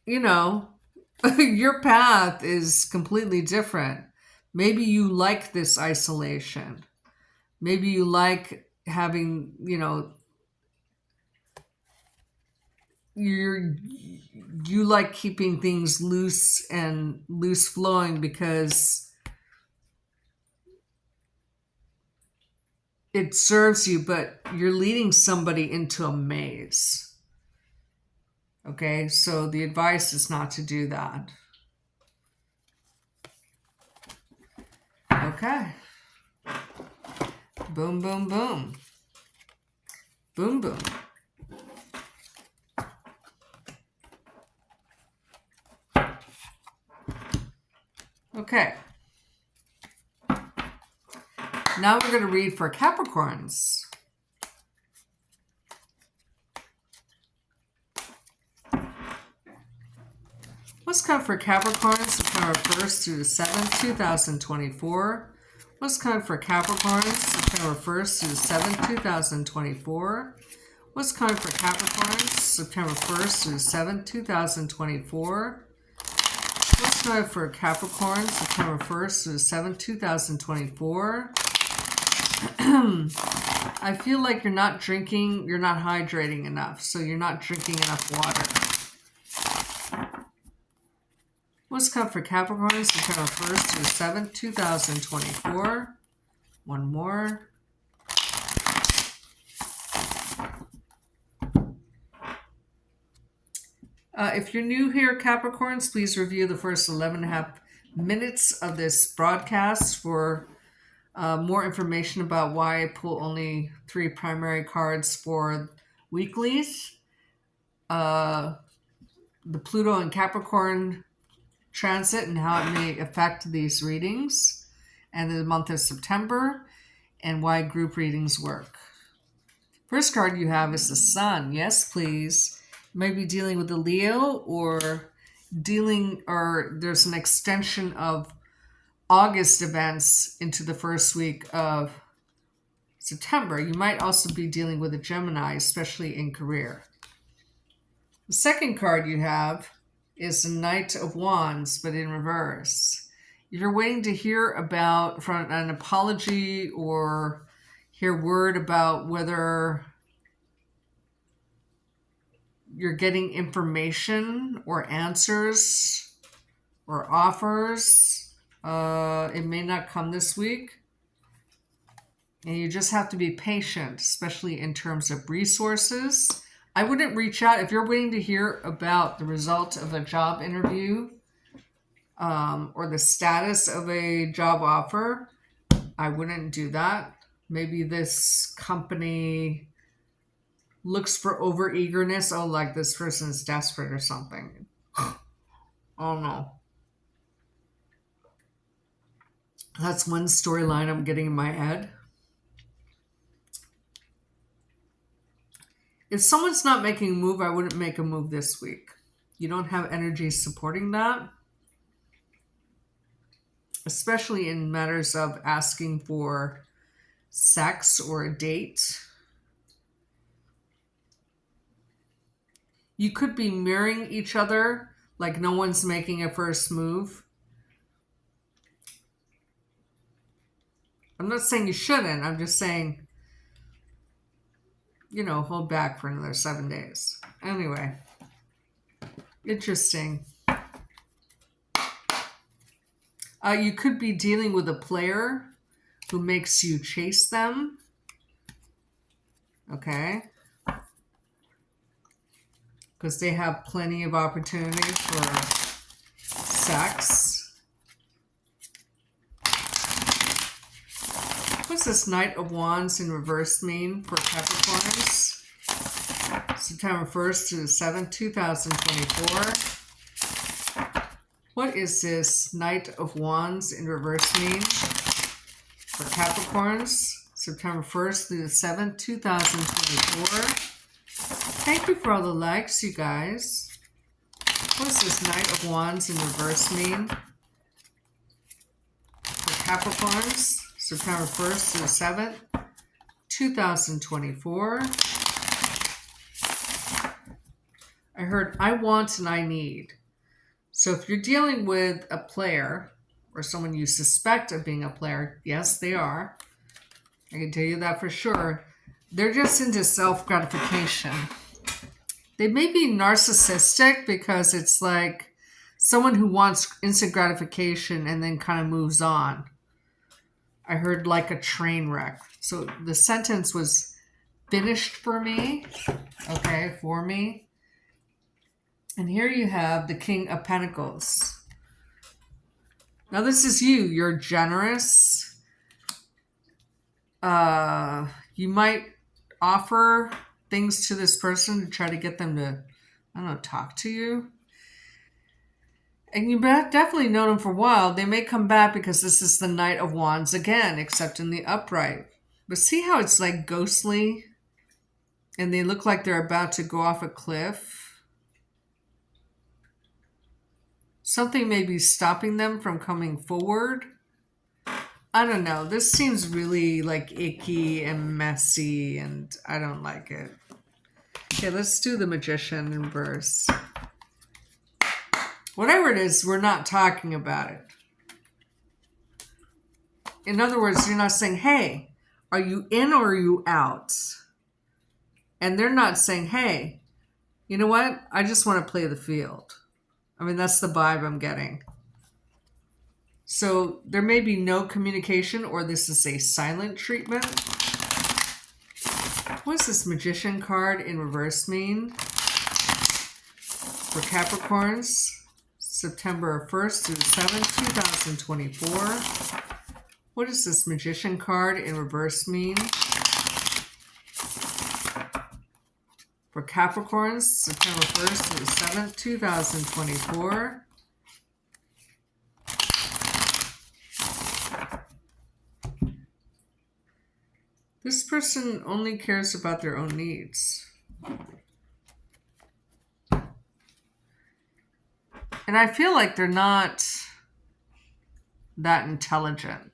Your path is completely different. Maybe you like this isolation. Maybe you like having, you like keeping things loose flowing because it serves you, but you're leading somebody into a maze. Okay, so the advice is not to do that. Okay. Boom, boom, boom. Boom, boom. Okay. Now we're going to read for Capricorns. What's coming for Capricorns September 1st through the 7th, 2024? What's coming for Capricorns September 1st through the 7th, 2024? What's coming for Capricorns September 1st through the 7th, 2024? What's coming for Capricorns September 1st through the 7th, 2024? I feel like you're not drinking, you're not hydrating enough, so you're not drinking enough water. What's coming for Capricorn September 1st through 7th, 2024? One more. If you're new here, Capricorns, please review the first 11.5 minutes of this broadcast for more information about why I pull only 3 primary cards for weeklies. The Pluto and Capricorn transit and how it may affect these readings, and the month of September, and why group readings work. First card you have is the Sun. Yes, please. You may be dealing with a Leo, or there's an extension of August events into the first week of September. You might also be dealing with a Gemini, especially in career. The second card you have is the Knight of Wands, but in reverse. If you're waiting to hear about from an apology or hear word about whether you're getting information or answers or offers, it may not come this week. And you just have to be patient, especially in terms of resources. I wouldn't reach out if you're waiting to hear about the result of a job interview or the status of a job offer. I wouldn't do that. Maybe this company looks for over-eagerness. Oh, like this person's desperate or something. Oh, no. That's one storyline I'm getting in my head. If someone's not making a move, I wouldn't make a move this week. You don't have energy supporting that, especially in matters of asking for sex or a date. You could be mirroring each other, like no one's making a first move. I'm not saying you shouldn't. I'm just saying, hold back for another 7 days. Anyway, interesting. You could be dealing with a player who makes you chase them. Okay. Because they have plenty of opportunity for sex. What's this Knight of Wands in reverse mean for Capricorns? September 1st to the 7th, 2024. What is this Knight of Wands in reverse mean for Capricorns? September 1st through the 7th, 2024. Thank you for all the likes, you guys. What does this Knight of Wands in reverse mean for Capricorns? September 1st to the 7th, 2024. I heard I want and I need. So if you're dealing with a player or someone you suspect of being a player, yes, they are. I can tell you that for sure. They're just into self-gratification. They may be narcissistic because it's like someone who wants instant gratification and then kind of moves on. I heard like a train wreck. So the sentence was finished for me. Okay, for me. And here you have the King of Pentacles. Now this is you. You're generous. You might offer things to this person to try to get them to, I don't know, talk to you. And you definitely known them for a while. They may come back because this is the Knight of Wands again, except in the upright. But see how it's like ghostly? And they look like they're about to go off a cliff. Something may be stopping them from coming forward. I don't know. This seems really like icky and messy, and I don't like it. Okay, let's do the Magician in reverse. Whatever it is, we're not talking about it. In other words, you're not saying, hey, are you in or are you out? And they're not saying, hey, you know what? I just want to play the field. I mean, that's the vibe I'm getting. So there may be no communication, or this is a silent treatment. What does this Magician card in reverse mean? For Capricorns, September 1st through 7th, 2024. What does this Magician card in reverse mean? For Capricorns, September 1st through 7th, 2024. This person only cares about their own needs. And I feel like they're not that intelligent,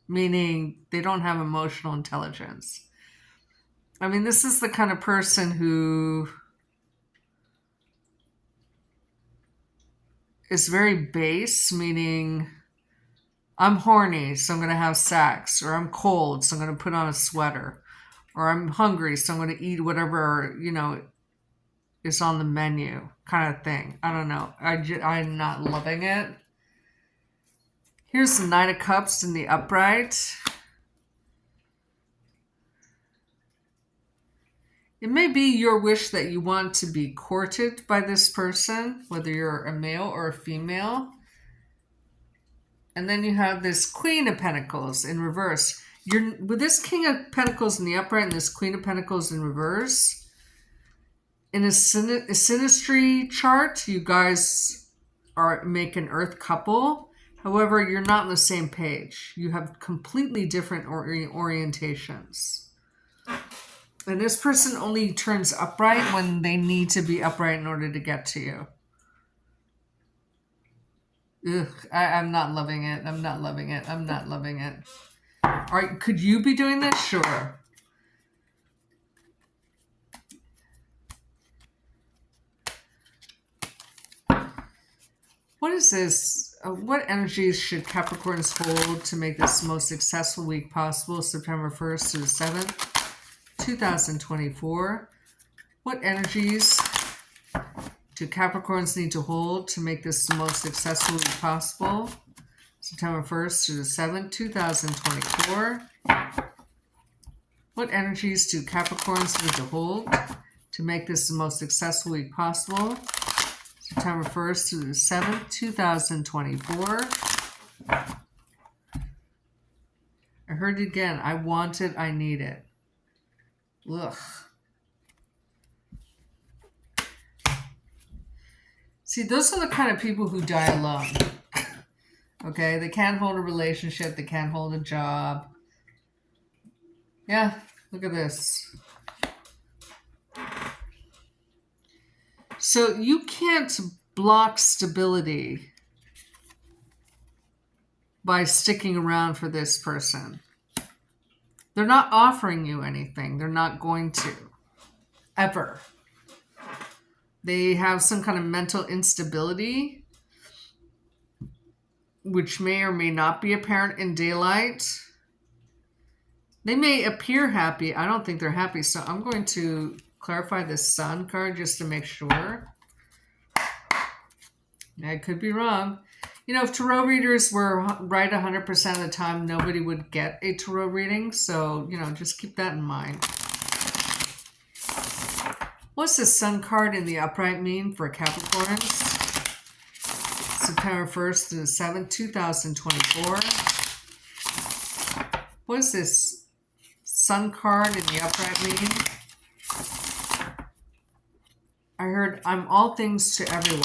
meaning they don't have emotional intelligence. I mean, this is the kind of person who is very base, meaning I'm horny, so I'm going to have sex, or I'm cold, so I'm going to put on a sweater, or I'm hungry, so I'm going to eat whatever, you know, is on the menu kind of thing. I don't know. I'm not loving it. Here's the Knight of Cups in the upright. It may be your wish that you want to be courted by this person, whether you're a male or a female. And then you have this Queen of Pentacles in reverse. With this King of Pentacles in the upright and this Queen of Pentacles in reverse, in a synastry chart, you guys make an earth couple. However, you're not on the same page. You have completely different orientations. And this person only turns upright when they need to be upright in order to get to you. Ugh, I'm not loving it. I'm not loving it. I'm not loving it. All right, could you be doing this? Sure. What is this? What energies should Capricorns hold to make this the most successful week possible, September 1st to the 7th, 2024? What energies do Capricorns need to hold to make this the most successful week possible, September 1st to the 7th, 2024? What energies do Capricorns need to hold to make this the most successful week possible, September 1st to the 7th, 2024? I heard it again. I want it. I need it. Ugh. See, those are the kind of people who die alone. Okay? They can't hold a relationship. They can't hold a job. Yeah, look at this. So you can't block stability by sticking around for this person. They're not offering you anything. They're not going to. Ever. They have some kind of mental instability, which may or may not be apparent in daylight. They may appear happy. I don't think they're happy. So I'm going to clarify this Sun card just to make sure. I could be wrong. You know, if tarot readers were right 100% of the time, nobody would get a tarot reading. So, you know, just keep that in mind. What's the Sun card in the upright mean for Capricorns? September 1st to the 7th, 2024. What does this Sun card in the upright mean? I heard I'm all things to everyone.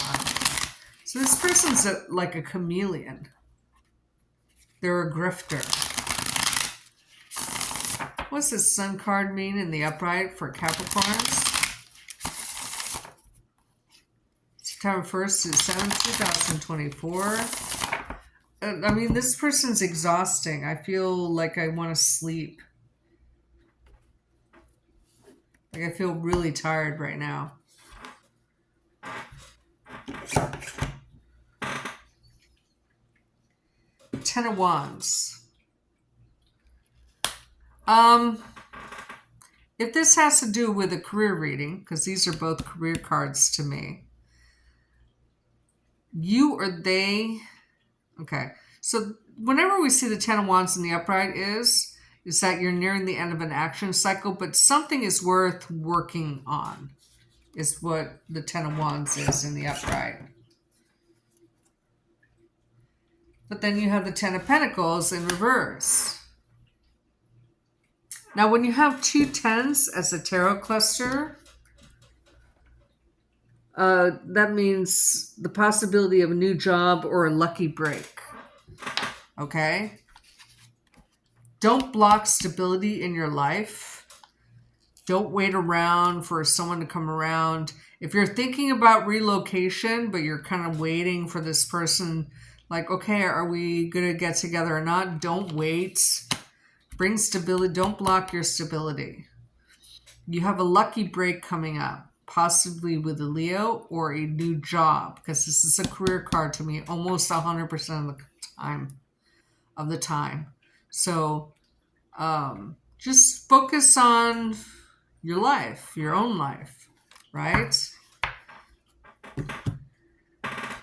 So this person's like a chameleon. They're a grifter. What's this Sun card mean in the upright for Capricorns? September 1st to 7th, 2024. I mean, this person's exhausting. I feel like I want to sleep. Like I feel really tired right now. Ten of Wands. If this has to do with a career reading, because these are both career cards to me, you or they, okay. So whenever we see the Ten of Wands in the upright is that you're nearing the end of an action cycle, but something is worth working on, is what the Ten of Wands is in the upright. But then you have the Ten of Pentacles in reverse. Now, when you have two tens as a tarot cluster, that means the possibility of a new job or a lucky break. Okay? Don't block stability in your life. Don't wait around for someone to come around. If you're thinking about relocation, but you're kind of waiting for this person, like, okay, are we going to get together or not? Don't wait. Bring stability. Don't block your stability. You have a lucky break coming up, possibly with a Leo or a new job, because this is a career card to me almost 100% of the time. So just focus on your life, your own life, right?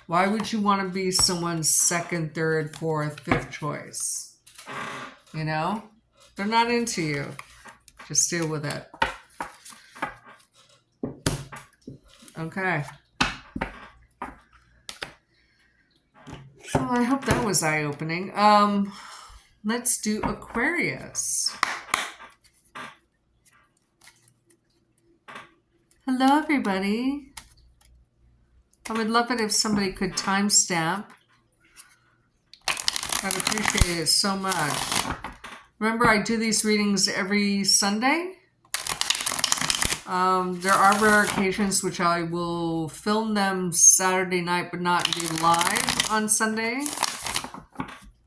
Why would you want to be someone's second, third, fourth, fifth choice? You know? They're not into you. Just deal with it. Okay. Well, I hope that was eye-opening. Let's do Aquarius. Hello, everybody. I would love it if somebody could timestamp. I'd appreciate it so much. Remember, I do these readings every Sunday. There are rare occasions which I will film them Saturday night but not do live on Sunday.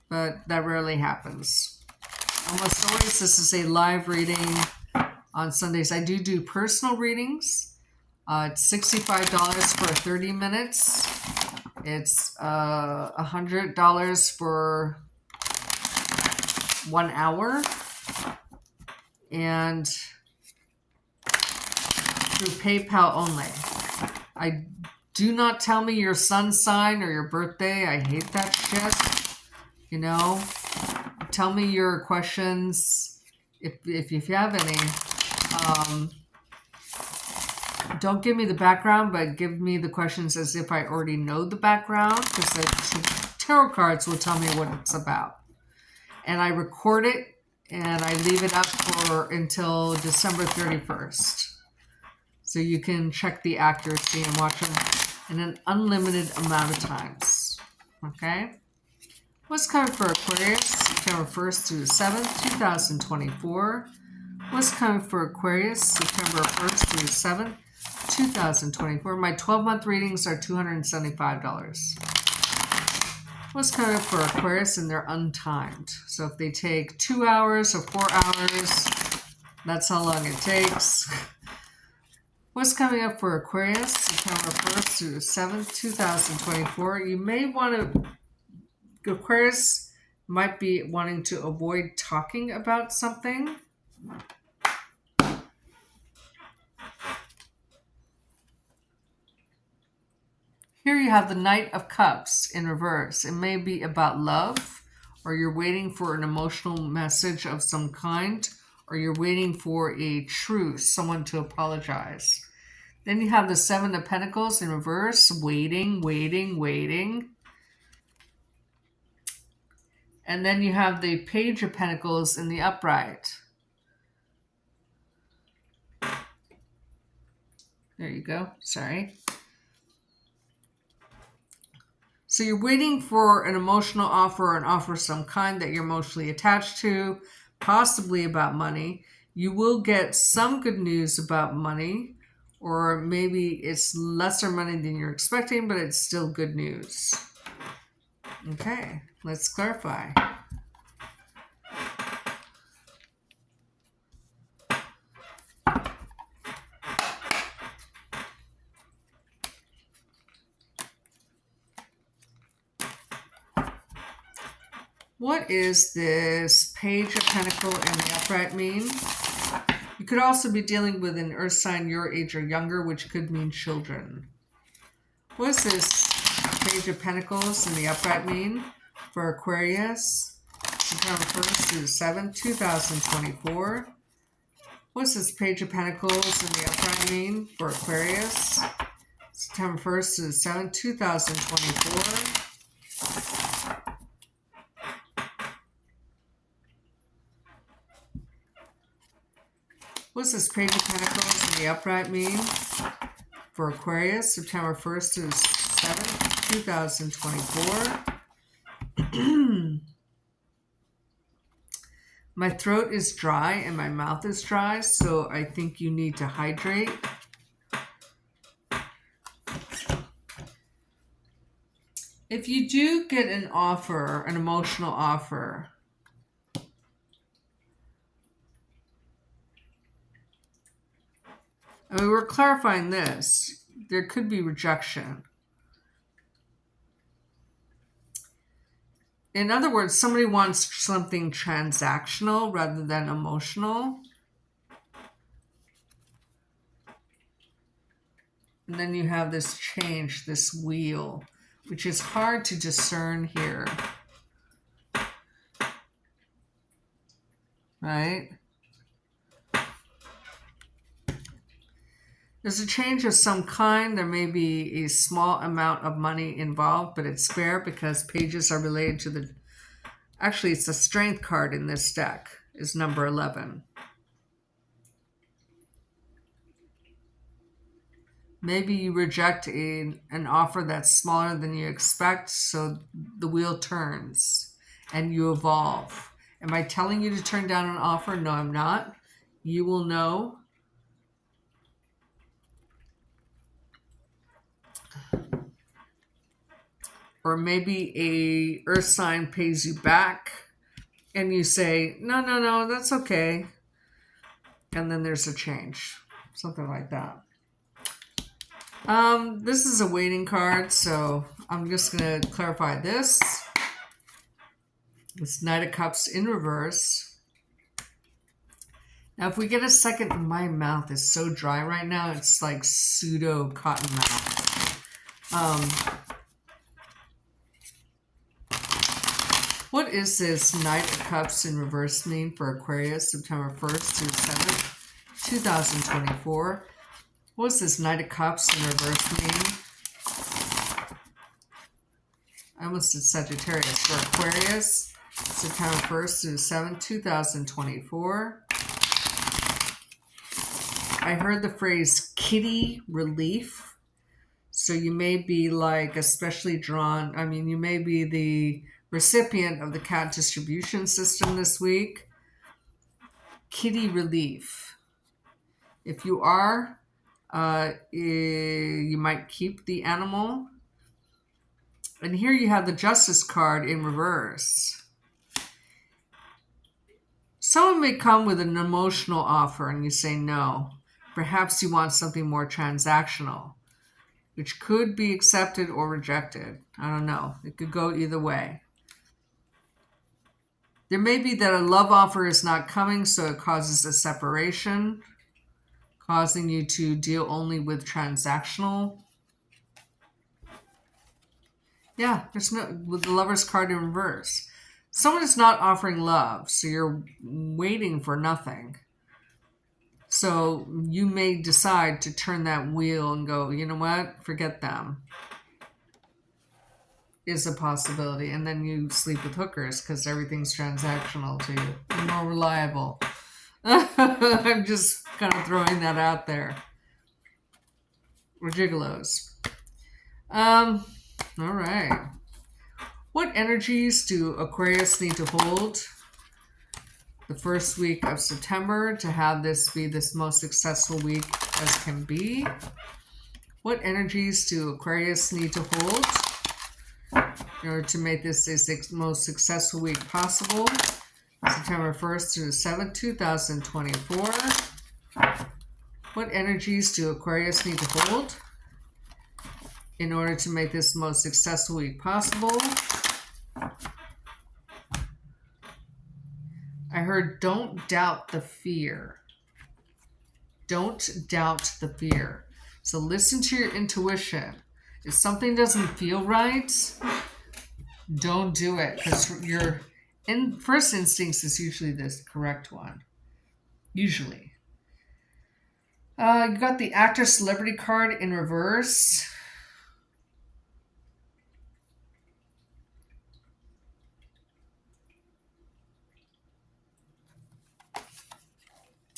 But that rarely happens. Almost always this is a live reading on Sundays. I do personal readings. It's $65 for 30 minutes. It's $100 for 1 hour. And through PayPal only. Do not tell me your sun sign or your birthday. I hate that shit. You know, tell me your questions if you have any. Don't give me the background, but give me the questions as if I already know the background, because the tarot cards will tell me what it's about. And I record it and I leave it up until December 31st. So you can check the accuracy and watch them in an unlimited amount of times. Okay? What's coming for Aquarius, September 1st through the 7th, 2024. What's coming for Aquarius, September 1st through the 7th, 2024. My 12-month readings are $275. What's coming for Aquarius, and they're untimed. So if they take 2 hours or 4 hours, that's how long it takes. What's coming up for Aquarius, September 1st through the 7th, 2024. You may want to... Aquarius might be wanting to avoid talking about something. Here you have the Knight of Cups in reverse. It may be about love, or you're waiting for an emotional message of some kind, or you're waiting for a truce, someone to apologize. Then you have the Seven of Pentacles in reverse, waiting. And then you have the Page of Pentacles in the upright. There you go. Sorry. So you're waiting for an emotional offer or an offer of some kind that you're emotionally attached to, possibly about money. You will get some good news about money, or maybe it's lesser money than you're expecting, but it's still good news. Okay, let's clarify. What is this Page of Pentacles and the upright mean? You could also be dealing with an earth sign your age or younger, which could mean children. What is this Page of Pentacles and the upright mean for Aquarius? September 1st through the 7th, 2024. What's this Page of Pentacles and the upright mean for Aquarius? September 1st to the 7th, 2024. What's this Page of Pentacles and the upright mean for Aquarius? September 1st to the 7th, 2024. My throat is dry and my mouth is dry, so I think you need to hydrate. If you do get an offer, an emotional offer, I mean, we're clarifying this. There could be rejection. In other words, somebody wants something transactional rather than emotional. And then you have this change, this wheel, which is hard to discern here. Right? There's a change of some kind. There may be a small amount of money involved, but it's fair because pages are related to the... Actually, it's the strength card in this deck is number 11. Maybe you reject an offer that's smaller than you expect, so the wheel turns and you evolve. Am I telling you to turn down an offer? No, I'm not. You will know. Or maybe a earth sign pays you back and you say, no, that's okay. And then there's a change, something like that. This is a waiting card, so I'm just going to clarify this. It's Knight of Cups in reverse. Now, if we get a second, my mouth is so dry right now. It's like pseudo cotton mouth. What is this Knight of Cups in reverse mean for Aquarius, September 1st through 7th, 2024? What does this Knight of Cups in reverse mean? I almost said Sagittarius. For Aquarius, September 1st through 7th, 2024. I heard the phrase kitty relief. So you may be like especially drawn. I mean, you may be the recipient of the cat distribution system this week. Kitty relief. If you are, you might keep the animal. And here you have the Justice card in reverse. Someone may come with an emotional offer and you say no. Perhaps you want something more transactional, which could be accepted or rejected. I don't know. It could go either way. There may be that a love offer is not coming, so it causes a separation, causing you to deal only with transactional. Yeah, there's no, with the Lover's card in reverse. Someone is not offering love, so you're waiting for nothing. So you may decide to turn that wheel and go, you know what, forget them. Is a possibility. And then you sleep with hookers because everything's transactional to you. You're more reliable. I'm just kind of throwing that out there. We're gigolos. All right. What energies do Aquarius need to hold the first week of September to have this be this most successful week as can be? What energies do Aquarius need to hold in order to make this the most successful week possible? September 1st through the 7th, 2024. What energies do Aquarius need to hold in order to make this the most successful week possible? I heard don't doubt the fear. Don't doubt the fear. So listen to your intuition. If something doesn't feel right, don't do it, because your first instincts is usually the correct one. Usually. You got the actor celebrity card in reverse.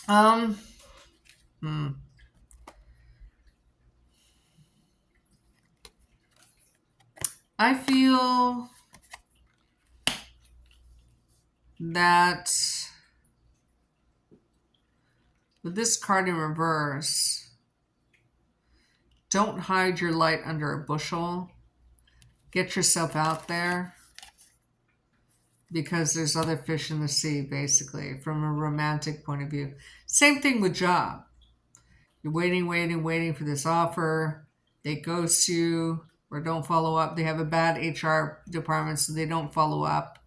I feel that with this card in reverse, don't hide your light under a bushel. Get yourself out there, because there's other fish in the sea, basically, from a romantic point of view. Same thing with job. You're waiting for this offer. They ghost you or don't follow up. They have a bad HR department, so they don't follow up,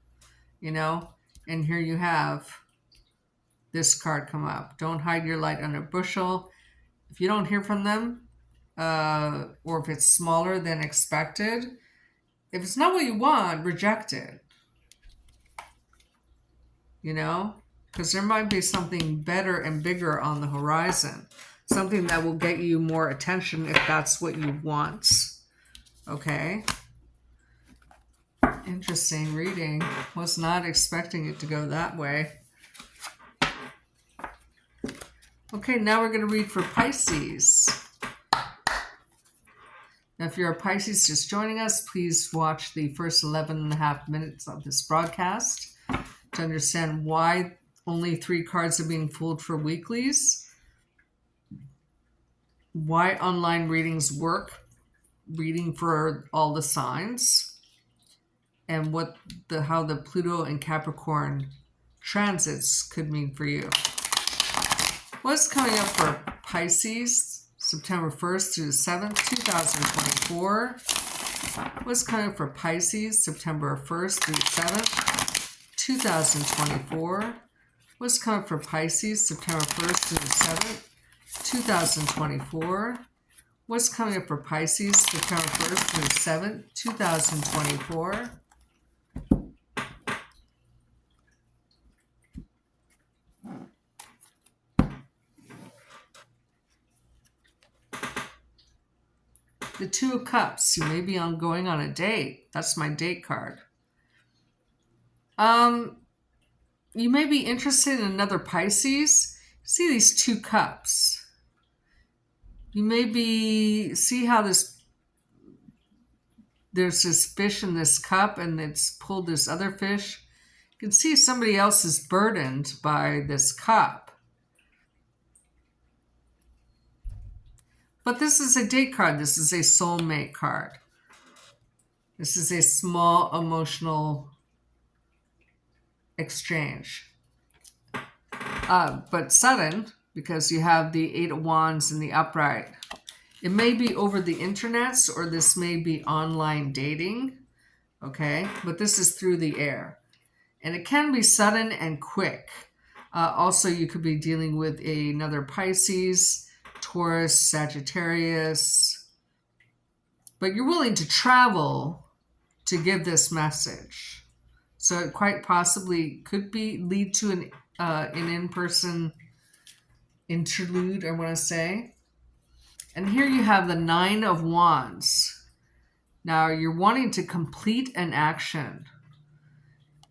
And here you have this card come up. Don't hide your light under a bushel. If you don't hear from them, or if it's smaller than expected, if it's not what you want, reject it. Because there might be something better and bigger on the horizon. Something that will get you more attention if that's what you want. Okay? Interesting reading. Was not expecting it to go that way. Okay, now we're going to read for Pisces. Now, if you're a Pisces just joining us, please watch the first 11 and a half minutes of this broadcast to understand why only 3 cards are being pulled for weeklies, why online readings work, reading for all the signs, and how the Pluto and Capricorn transits could mean for you. What's coming up for Pisces, September 1st through the 7th, 2024? What's coming up for Pisces, September 1st through the 7th, 2024? What's coming up for Pisces, September 1st through the 7th, 2024? What's coming up for Pisces, September 1st through the 7th, 2024? The 2 of Cups. You may be going on a date. That's my date card. You may be interested in another Pisces. See these 2 cups. You may see how there's this fish in this cup and it's pulled this other fish. You can see somebody else is burdened by this cup. But this is a date card. This is a soulmate card. This is a small emotional exchange. But sudden, because you have the 8 of Wands in the upright. It may be over the internet, or this may be online dating. Okay? But this is through the air. And it can be sudden and quick. Also, you could be dealing with another Pisces, Taurus, Sagittarius, but you're willing to travel to give this message. So it quite possibly could lead to an in-person interlude, I want to say. And here you have the 9 of Wands. Now you're wanting to complete an action.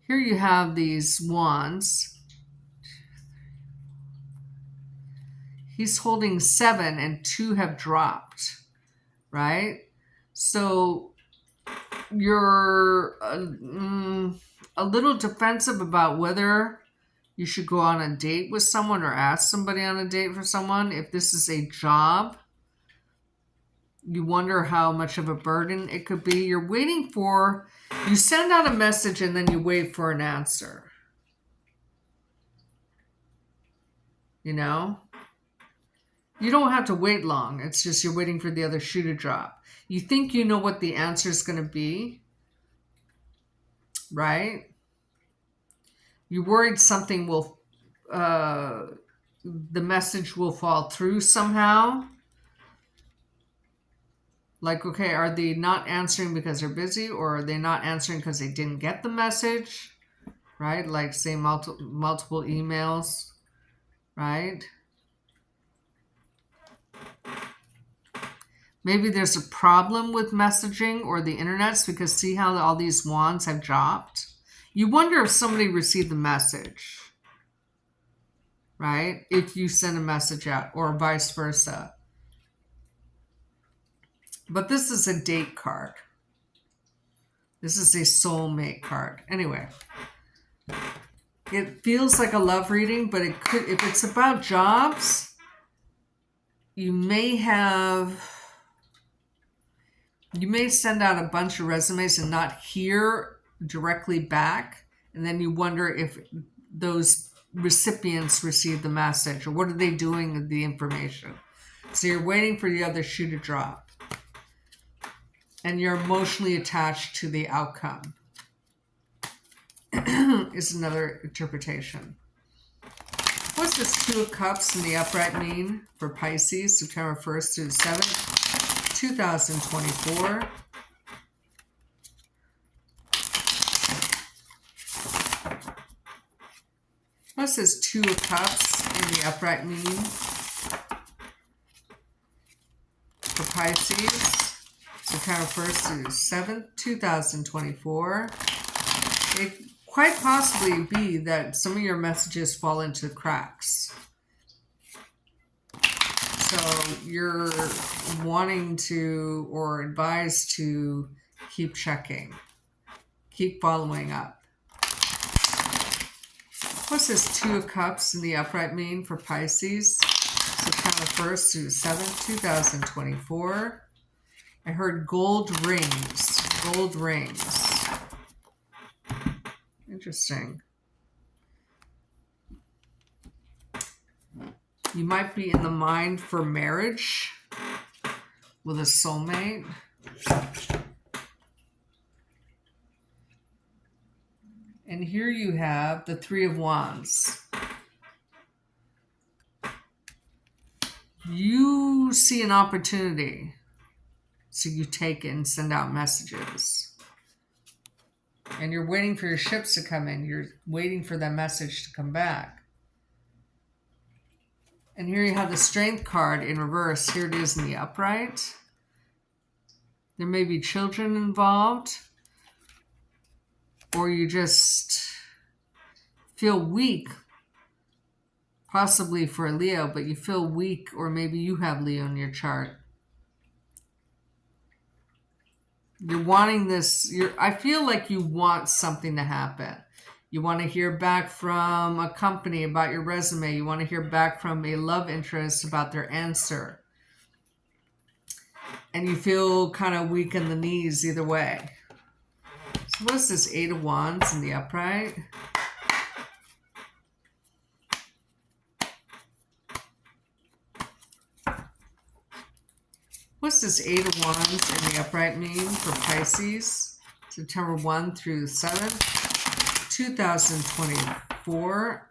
Here you have these wands. He's holding 7 and 2 have dropped. right? So you're a little defensive about whether you should go on a date with someone or ask somebody on a date for someone. If this is a job, you wonder how much of a burden it could be. You're waiting for, you send out a message and then you wait for an answer. You know? You don't have to wait long. It's just you're waiting for the other shoe to drop. You think you know what the answer is going to be, right? You're worried something will, the message will fall through somehow. Like, okay, are they not answering because they're busy, or are they not answering because they didn't get the message, right? Like, say, multiple emails, right? Maybe there's a problem with messaging or the internet, because see how all these wands have dropped? You wonder if somebody received the message, right? If you send a message out, or vice versa. But this is a date card. This is a soulmate card. Anyway, it feels like a love reading, but it could, if it's about jobs, you may send out a bunch of resumes and not hear directly back. And then you wonder if those recipients receive the message, or what are they doing with the information. So you're waiting for the other shoe to drop. And you're emotionally attached to the outcome. Is another interpretation. What's this Two of Cups in the upright mean for Pisces, September 1st through 7th, 2024? What's this Two of Cups in the upright mean for Pisces, September 1st through 7th, 2024? It quite possibly be that some of your messages fall into cracks. So you're wanting to, or advised to, keep checking, keep following up. What's this Two of Cups in the upright mean for Pisces, September 1st through 7th, 2024? I heard gold rings. Gold rings. Interesting. You might be in the mind for marriage with a soulmate. And here you have the Three of Wands. You see an opportunity, so you take it and send out messages. And you're waiting for your ships to come in. You're waiting for that message to come back. And here you have the Strength card in reverse. Here it is in the upright. There may be children involved. Or you just feel weak. Possibly for a Leo, but you feel weak, or maybe you have Leo in your chart. You're wanting this, I feel like you want something to happen. You want to hear back from a company about your resume. You want to hear back from a love interest about their answer. And you feel kind of weak in the knees either way. So what's this Eight of Wands in the upright? What's this Eight of Wands in the upright mean for Pisces, September 1 through 7th, 2024?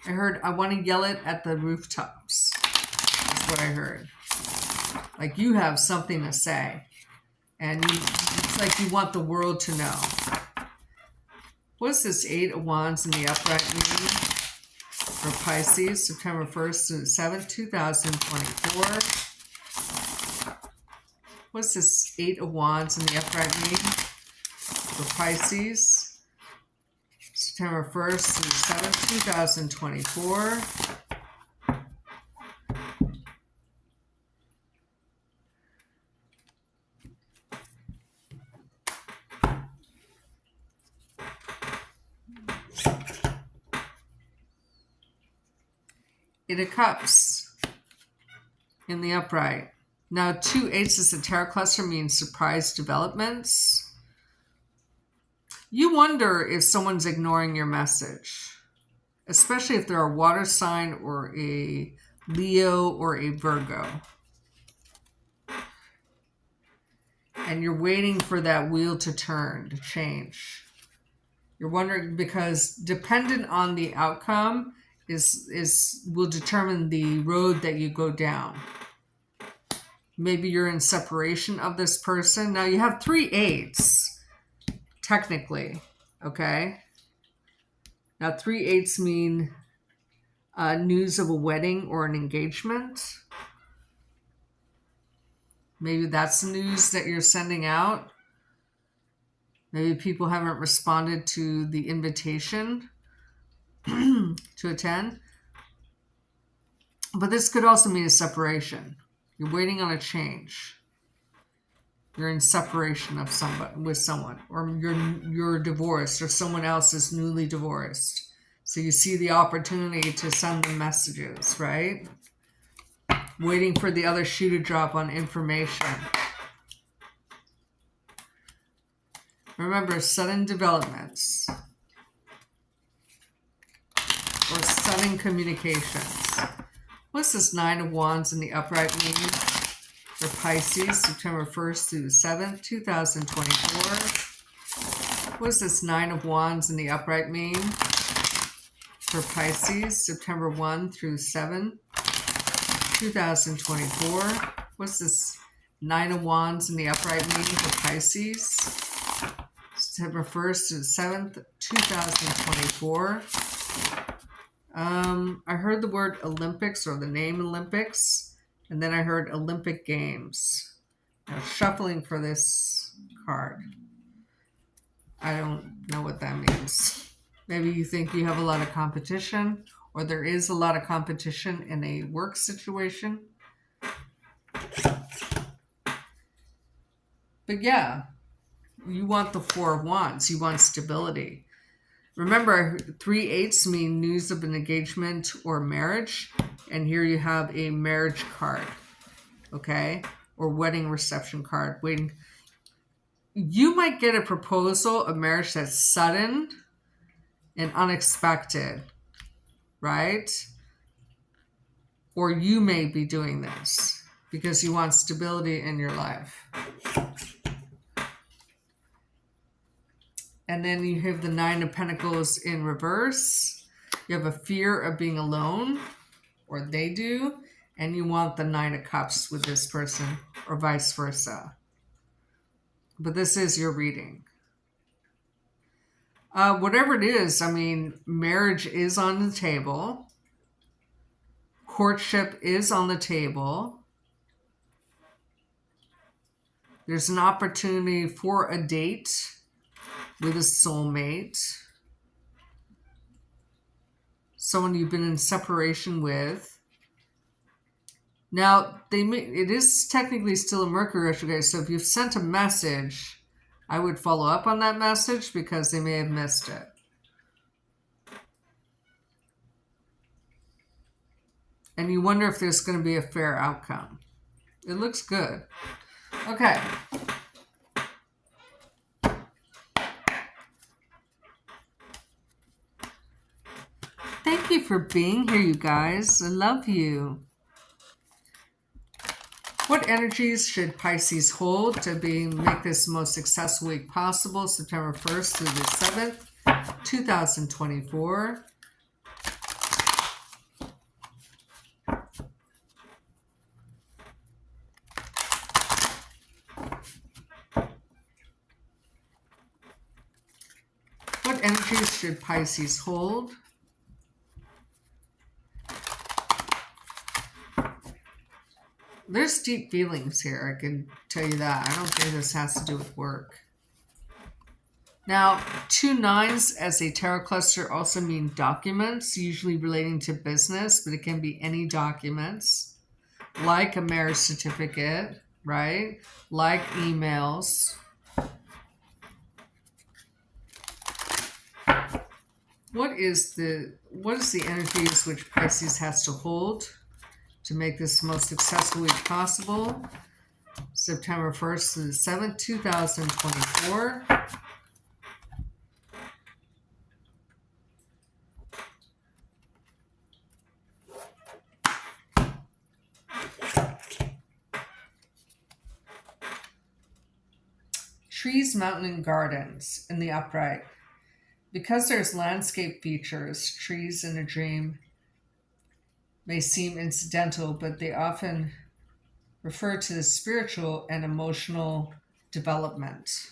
I heard, I want to yell it at the rooftops. That's what I heard. Like you have something to say. And it's like you want the world to know. What's this Eight of Wands in the upright mean for Pisces, September 1st through 7th, 2024? What's this Eight of Wands in the upright mean for Pisces, September 1st through 7th, 2024? Eight of Cups in the upright. Now, 2 8s in the tarot cluster means surprise developments. You wonder if someone's ignoring your message, especially if they're a water sign or a Leo or a Virgo. And you're waiting for that wheel to turn, to change. You're wondering because dependent on the outcome will determine the road that you go down. Maybe you're in separation of this person. Now you have 3 8s, technically, okay? Now 3 8s mean news of a wedding or an engagement. Maybe that's the news that you're sending out. Maybe people haven't responded to the invitation to attend. But this could also mean a separation. You're waiting on a change. You're in separation of with someone, or you're divorced, or someone else is newly divorced. So you see the opportunity to send them messages, right? Waiting for the other shoe to drop on information. Remember, sudden developments or sudden communications. What's this 9 of Wands in the upright mean for Pisces, September 1st through 7th, 2024? What's this 9 of Wands in the upright mean for Pisces, September 1 through 7, 2024? What's this 9 of Wands in the upright mean for Pisces, September 1st to the 7th, 2024. I heard the word Olympics or the name Olympics, and then I heard Olympic Games. Now, shuffling for this card. I don't know what that means. Maybe you think you have a lot of competition, or there is a lot of competition in a work situation. But yeah. You want the 4 of Wands. You want stability. Remember, 3 8s mean news of an engagement or marriage. And here you have a marriage card. Okay? Or wedding reception card. Waiting. You might get a proposal of marriage that's sudden and unexpected. Right? Or you may be doing this because you want stability in your life. And then you have the 9 of Pentacles in reverse. You have a fear of being alone, or they do. And you want the 9 of Cups with this person, or vice versa. But this is your reading. Whatever it is, I mean, marriage is on the table. Courtship is on the table. There's an opportunity for a date with a soulmate, someone you've been in separation with. Now, it is technically still a Mercury retrograde, so if you've sent a message, I would follow up on that message because they may have missed it. And you wonder if there's going to be a fair outcome. It looks good. Okay. Thank you for being here, you guys. I love you. What energies should Pisces hold to make this the most successful week possible, September 1st through the 7th, 2024? What energies should Pisces hold? There's deep feelings here, I can tell you that. I don't think this has to do with work. Now, 2 9s as a tarot cluster also mean documents, usually relating to business, but it can be any documents, like a marriage certificate, right? Like emails. what is the energies which Pisces has to hold to make this the most successful week possible? September 1st to the 7th, 2024. Trees, mountain, and gardens in the upright. Because there's landscape features, trees in a dream may seem incidental, but they often refer to the spiritual and emotional development.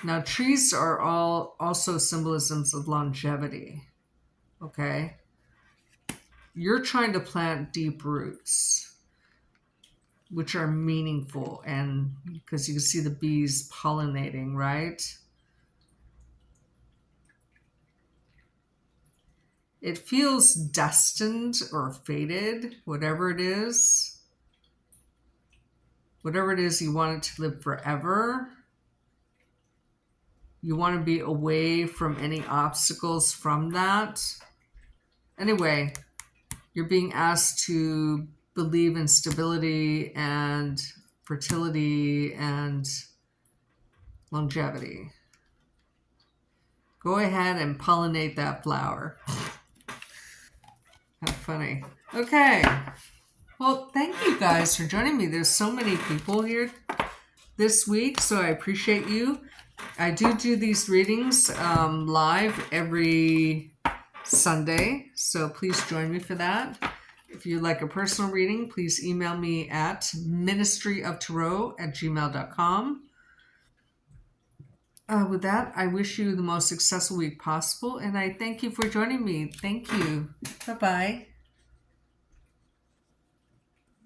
Now, trees are all also symbolisms of longevity. Okay? You're trying to plant deep roots, which are meaningful, and because you can see the bees pollinating, right? It feels destined or fated, whatever it is. Whatever it is, you want it to live forever. You want to be away from any obstacles from that. Anyway, you're being asked to believe in stability and fertility and longevity. Go ahead and pollinate that flower. How funny. Okay. Well, thank you guys for joining me. There's so many people here this week, so I appreciate you. I do these readings live every Sunday, so please join me for that. If you'd like a personal reading, please email me at ministryoftarot@gmail.com. With that, I wish you the most successful week possible, and I thank you for joining me. Thank you. Bye-bye.